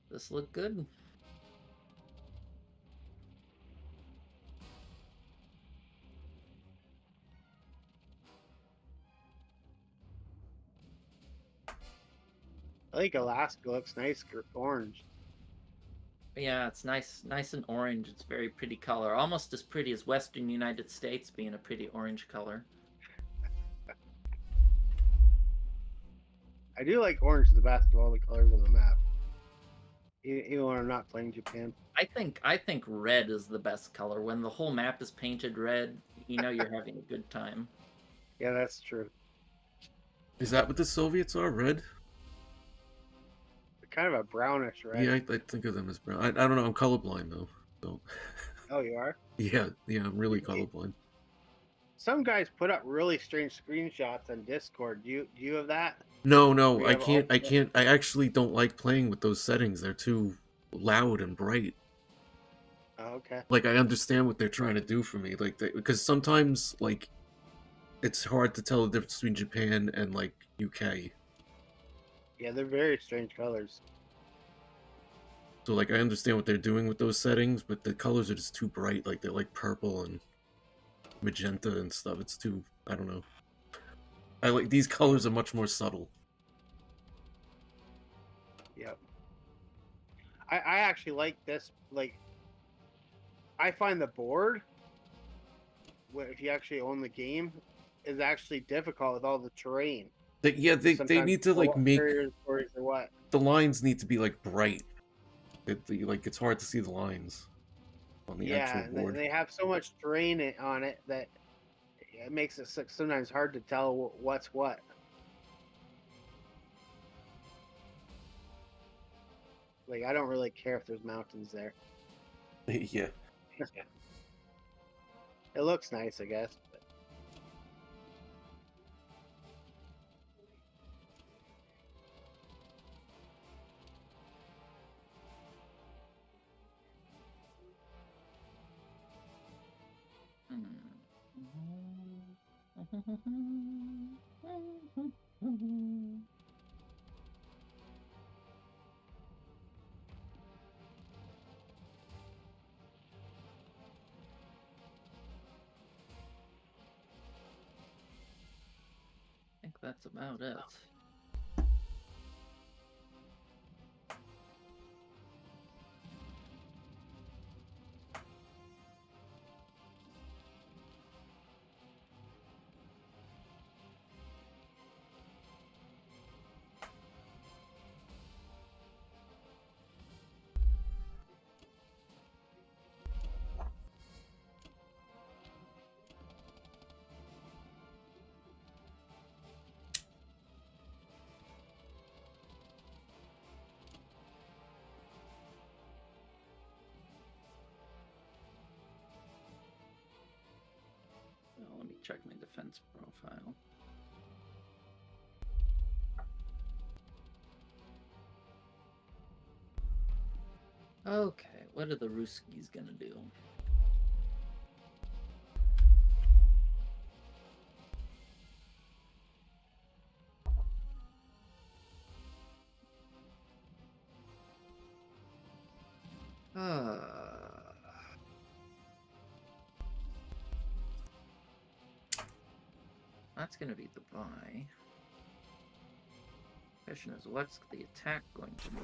This look good. I think Alaska looks nice orange. Yeah, it's nice and orange. It's a very pretty color. Almost as pretty as Western United States being a pretty orange color. I do like orange the best of all the colors on the map. Even when I'm not playing Japan. I think red is the best color. When the whole map is painted red, you know you're having a good time. Yeah, that's true. Is that what the Soviets are? Red? They're kind of a brownish red. Yeah, I think of them as brown. I don't know. I'm colorblind though. So Oh, you are? yeah, I'm really colorblind. Some guys put up really strange screenshots on Discord. Do you have that? No, We I have can't. I alternate- can't. I actually don't like playing with those settings. They're too loud and bright. Oh, okay. Like I understand what they're trying to do for me, because sometimes like it's hard to tell the difference between Japan and like UK. Yeah, they're very strange colors. So like I understand what they're doing with those settings, but the colors are just too bright. Like they're like purple and magenta and stuff. It's too. I don't know. I like these colors are much more subtle. Yep. I actually like this. Like, I find the board, if you actually own the game, is actually difficult with all the terrain. They Sometimes need to for like what make areas or what. the lines need to be like bright. Like it's hard to see the lines on the Yeah, actual and board. they have so much terrain on it that it makes it sometimes hard to tell what's what. Like, I don't really care if there's mountains there. Yeah. It looks nice, I guess. But... think that's about it. Oh, let me check my defense profile. Okay, what are the Ruskies gonna do? That's gonna be the buy. Question is, what's the attack going to be?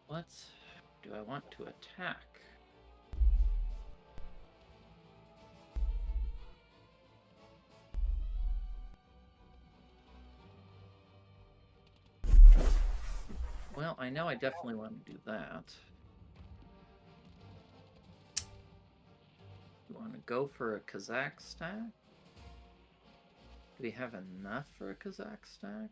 What do I want to attack? Well, I know I definitely want to do that. You want to go for a Kazakh stack? Do we have enough for a Kazakh stack?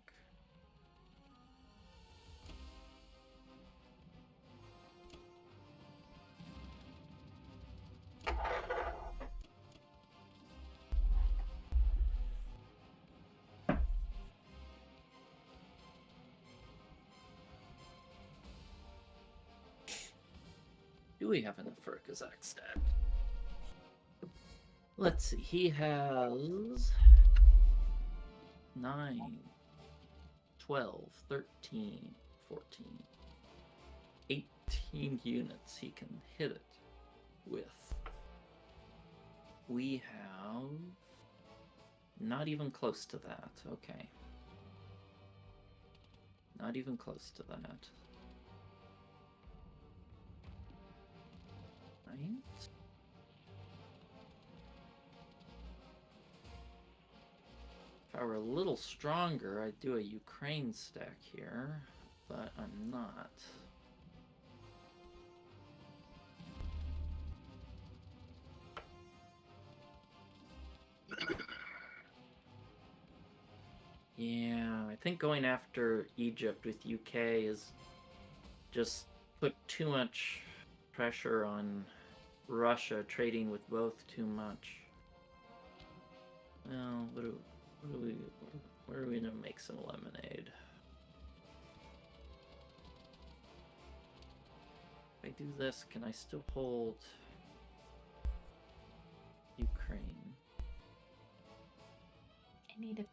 Do we have enough for a Kazakh stack? Let's see, he has 9, 12, 13, 14, 18 units he can hit it with. We have not even close to that. Okay. Not even close to that. Right? If I were a little stronger, I'd do a Ukraine stack here, but I'm not. Yeah, I think going after Egypt with UK is just put too much pressure on Russia trading with both too much. Well, where are we gonna make some lemonade? If I do this, can I still hold Ukraine? I need a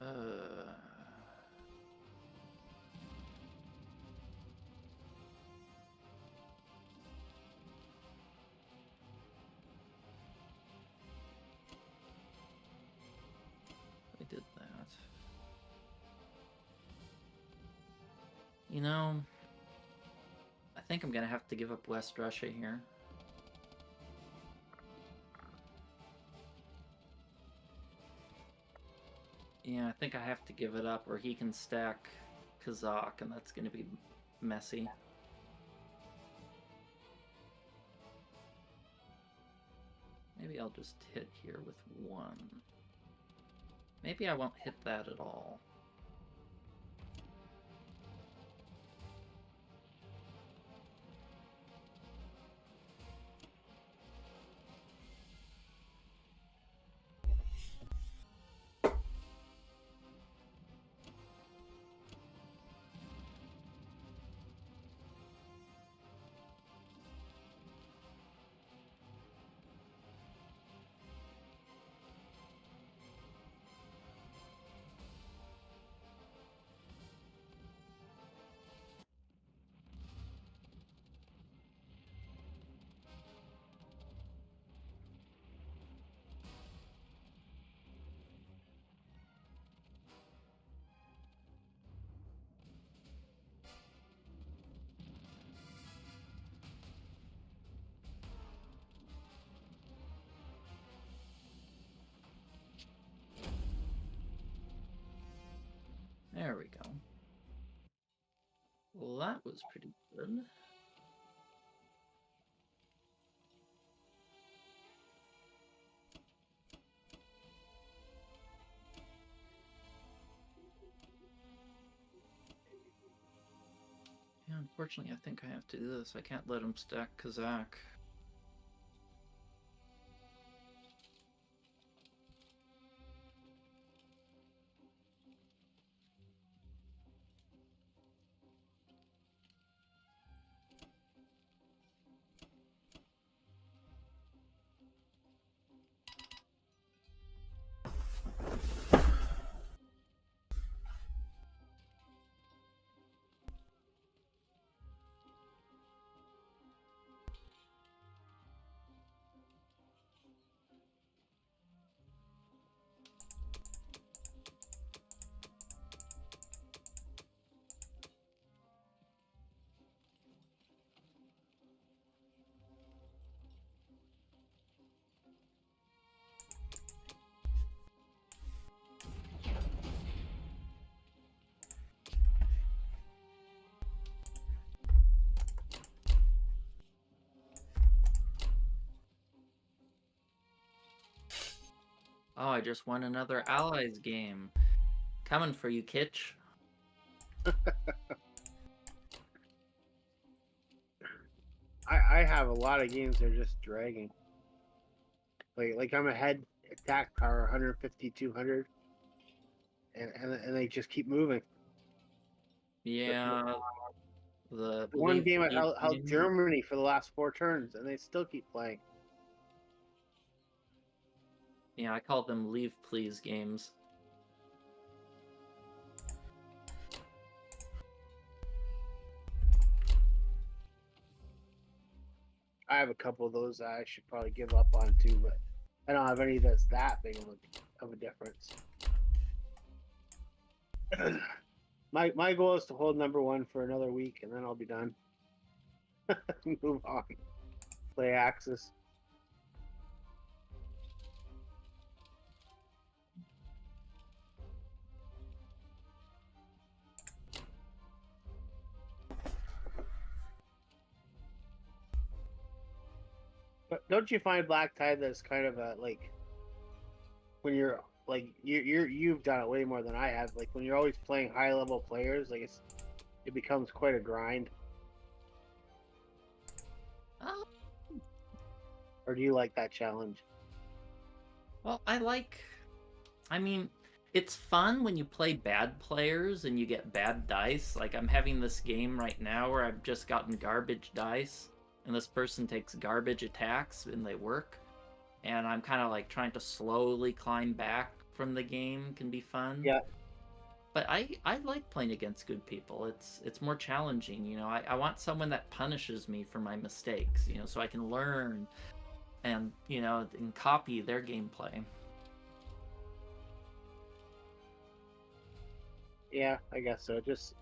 I did that. You know, I think I'm gonna have to give up West Russia here. Yeah, I think I have to give it up, or he can stack Kazakh, and that's gonna be messy. Maybe I'll just hit here with 1. Maybe I won't hit that at all. There we go. Well, that was pretty good. Yeah, unfortunately, I think I have to do this. I can't let him stack Kazakh. Oh, I just won another Allies game. Coming for you, Kitch. I have a lot of games that are just dragging. Like I'm ahead attack power 150, 200, and they just keep moving. Yeah, the One Believe game I Believe held game. Germany for the last 4 turns, and they still keep playing. Yeah, I call them Leave Please games. I have a couple of those that I should probably give up on too, but I don't have any that's that big of a difference. My goal is to hold number 1 for another week, and then I'll be done. Move on. Play Axis. But don't you find Black Tide that's kind of a like when you're like you've done it way more than I have. Like when you're always playing high level players, like it becomes quite a grind. Oh, Or do you like that challenge? well, I mean, it's fun when you play bad players and you get bad dice. Like, I'm having this game right now where I've just gotten garbage dice, and this person takes garbage attacks and they work. And I'm kind of like trying to slowly climb back from the game can be fun. Yeah. But I like playing against good people. It's more challenging, you know. I want someone that punishes me for my mistakes, you know, so I can learn and, you know, and copy their gameplay. Yeah, I guess so. Just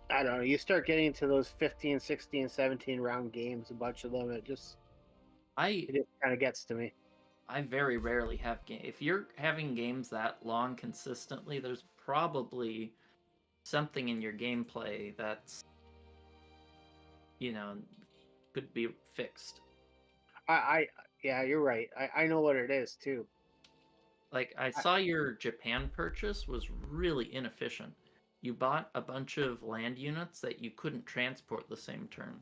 I don't know. You start getting into those 15, 16, 17 round games, a bunch of them, it just kind of gets to me. I very rarely have game. If you're having games that long consistently, there's probably something in your gameplay that's, you know, could be fixed. Yeah, you're right. I know what it is too. Like, I saw your Japan purchase was really inefficient. You bought a bunch of land units that you couldn't transport the same turn.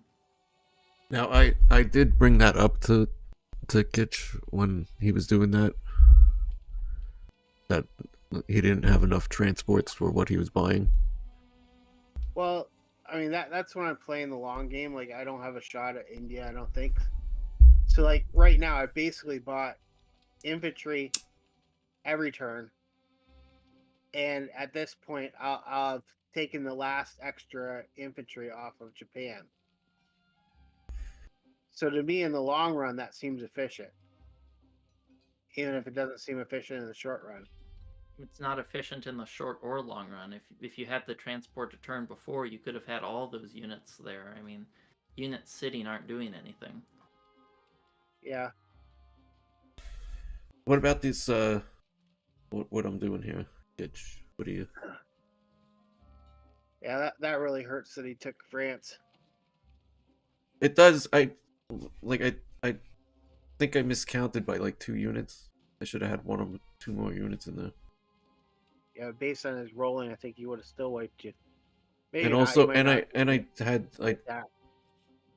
Now I did bring that up to Kitch when he was doing that. That he didn't have enough transports for what he was buying. Well, I mean that's when I'm playing the long game. Like I don't have a shot at India, I don't think. So like right now, I basically bought infantry every turn, and at this point, I'll have taken the last extra infantry off of Japan. So to me, in the long run, that seems efficient, even if it doesn't seem efficient in the short run. It's not efficient in the short or long run. If you had the transport to turn before, you could have had all those units there. I mean, units sitting aren't doing anything. Yeah. What about this? What I'm doing here, Kitch? What do you? Yeah, that really hurts that he took France. It does. I think I miscounted by like 2 units. I should have had one or two more units in there. Yeah, based on his rolling, I think he would have still wiped you. Maybe And not. He also, might not that.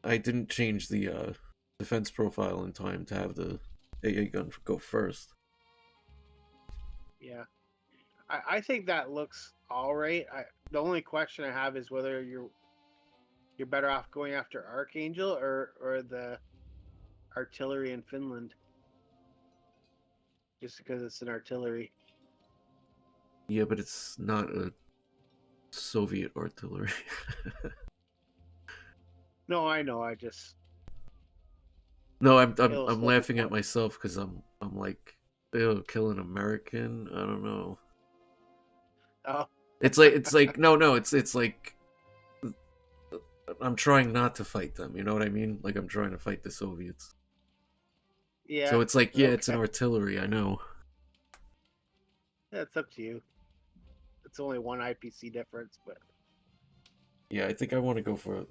I didn't change the defense profile in time to have the AA gun go first. Yeah, I think that looks all right. The only question I have is whether you're better off going after Archangel or the artillery in Finland, just because it's an artillery. Yeah, but it's not a Soviet artillery. No, I know. I just No, I'm illustrated laughing at point. myself because I'm like, ew, kill an American. I don't know. Oh, It's like no, it's like I'm trying not to fight them. You know what I mean? Like I'm trying to fight the Soviets. yeah. So it's like, yeah, it's an Okay. artillery. I know. Yeah, it's up to you. It's only one IPC difference, but Yeah, I think I want to go for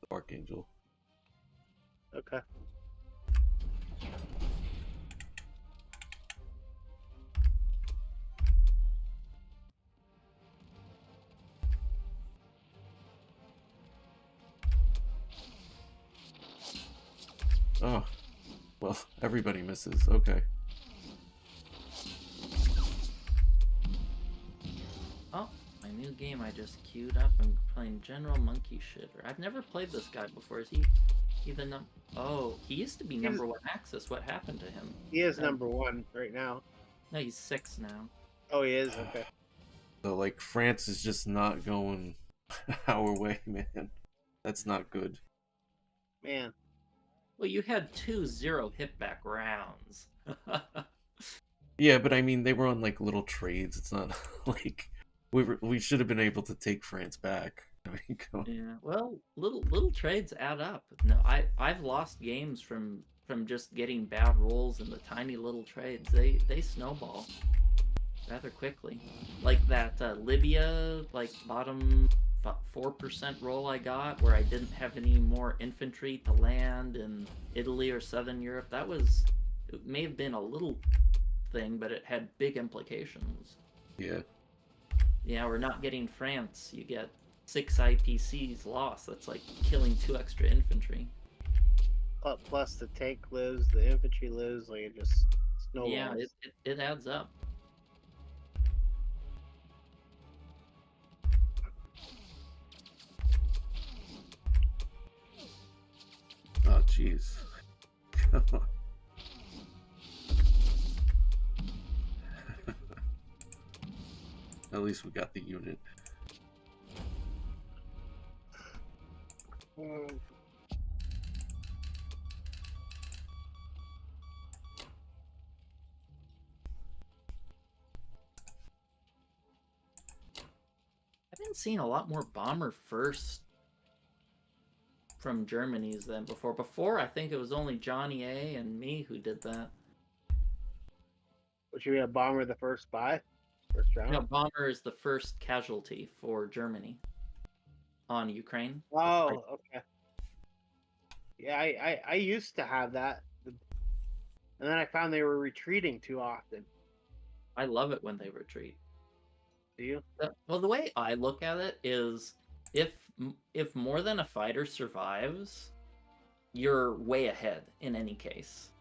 Archangel. okay. Oh, well, everybody misses. Okay. Oh, my new game I just queued up. I'm playing General Monkey Shitter. I've never played this guy before. Is he the num? Oh, he used to be number one Axis. What happened to him? He is Um, #1 right now. no, he's 6 now. Oh, he is. Okay. So like France is just not going our way, man. That's not good. Man, Well, you had 2 0 hit back rounds. Yeah, but I mean they were on like little trades. It's not like we should have been able to take France back. I mean, come on. Yeah, well, little trades add up. No, I've lost games from just getting bad rolls in the tiny little trades. They snowball rather quickly. Like that Libya like bottom 4% roll I got where I didn't have any more infantry to land in Italy or Southern Europe. It may have been a little thing, but it had big implications. Yeah. Yeah, we're not getting France. You get 6 IPCs lost. That's like killing 2 extra infantry. plus the tank lives, the infantry lives. Like it just snowballs. Yeah, it adds up. Oh, jeez. Come on. At least we got the unit. I've been seeing a lot more bomber first from Germany's than before. Before, I think it was only Johnny A and me who did that. Would you be a bomber the first round? No, bomber is the first casualty for Germany on Ukraine. Oh, okay. Yeah, I used to have that. and then I found they were retreating too often. I love it when they retreat. Do you? Well, the way I look at it is, if more than a fighter survives, you're way ahead in any case.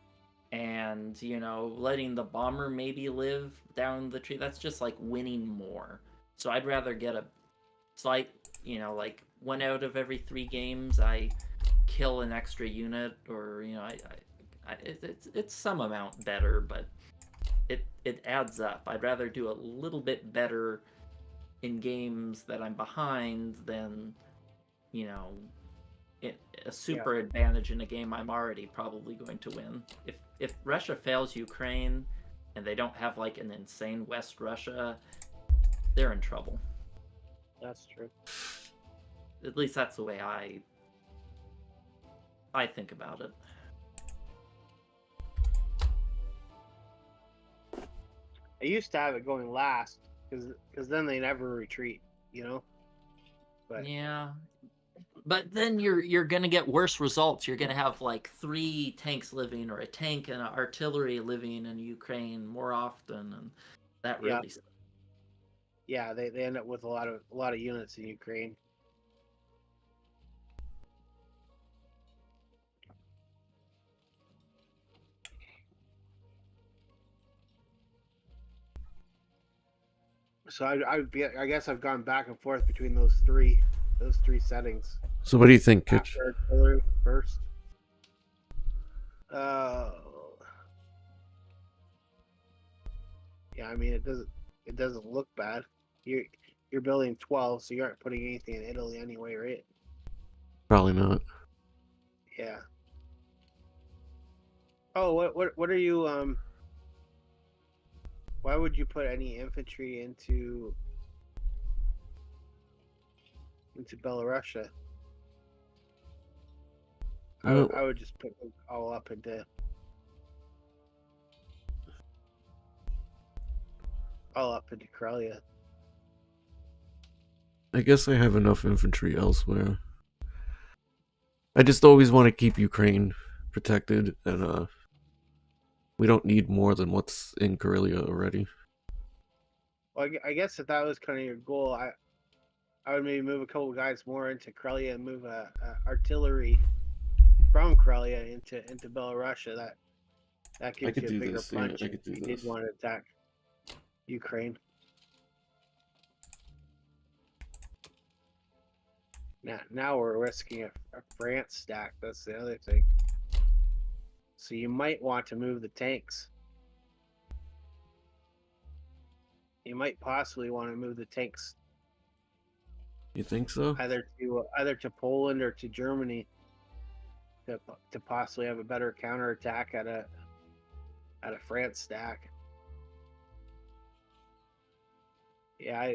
And, letting the bomber maybe live down the tree, that's just like winning more. So I'd rather get a slight, like 1 out of every 3 games, I kill an extra unit, or, it's some amount better, but it adds up. I'd rather do a little bit better in games that I'm behind than, a super advantage in a game I'm already probably going to win. If Russia fails Ukraine and they don't have like an insane West Russia, they're in trouble. That's true. At least that's the way I think about it. I used to have it going last because then they never retreat, But yeah, but then you're gonna get worse results. You're gonna have like 3 tanks living, or a tank and an artillery living in Ukraine more often, and that really. Yeah, they end up with a lot of units in Ukraine. So I guess I've gone back and forth between those three settings. So what do you think, Kitch? After artillery first. Yeah, I mean it doesn't look bad. You're building 12, so you aren't putting anything in Italy anyway, right? Probably not. Yeah. Oh, what are you why would you put any infantry into Belarusia? I would just put them all up into Karelia. I guess I have enough infantry elsewhere. I just always want to keep Ukraine protected, and we don't need more than what's in Karelia already. Well, I guess if that was kind of your goal, I would maybe move a couple guys more into Karelia and move artillery from Karelia into Belarusia. That gives you a bigger punch if you did want to attack Ukraine. Now we're risking a France stack. That's the other thing. So you might want to move the tanks. You might possibly want to move the tanks. You think so? Either to Poland or to Germany to possibly have a better counterattack at a France stack. Yeah,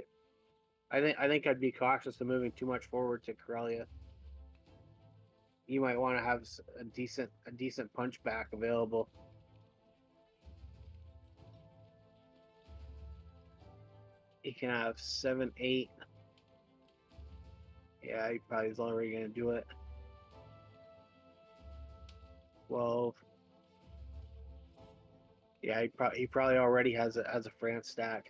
I think I'd be cautious of moving too much forward to Karelia. You might want to have a decent punchback available. You can have 7, 8. Yeah, he probably is already going to do it. 12. Yeah, he probably already has a France stack.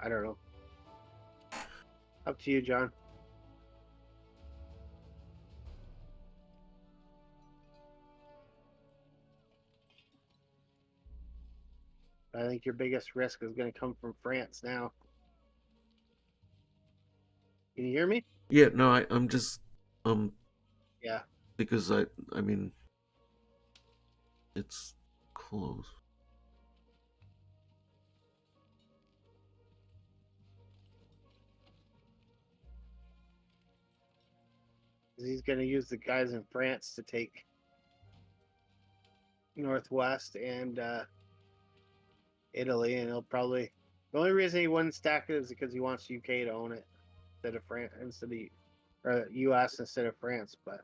I don't know. Up to you, John. I think your biggest risk is going to come from France now. Can you hear me? Yeah, no, I'm just Yeah. because I mean it's close. He's going to use the guys in France to take Northwest and Italy, and he'll probably. The only reason he wouldn't stack it is because he wants UK to own it instead of France, or US instead of France. But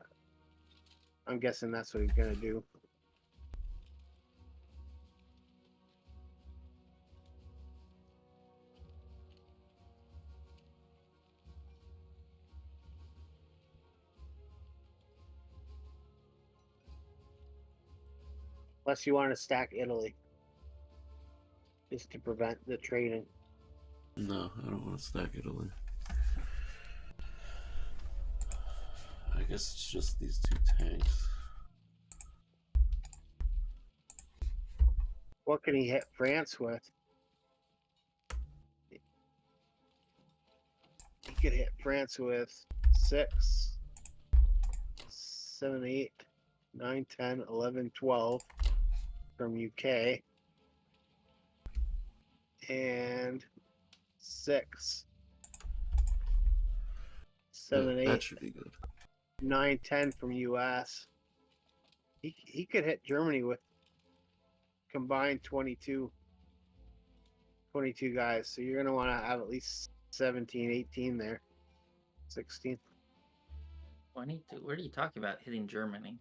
I'm guessing that's what he's going to do. Unless you want to stack Italy. Just to prevent the trading. No, I don't want to stack Italy. I guess it's just these two tanks. What can he hit France with? He could hit France with 6, 7, 8, 9, 10, 11, 12 from UK. And 6, 7, Yeah, that 8, should be good. 9, 10 from US. He could hit Germany with combined 22 guys. So you're going to want to have at least 17, 18 there. 16. 22. What are you talking about? Hitting Germany?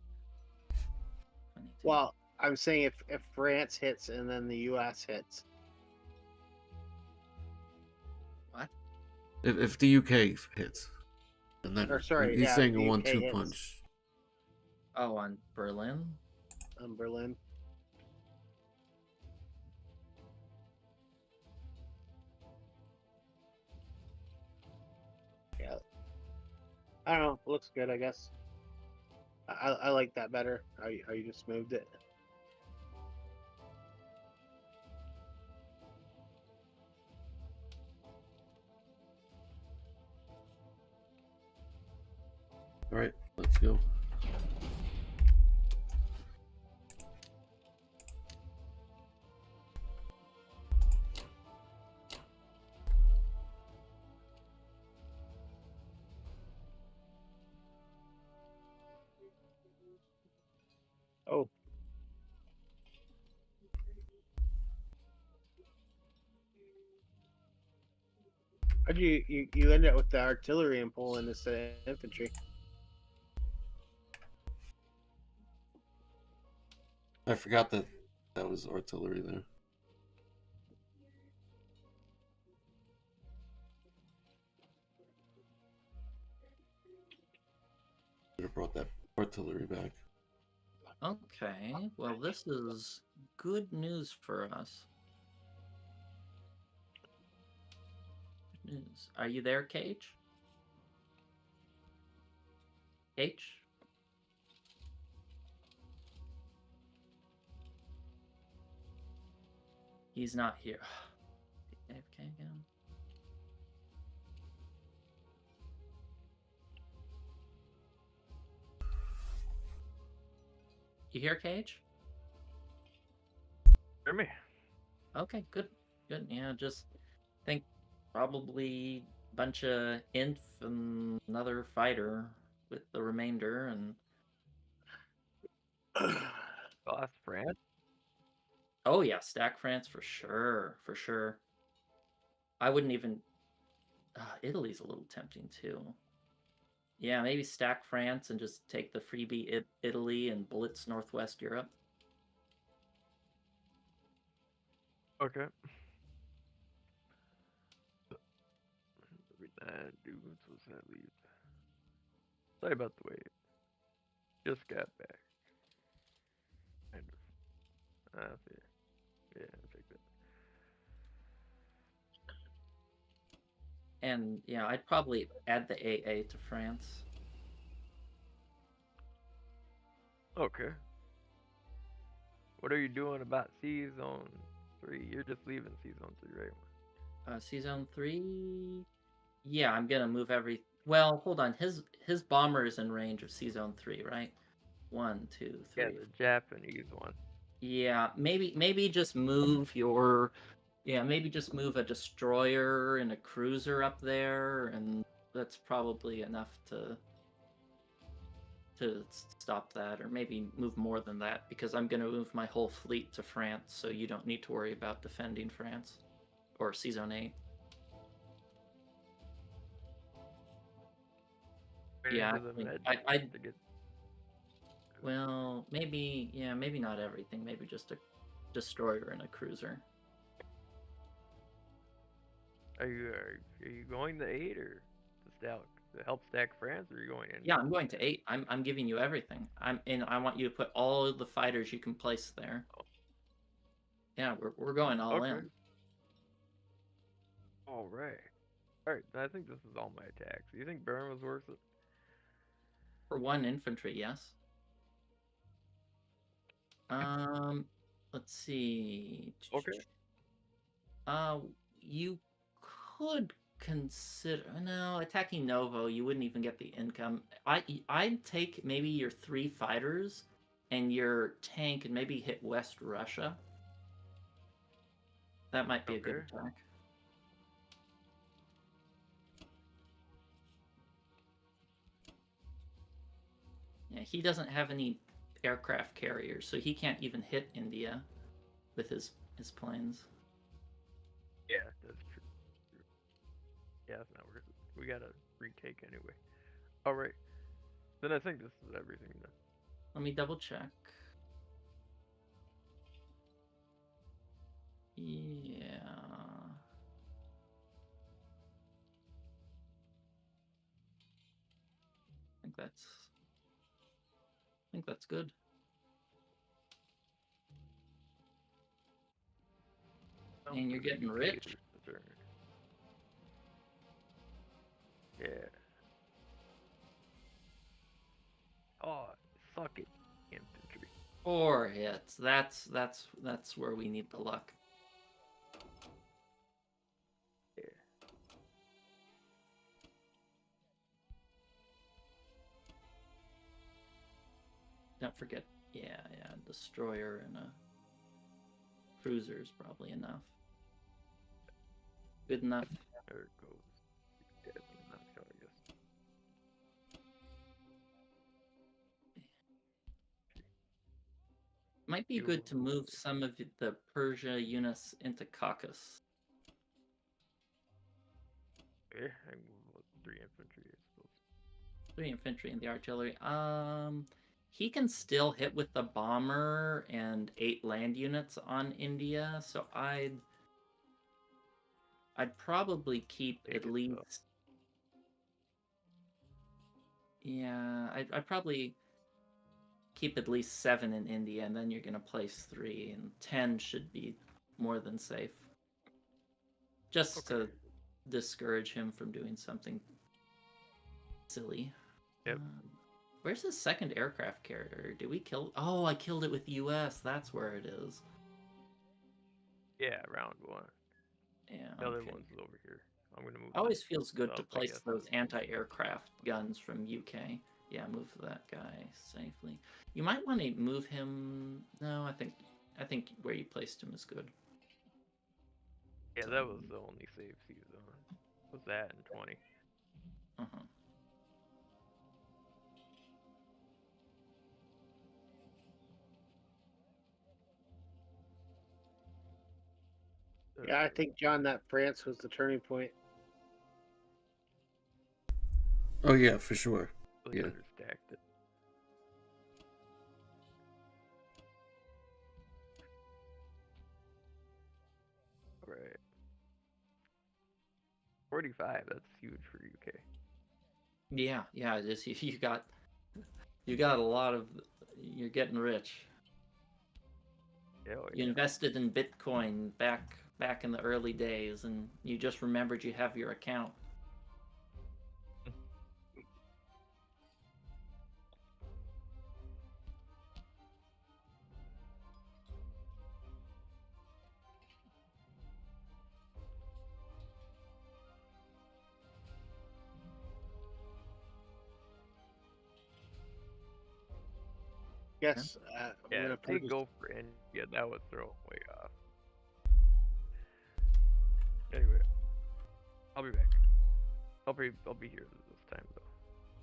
22. Well, I'm saying if France hits and then the US hits. What? If the UK hits, and then Or sorry, he's yeah, saying a the UK 1-2 hits. punch. Oh, on Berlin? Berlin. Yeah. I don't know. Looks good, I guess. I like that better. How you just moved it. All right, let's go. Oh. How'd you end up with the artillery in Poland instead of infantry? I forgot that was artillery there. Should have brought that artillery back. Okay, well, this is good news for us. Good news. Are you there, Cage? Cage? He's not here. AFK again? You hear, Cage? Hear me? Okay, good. Good. Yeah, just think probably a bunch of inf and another fighter with the remainder, and Lost France? oh yeah, stack France for sure, for sure. I wouldn't even. Italy's a little tempting too. Yeah, maybe stack France and just take the freebie Italy and blitz Northwest Europe. Okay. Every 9 dudes, what's that leave? Sorry about the wait. Just got back. Kind of. Yeah, I'll take that. And yeah, I'd probably add the AA to France. Okay. What are you doing about C Zone 3? You're just leaving C Zone 3, right? C Zone 3. Yeah, I'm gonna move every. Well, hold on. His bomber is in range of C Zone 3, right? 1, 2, 3. Yeah, the Japanese one. Yeah, maybe just move your. Yeah, maybe just move a destroyer and a cruiser up there, and that's probably enough to stop that, or maybe move more than that, because I'm going to move my whole fleet to France, so you don't need to worry about defending France or C Zone 8. Yeah, Into the med I to get... well, maybe not everything. Maybe just a destroyer and a cruiser. Are you going to 8 or the To help stack France, or are you going in? Yeah, I'm going to 8. I'm giving you everything. I want you to put all of the fighters you can place there. Yeah, we're going all Okay. in. All right. All right. I think this is all my attacks. Do you think Burn was worth it? For 1 infantry, yes. Let's see. Okay. You could consider no attacking Novo. You wouldn't even get the income. I'd take maybe your 3 fighters and your tank and maybe hit West Russia. That might be a good Okay. attack. Yeah, he doesn't have any aircraft carriers, so he can't even hit India with his planes. Yeah, that's true. Yeah, it's not worth it. We gotta retake anyway. All right. Then I think this is everything. Then. Let me double check. Yeah. I think that's good. And you're getting rich. Yeah. Oh, suck it, infantry. 4 hits. That's where we need the luck. Yeah. Don't forget. Yeah, destroyer and a cruiser is probably enough. Good enough. There it goes. Dead. Not sure, I guess. Might be good to move some of the Persia units into Caucasus. Yeah, I can move 3 infantry, I suppose. 3 infantry and the artillery. He can still hit with the bomber and 8 land units on India, so I'd probably keep at least. Yeah, I'd probably keep at least 7 in India, and then you're gonna place 3, and 10 should be more than safe. Just to discourage him from doing something silly. Yep. Where's his second aircraft carrier? Did we kill? Oh, I killed it with US. That's where it is. Yeah, round 1. Yeah. The other Okay. one's over here. I'm gonna move. Always feels good to south, I place guess. those anti-aircraft guns from UK. Yeah, move that guy safely. You might want to move him. No, I think where you placed him is good. Yeah, that was the only safe season. Was that in 20? Uh-huh. Yeah, I think, John, that France was the turning point. Oh yeah, for sure. Really Yeah. understacked it. Right. 45. That's huge for UK. Yeah, just you got a lot of. You're getting rich. Oh, You yeah. invested in Bitcoin back in the early days, and you just remembered you have your account. Yes, I'm Yeah, gonna if they purchase. go for India, that would throw them way off. Anyway, I'll be back. I'll be here this time though.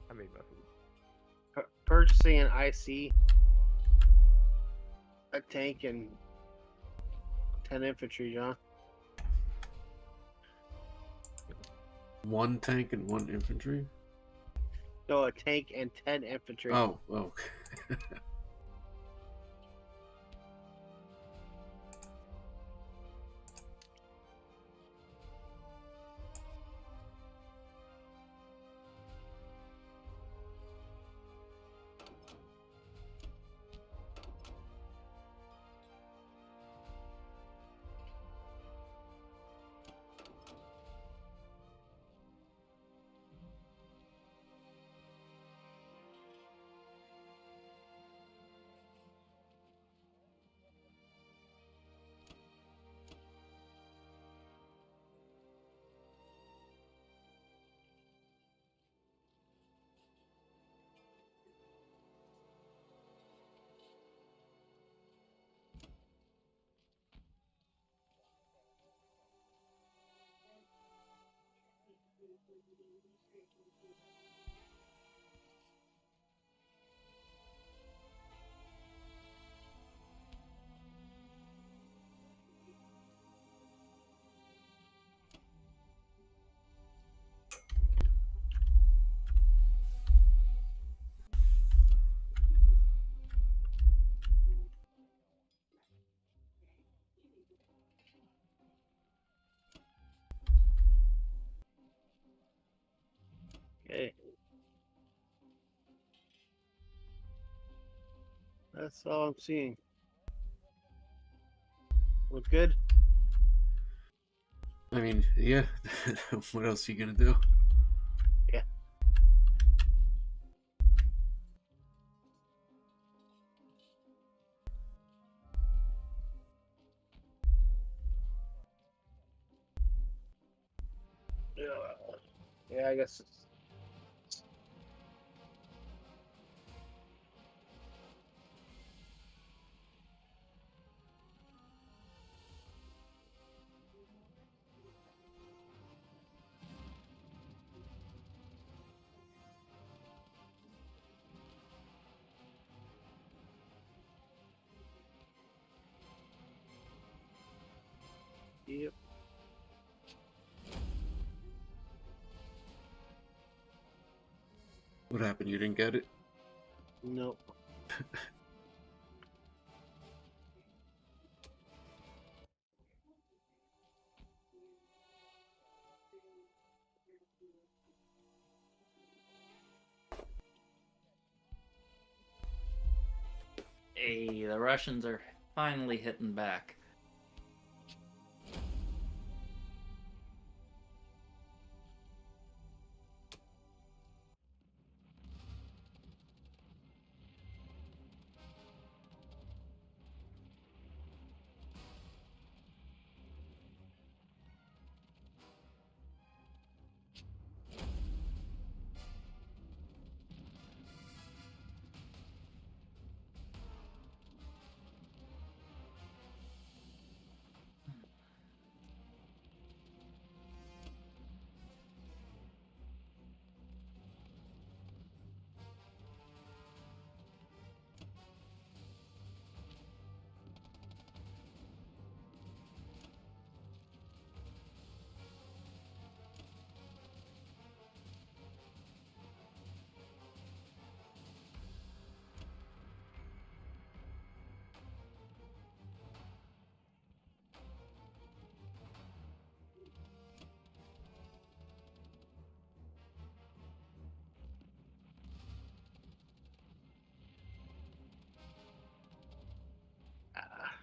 I made my food. Purchasing an IC, a tank, and 10 infantry, John. 1 tank and 1 infantry. No, a tank and 10 infantry. Oh. Okay. That's all I'm seeing. Look good? I mean, yeah. What else are you gonna do? Yeah. Yeah, I guess it's... Yep. What happened? You didn't get it? Nope. Hey, the Russians are finally hitting back. Ah.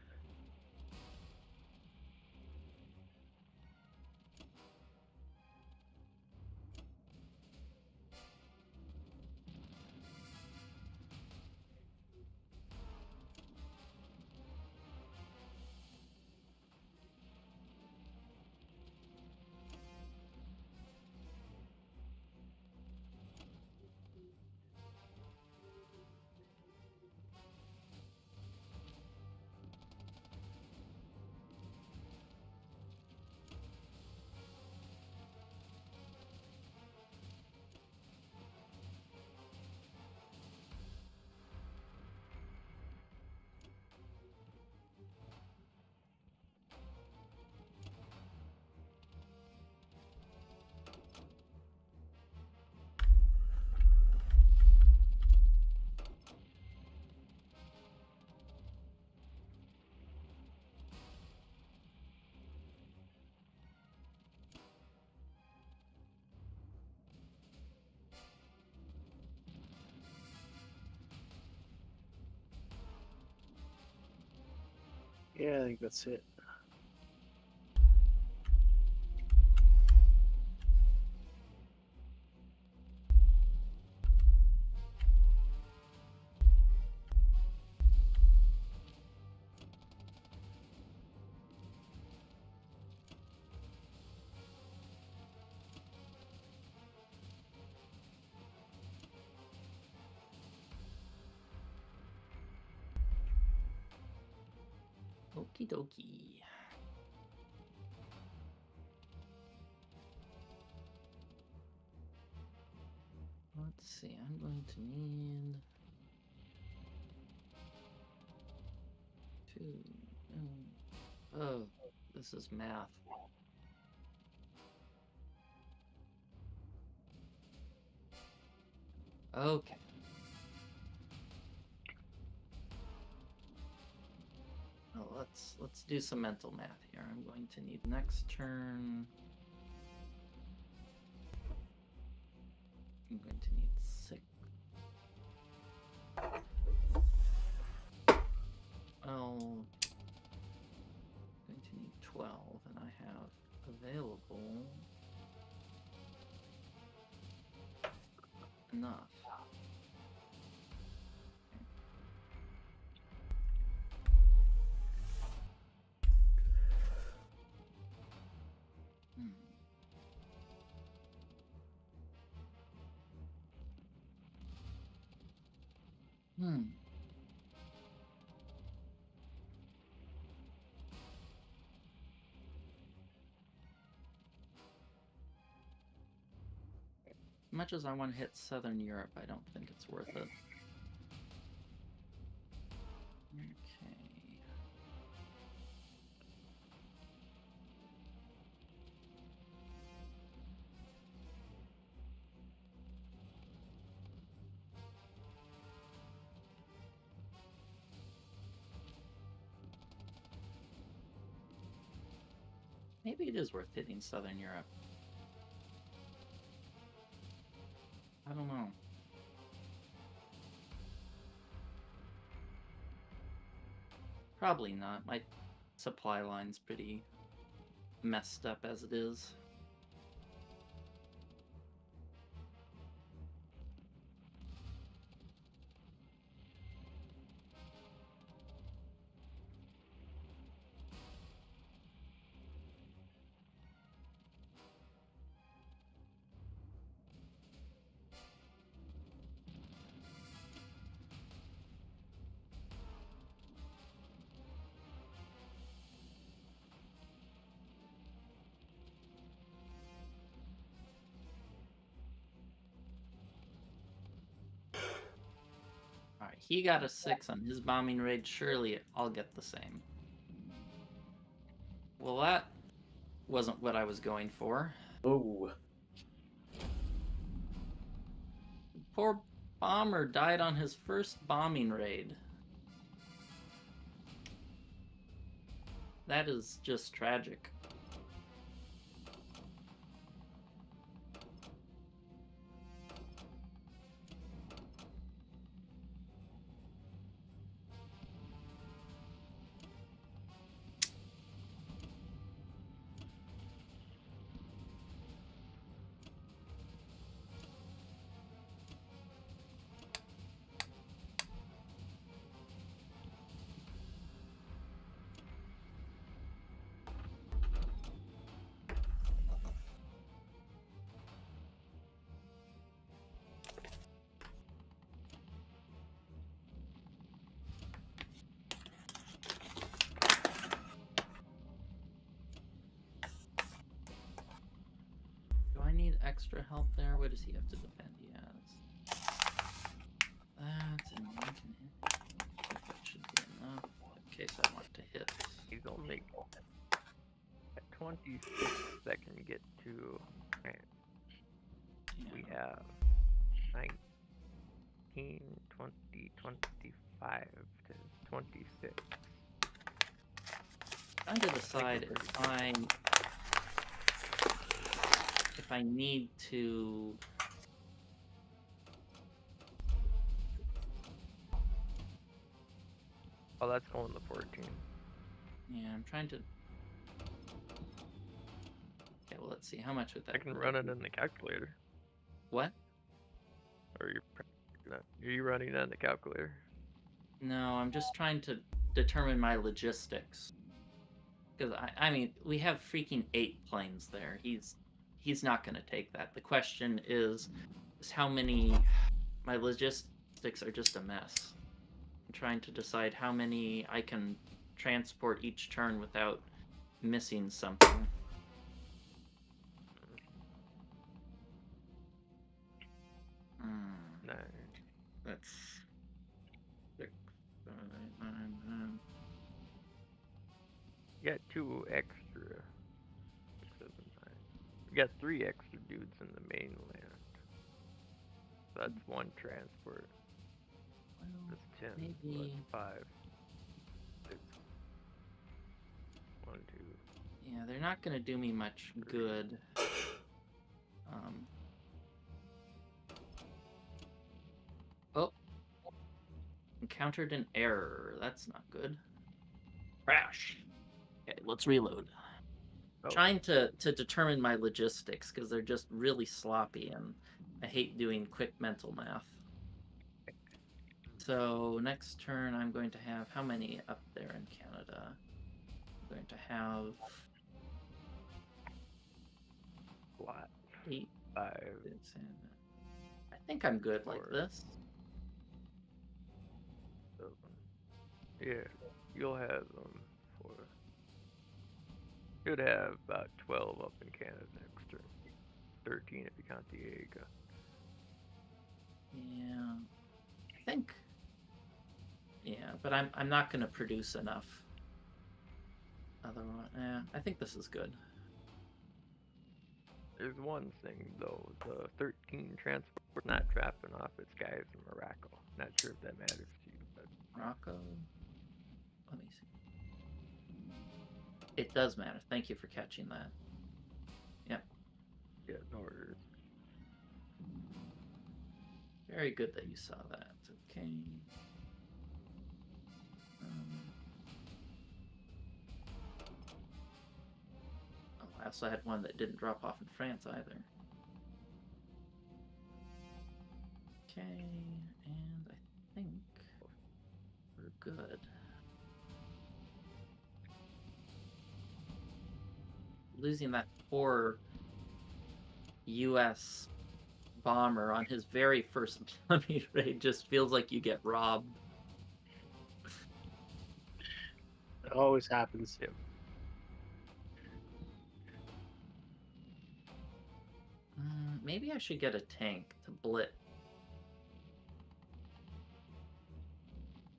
Yeah, I think that's it. Okie dokie. Let's see, I'm going to need 2. Oh, this is math. Okay. Well, let's do some mental math here. I'm going to need next turn. I'm going to need 6. Well, I'm going to need 12, and I have available enough. Hmm. As much as I want to hit Southern Europe, I don't think it's worth it. Okay. Maybe it is worth hitting Southern Europe. I don't know. Probably not. My supply line's pretty messed up as it is. Alright, he got a 6 on his bombing raid. Surely I'll get the same. Well, that wasn't what I was going for. Oh. Poor bomber died on his first bombing raid. That is just tragic. Do I need extra help there? What does he have to defend? He has that, and I can hit. That should be enough in case I want to hit. He's only at 26 that can get to. Right. Yeah. We have 19, 20, 25 to 26. Trying to decide if I need to. Oh, that's going to 14. Yeah, I'm trying to. Okay, well, let's see. How much would that? I can run it in the calculator. What? Or are you running it in the calculator? No, I'm just trying to determine my logistics. Because I mean, we have freaking 8 planes there. He's not going to take that. The question is how many. My logistics are just a mess. I'm trying to decide how many I can transport each turn without missing something. Hmm. that's 6, 7, 8, 9, 10. You got 2 extra. 6, 7, 9. You got 3 extra dudes in the mainland. So that's 1 transport. Well, That's 10. So maybe. that's 5. 6. 1, 2. Yeah, they're not gonna do me much good. Oh, encountered an error. That's not good. Crash. Okay, let's reload. Oh. Trying to determine my logistics because they're just really sloppy, and I hate doing quick mental math. So next turn, I'm going to have how many up there in Canada? I'm going to have Lot. 8. 5. 6, and I think I'm good like 4. this. 7. Yeah, you'll have 4. Should have about 12 up in Canada next turn. 13 if you count the Aga. Yeah, I think. Yeah, but I'm not going to produce enough. Otherwise, I think this is good. There's one thing though, the 13 transport not dropping off its guys in Morocco. Not sure if that matters to you, but Morocco. Let me see. It does matter. Thank you for catching that. Yep. yeah, no worries. Very good that you saw that. Okay. Oh, I also had one that didn't drop off in France either. Okay, and I think we're good. Losing that poor U.S. bomber on his very first Plummy raid just feels like you get robbed. It always happens. Yep. Maybe I should get a tank to blitz.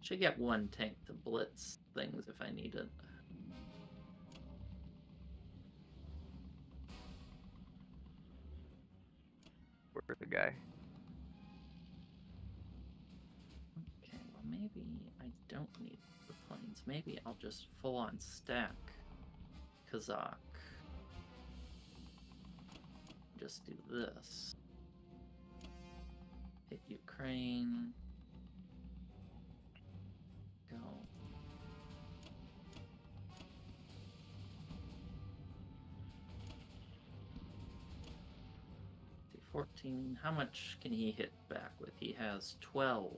Should get 1 tank to blitz things if I need it. Where's the guy? Okay, well maybe I don't need the planes. Maybe I'll just full on stack Kazakh. Just do this. Hit Ukraine. Go. 14. How much can he hit back with? He has 12,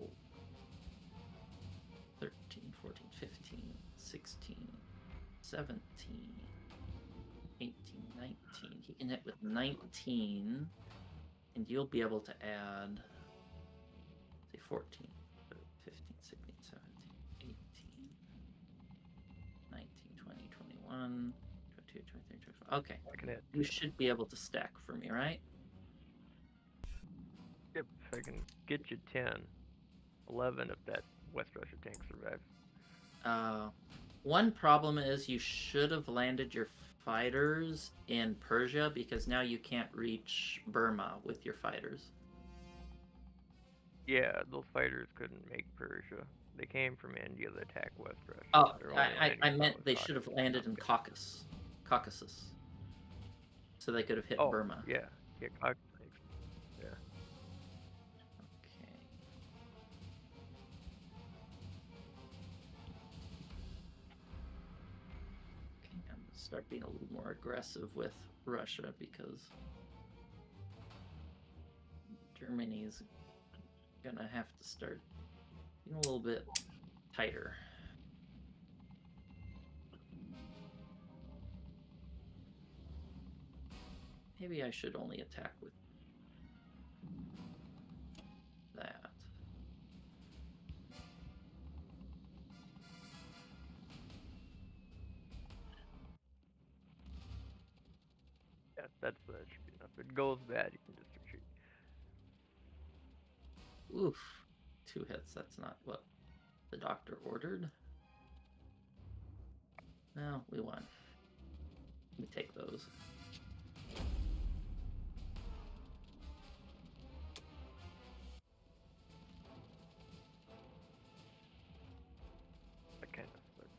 13, 14, 15, 16, 17, 18, 19. He can hit with 19, and you'll be able to add, say, 14, 15, 16, 17, 18, 19, 20, 21, 22, 23, 24. Okay. I can hit. You should be able to stack for me, right? Yep, I can get you 10. 11 if that West Russia tank survives. One problem is you should have landed your fighters in Persia because now you can't reach Burma with your fighters. Yeah, those fighters couldn't make Persia. They came from India to attack West Russia. Oh, They're only I landing in meant South they should have Caucasus. landed in Caucasus. So they could have hit Oh, Burma. yeah. Yeah, Caucasus. Yeah. Okay. Okay, I'm gonna start being a little more aggressive with Russia because Germany's gonna have to start being a little bit tighter. Maybe I should only attack with that. Yeah, that should be enough. If it goes bad, you can just retreat. Oof. 2 hits. That's not what the doctor ordered. No, we won. We take those. That kind of sucks.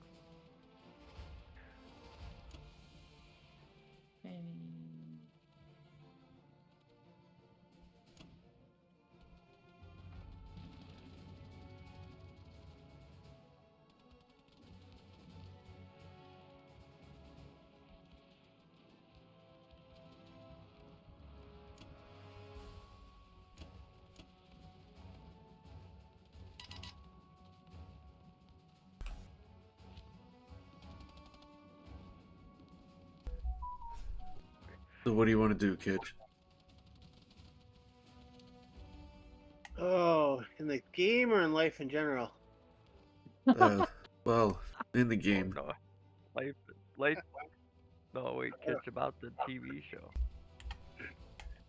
Okay. So what do you want to do, Kitch? Oh, in the game or in life in general? Well, in the game. Oh, no. Life. No, wait, Kitch, about the TV show.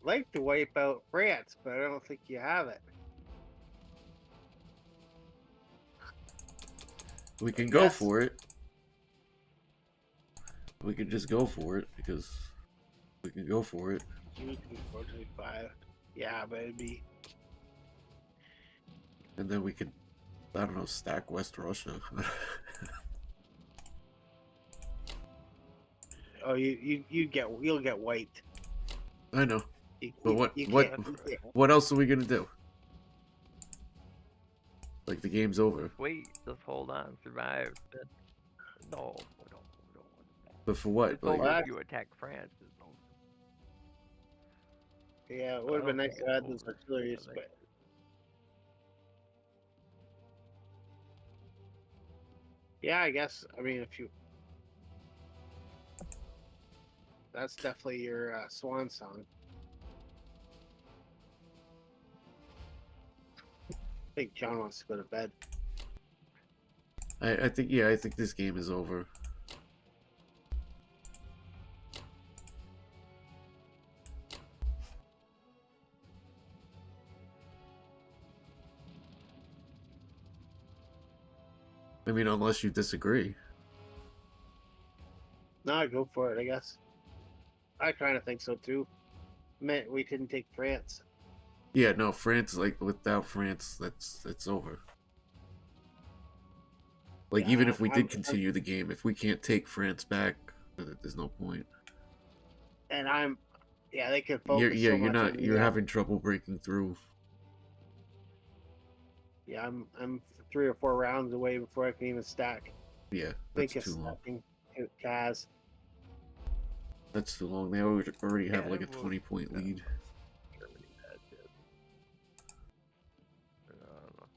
Like to wipe out France, but I don't think you have it. We can go Yes. for it. We can just go for it because we can go for it. 2, 3, 4, 25. Yeah, but it'd be. And then we could, I don't know, stack West Russia. Oh, you'll get wiped. I know. You, But you- what- you what- can't- you can't. What else are we gonna do? Like the game's over. Wait, just hold on. Survive. No, no. But for what? It's Like, over if you attack France. It's over. Yeah, it would have been nice to add those Over. artilleries, I but yeah, I guess. I mean, if you, that's definitely your swan song. I think John wants to go to bed. I think this game is over. I mean, unless you disagree. No, go for it. I guess. I kind of think so too. Meant we didn't take France. Yeah, no, France, like, without France, it's over. Like, Yeah, even if we did I'm- continue the game, if we can't take France back, there's no point. And yeah, they could You're, focus. yeah, so you're much not, on you're the, having trouble breaking through. Yeah, I'm 3 or 4 rounds away before I can even stack. Yeah, Think that's of too long. stacking Kaz. That's too long. They already have Yeah, like a well, 20-point yeah. lead. Germany bad shit. I don't know.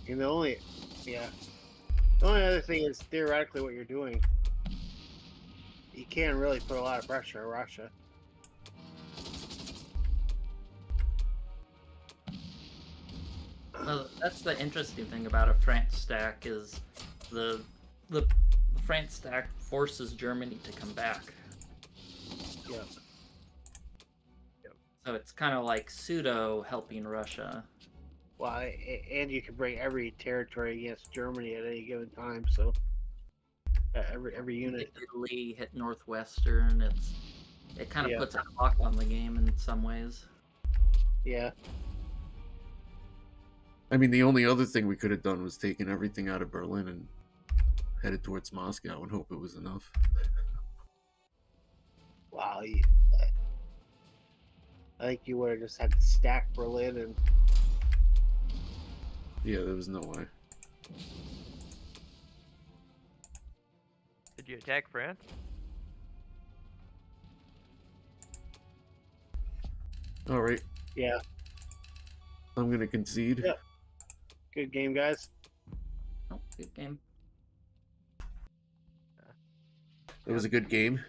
And the only other thing is theoretically what you're doing. You can't really put a lot of pressure on Russia. Well, that's the interesting thing about a France stack is the France stack forces Germany to come back. Yeah. So it's kind of like pseudo helping Russia. Well, and you can bring every territory against Germany at any given time. So every unit. Hit Italy, hit Northwestern. It kind of Yeah. puts a clock on the game in some ways. Yeah. I mean, the only other thing we could have done was taken everything out of Berlin and headed towards Moscow and hope it was enough. Wow. I think you would have just had to stack Berlin and. Yeah, there was no way. Did you attack France? All right, Yeah. I'm gonna concede. Yeah. Good game, guys. Oh, good game. It was a good game.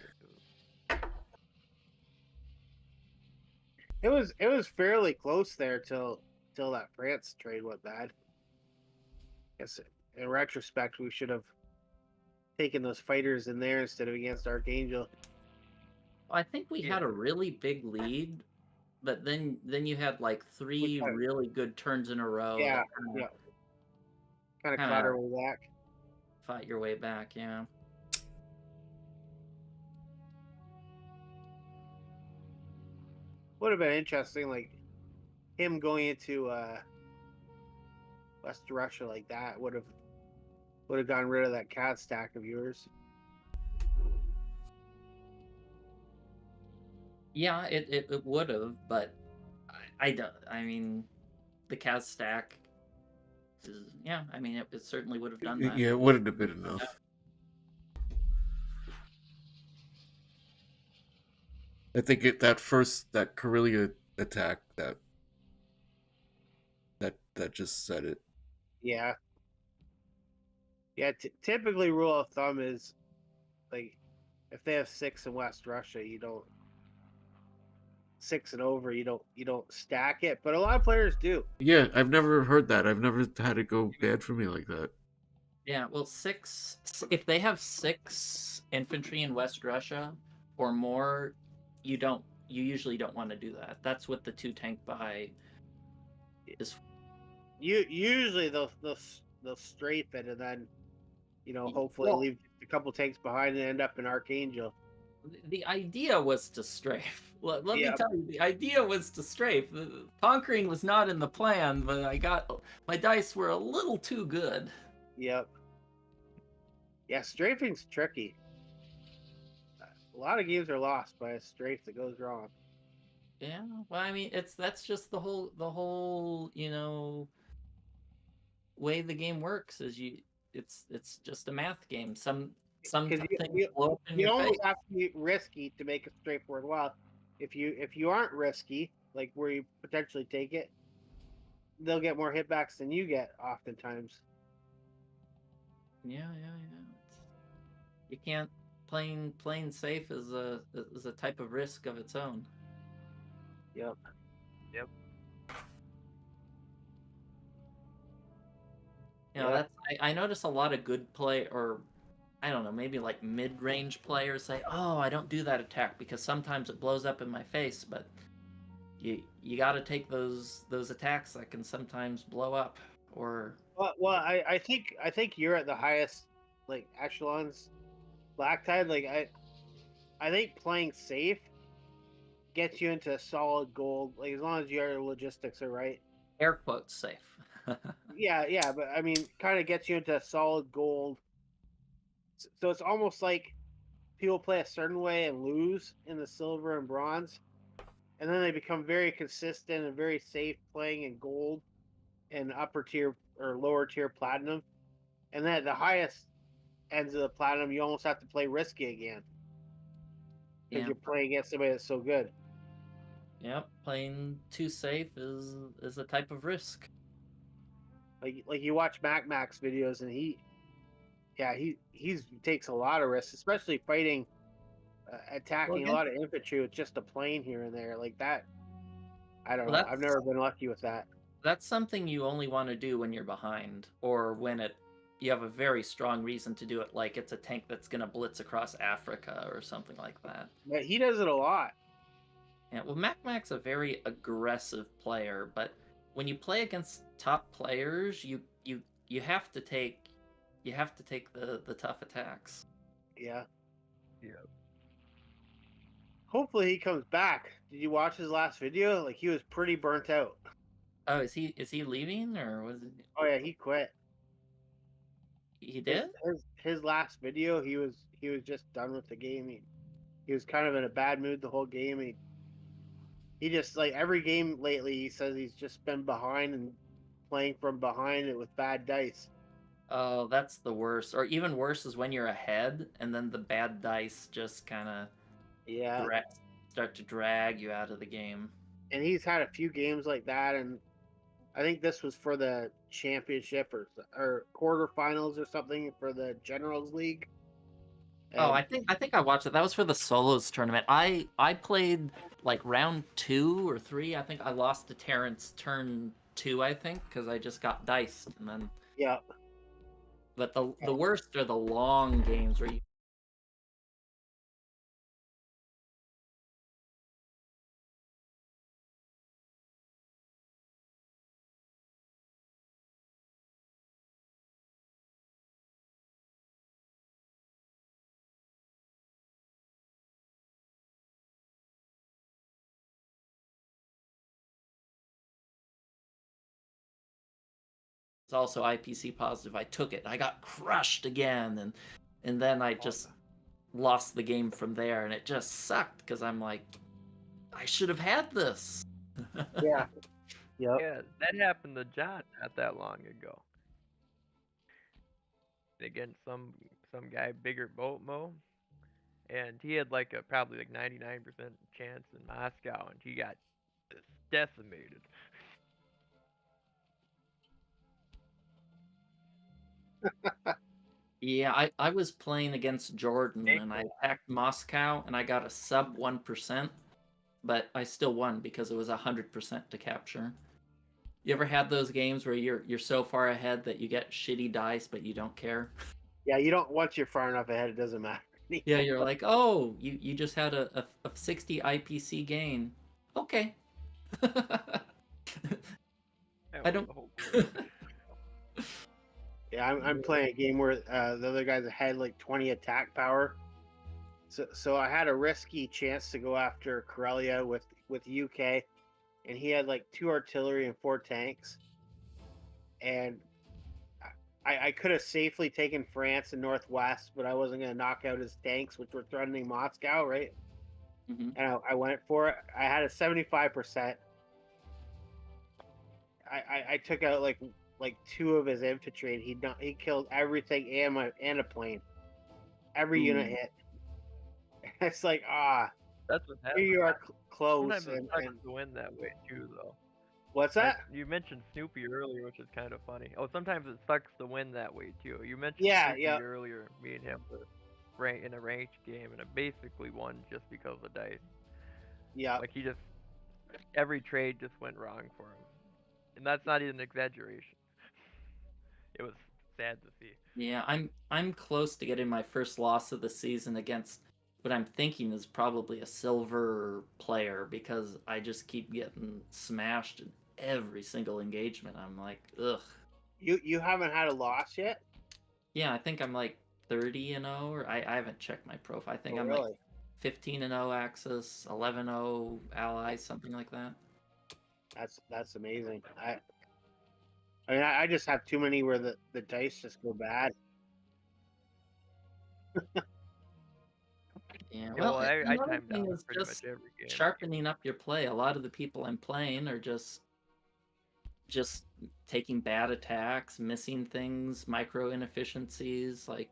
It was fairly close there till until that France trade went bad. Guess in retrospect, we should have taken those fighters in there instead of against Archangel. I think we had a really big lead, but then you had like three kinda- really good turns in a row. Yeah, that yeah. Kind of kinda caught our way back. fought your way back. Yeah. Would have been interesting, like him going into West Russia like that would have gotten rid of that cat stack of yours. Yeah, it would have, but I don't. I mean, the Kaz stack. Yeah, I mean, it certainly would have done that. Yeah, it wouldn't have been enough. I think that Karelia attack that just said it. Yeah. Yeah, typically rule of thumb is like if they have 6 in West Russia, you don't 6 and over, you don't stack it, but a lot of players do. Yeah, I've never heard that. I've never had it go bad for me like that. Yeah, well, if they have 6 infantry in West Russia or more, you usually don't want to do that. That's what the 2 tank buy is. Usually they'll strafe it and then hopefully leave a couple tanks behind and end up in Archangel. The idea was to strafe. Let me tell you, the idea was to strafe. Conquering was not in the plan, but my dice were a little too good. Yep. Yeah, strafing's tricky. A lot of games are lost by a strafe that goes wrong. Yeah, well, I mean, that's just the whole way the game works. It's just a math game. Some things blow up in you your almost face. have to be risky to make a strafe worthwhile. If you aren't risky, like where you potentially take it, they'll get more hitbacks than you get oftentimes. Yeah. You can't playing safe is a type of risk of its own. Yep. I notice a lot of good play, or I don't know, maybe like mid-range players say, "Oh, I don't do that attack because sometimes it blows up in my face." But you got to take those attacks that can sometimes blow up. Or well, I think you're at the highest like echelons, Black Tide. Like I think playing safe gets you into solid gold. Like as long as your logistics are right. Air quotes safe. Yeah, but I mean, kind of gets you into solid gold. So it's almost like people play a certain way and lose in the silver and bronze, and then they become very consistent and very safe playing in gold and upper tier or lower tier platinum. And then at the highest ends of the platinum, you almost have to play risky again because you're playing against somebody that's so good. Yep, playing too safe is a type of risk. Like you watch Max videos and he takes a lot of risks, especially fighting, attacking a lot of infantry with just a plane here and there like that. I don't know. I've never been lucky with that. That's something you only want to do when you're behind, or when you have a very strong reason to do it, like it's a tank that's going to blitz across Africa or something like that. But he does it a lot. Yeah, well, Mac's a very aggressive player, but when you play against top players, you have to take the tough attacks. Yeah. Hopefully he comes back. Did you watch his last video? Like he was pretty burnt out. Oh, is he leaving, or was it? Oh yeah, he quit. He did? His last video, he was just done with the game. He was kind of in a bad mood the whole game. He just, like, every game lately, he says he's just been behind and playing from behind it with bad dice. Oh, that's the worst. Or even worse is when you're ahead and then the bad dice just kind of start to drag you out of the game. And he's had a few games like that, and I think this was for the championship or quarterfinals or something for the Generals League. And I think I watched it. That was for the solos tournament. I played like round 2 or 3. I think I lost to Terrence turn 2, I think, because I just got diced, and then. Yeah. But the worst are the long games where you. It's also IPC positive. I took it. I got crushed again, and then I just lost the game from there, and it just sucked because I'm like, I should have had this. Yeah. Yep. Yeah, that happened to John not that long ago. Against some guy, bigger boat mo, and he had like a probably like 99% chance in Moscow, and he got just decimated. Yeah, I was playing against Jordan, and I Ankle. attacked Moscow, and I got a sub 1%, but I still won because it was 100% to capture. You ever had those games where you're so far ahead that you get shitty dice, but you don't care? Yeah, you don't, once you're far enough ahead, it doesn't matter. Yeah, you're like, oh, you just had a 60 IPC gain. Okay. That I was don't. the whole point. Yeah, I'm playing a game where the other guys had like 20 attack power. So I had a risky chance to go after Corellia with UK, and he had like 2 artillery and 4 tanks, and I could have safely taken France and Northwest, but I wasn't going to knock out his tanks, which were threatening Moscow, right? Mhm. And I went for it. I had a 75%. I took out like 2 of his infantry, and he killed everything and a plane. Every unit Ooh. hit. It's like That's what here happened. you are close. Sometimes it sucks And to win that way too, though. what's that? You mentioned Snoopy earlier, which is kind of funny. Oh, sometimes it sucks to win that way too. You mentioned Yeah, Snoopy yeah. earlier. Me and him were in a ranked game, and I basically won just because of dice. Yeah. Like he just every trade just went wrong for him, and that's not even an exaggeration. It was sad to see. Yeah, I'm close to getting my first loss of the season against what I'm thinking is probably a silver player because I just keep getting smashed in every single engagement. I'm like, ugh. You haven't had a loss yet? Yeah, I think I'm like 30-0, or I haven't checked my profile. I think Oh, I'm like really? 15-0 Axis, 11-0 Allies, something like that. That's amazing. I mean, I just have too many where the dice just go bad. Yeah, Yeah, well, well, I another timed thing out is pretty much just every game. sharpening up your play. A lot of the people I'm playing are just taking bad attacks, missing things, micro inefficiencies, like,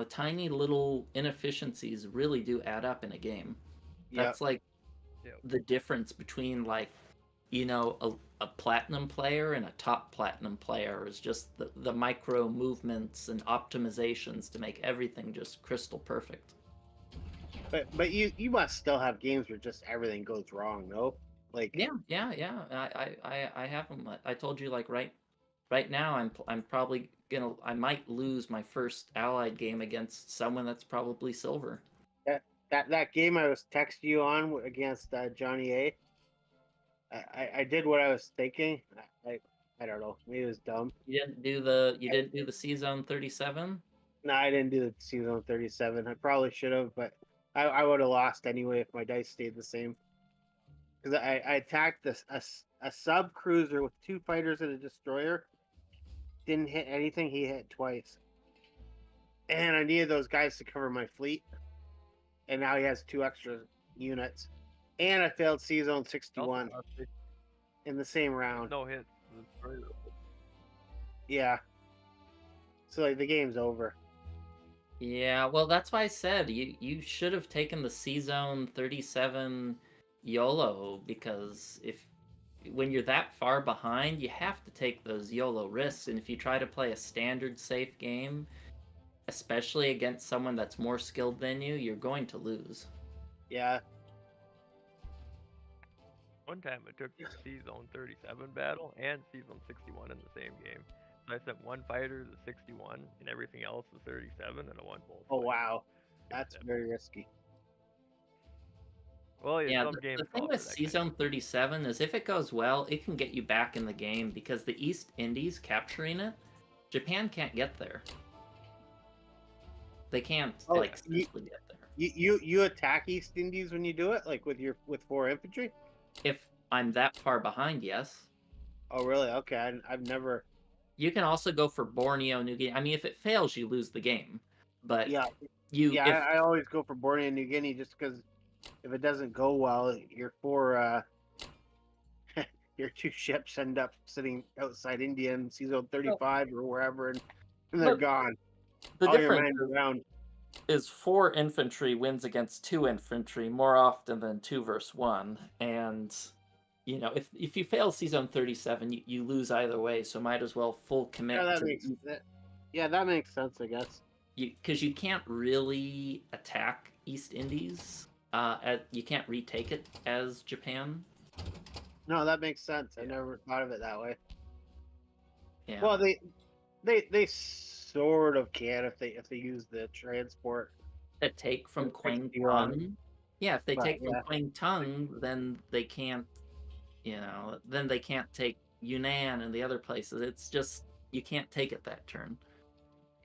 tiny little inefficiencies really do add up in a game. Yeah. That's like Yep. the difference between like, a platinum player and a top platinum player is just the micro movements and optimizations to make everything just crystal perfect. But you must still have games where just everything goes wrong, no? Like Yeah. I have them. I told you, like, right now I'm probably I might lose my first allied game against someone that's probably silver. that game I was texting you on against Johnny A. I did what I was thinking. I don't know. Maybe it was dumb. You didn't do the C Zone 37? No, I didn't do the season 37. I probably should have, but I would have lost anyway if my dice stayed the same. Because I attacked a sub cruiser with 2 fighters and a destroyer. Didn't hit anything. He hit twice. And I needed those guys to cover my fleet. And now he has 2 extra units. And I failed C Zone 61 in the same round. No hits. Yeah. So like the game's over. Yeah, well, that's why I said you should have taken the C Zone 37 YOLO, because when you're that far behind, you have to take those YOLO risks, and if you try to play a standard safe game, especially against someone that's more skilled than you, you're going to lose. Yeah. One time I took the C-Zone 37 battle and C-Zone 61 in the same game. So I sent one fighter to 61 and everything else to 37, and I won both. Oh fights. wow, It was that's epic. very risky. Well, yeah, Yeah, some the games thing call with for that C-Zone 37 is if it goes well, it can get you back in the game because the East Indies capturing it, Japan can't get there. They can't Oh, seriously get there. You attack East Indies when you do it, like with 4 infantry. If I'm that far behind, yes. Oh really? Okay, I've never. You can also go for Borneo, New Guinea. I mean, if it fails, you lose the game. But Yeah, you, yeah. if I always go for Borneo and New Guinea just because if it doesn't go well, your 4 your 2 ships end up sitting outside India in C-Zone 35 or wherever, and they're but gone. the All your difference men are around. is 4 infantry wins against 2 infantry more often than 2 versus 1, and you know if you fail C-Zone 37, you lose either way. So might as well full commit Yeah, to that makes sense, I guess. because you can't really attack East Indies. You can't retake it as Japan. No, that makes sense. I Yeah. never thought of it that way. Yeah. Well, they sort of can if they use the transport. That take from Kwang 61. Tung. Yeah, if they But, take from yeah. Kwang Tung, then they can't. Then they can't take Yunnan and the other places. It's just you can't take it that turn.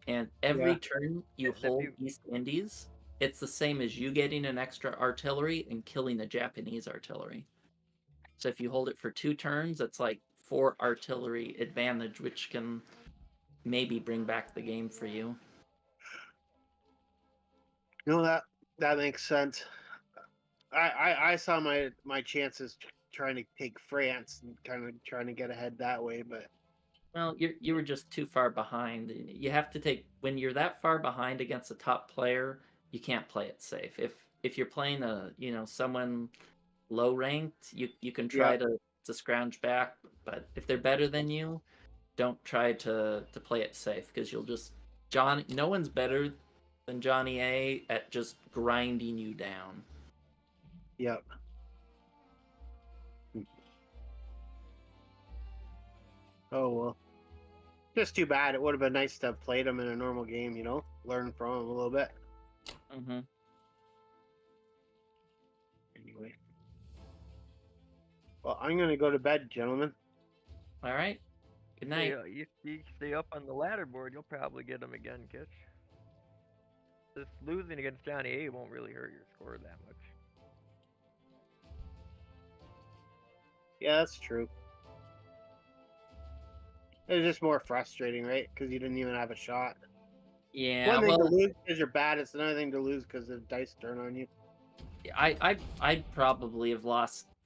And every Yeah. turn you If hold you- East Indies, it's the same as you getting an extra artillery and killing the Japanese artillery. So if you hold it for 2 turns, it's like 4 artillery advantage, which can maybe bring back the game for you. No, that makes sense. I saw my chances trying to take France and kind of trying to get ahead that way, but Well, you were just too far behind. You have to take when you're that far behind against a top player, you can't play it safe. If you're playing someone low ranked, you can try to scrounge back, but if they're better than you, don't try to play it safe because you'll just no one's better than Johnny A at just grinding you down. yep. Oh well, just too bad. It would have been nice to have played him in a normal game, learn from him a little bit. Mm-hmm. Anyway, well, I'm gonna go to bed, gentlemen. All right. Good night. You stay up on the ladder board, you'll probably get them again, Kitch. Just losing against Johnny A won't really hurt your score that much. Yeah, that's true. It's just more frustrating, right? Because you didn't even have a shot. Yeah. One thing Well, to lose because you're bad. It's another thing to lose because the dice turn on you. I'd probably have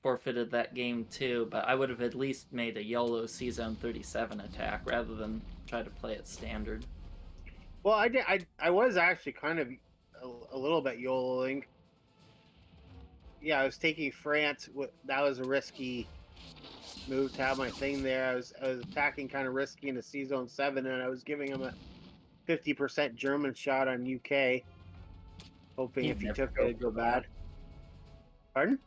forfeited that game too, but I would have at least made a YOLO C-Zone 37 attack rather than try to play it standard. Well, I did. I was actually kind of a little bit YOLOing. Yeah, I was taking France. That was a risky move to have my thing there. I was attacking kind of risky into C-Zone 7, and I was giving him a 50% German shot on UK, hoping You'd if he never took go it, it'd go for bad. that. Pardon?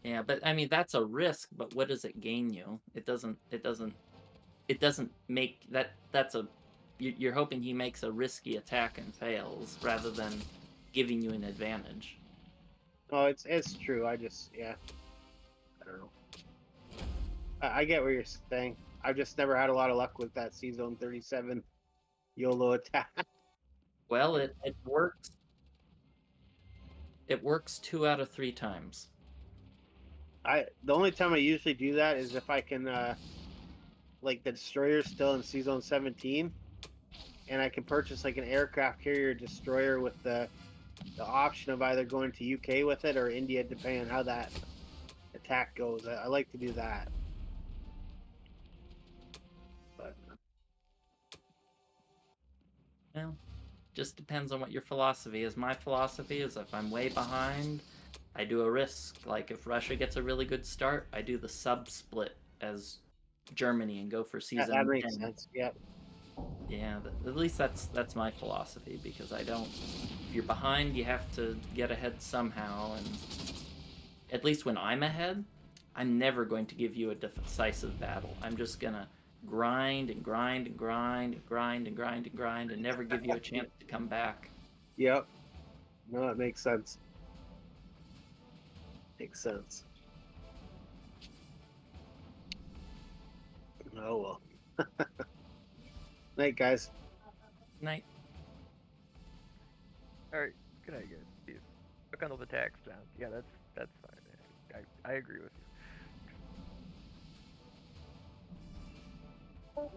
Yeah, but I mean that's a risk. But what does it gain you? It doesn't make that. That's a. You're hoping he makes a risky attack and fails rather than giving you an advantage. Oh, it's true. I just I don't know. I get what you're saying. I've just never had a lot of luck with that C-Zone 37 YOLO attack. Well, it works. It works 2 out of 3 times. The only time I usually do that is if I can like the destroyer's still in C-Zone 17 and I can purchase like an aircraft carrier destroyer with the option of either going to UK with it or India, depending on how that attack goes. I like to do that. But Well, just depends on what your philosophy is. My philosophy is if I'm way behind, I do a risk. Like if Russia gets a really good start, I do the sub split as Germany and go for season that makes 10. sense. Yep. Yeah, at least that's my philosophy because I don't. If you're behind, you have to get ahead somehow, and at least when I'm ahead, I'm never going to give you a decisive battle. I'm just gonna grind and grind and grind and grind and grind and grind and never give you a chance to come back. Yep. No, it makes sense. Makes sense. Oh well. Night, guys. Night. Alright, good night, guys. See you. Look on those attacks, John. Yeah, that's fine. I agree with you.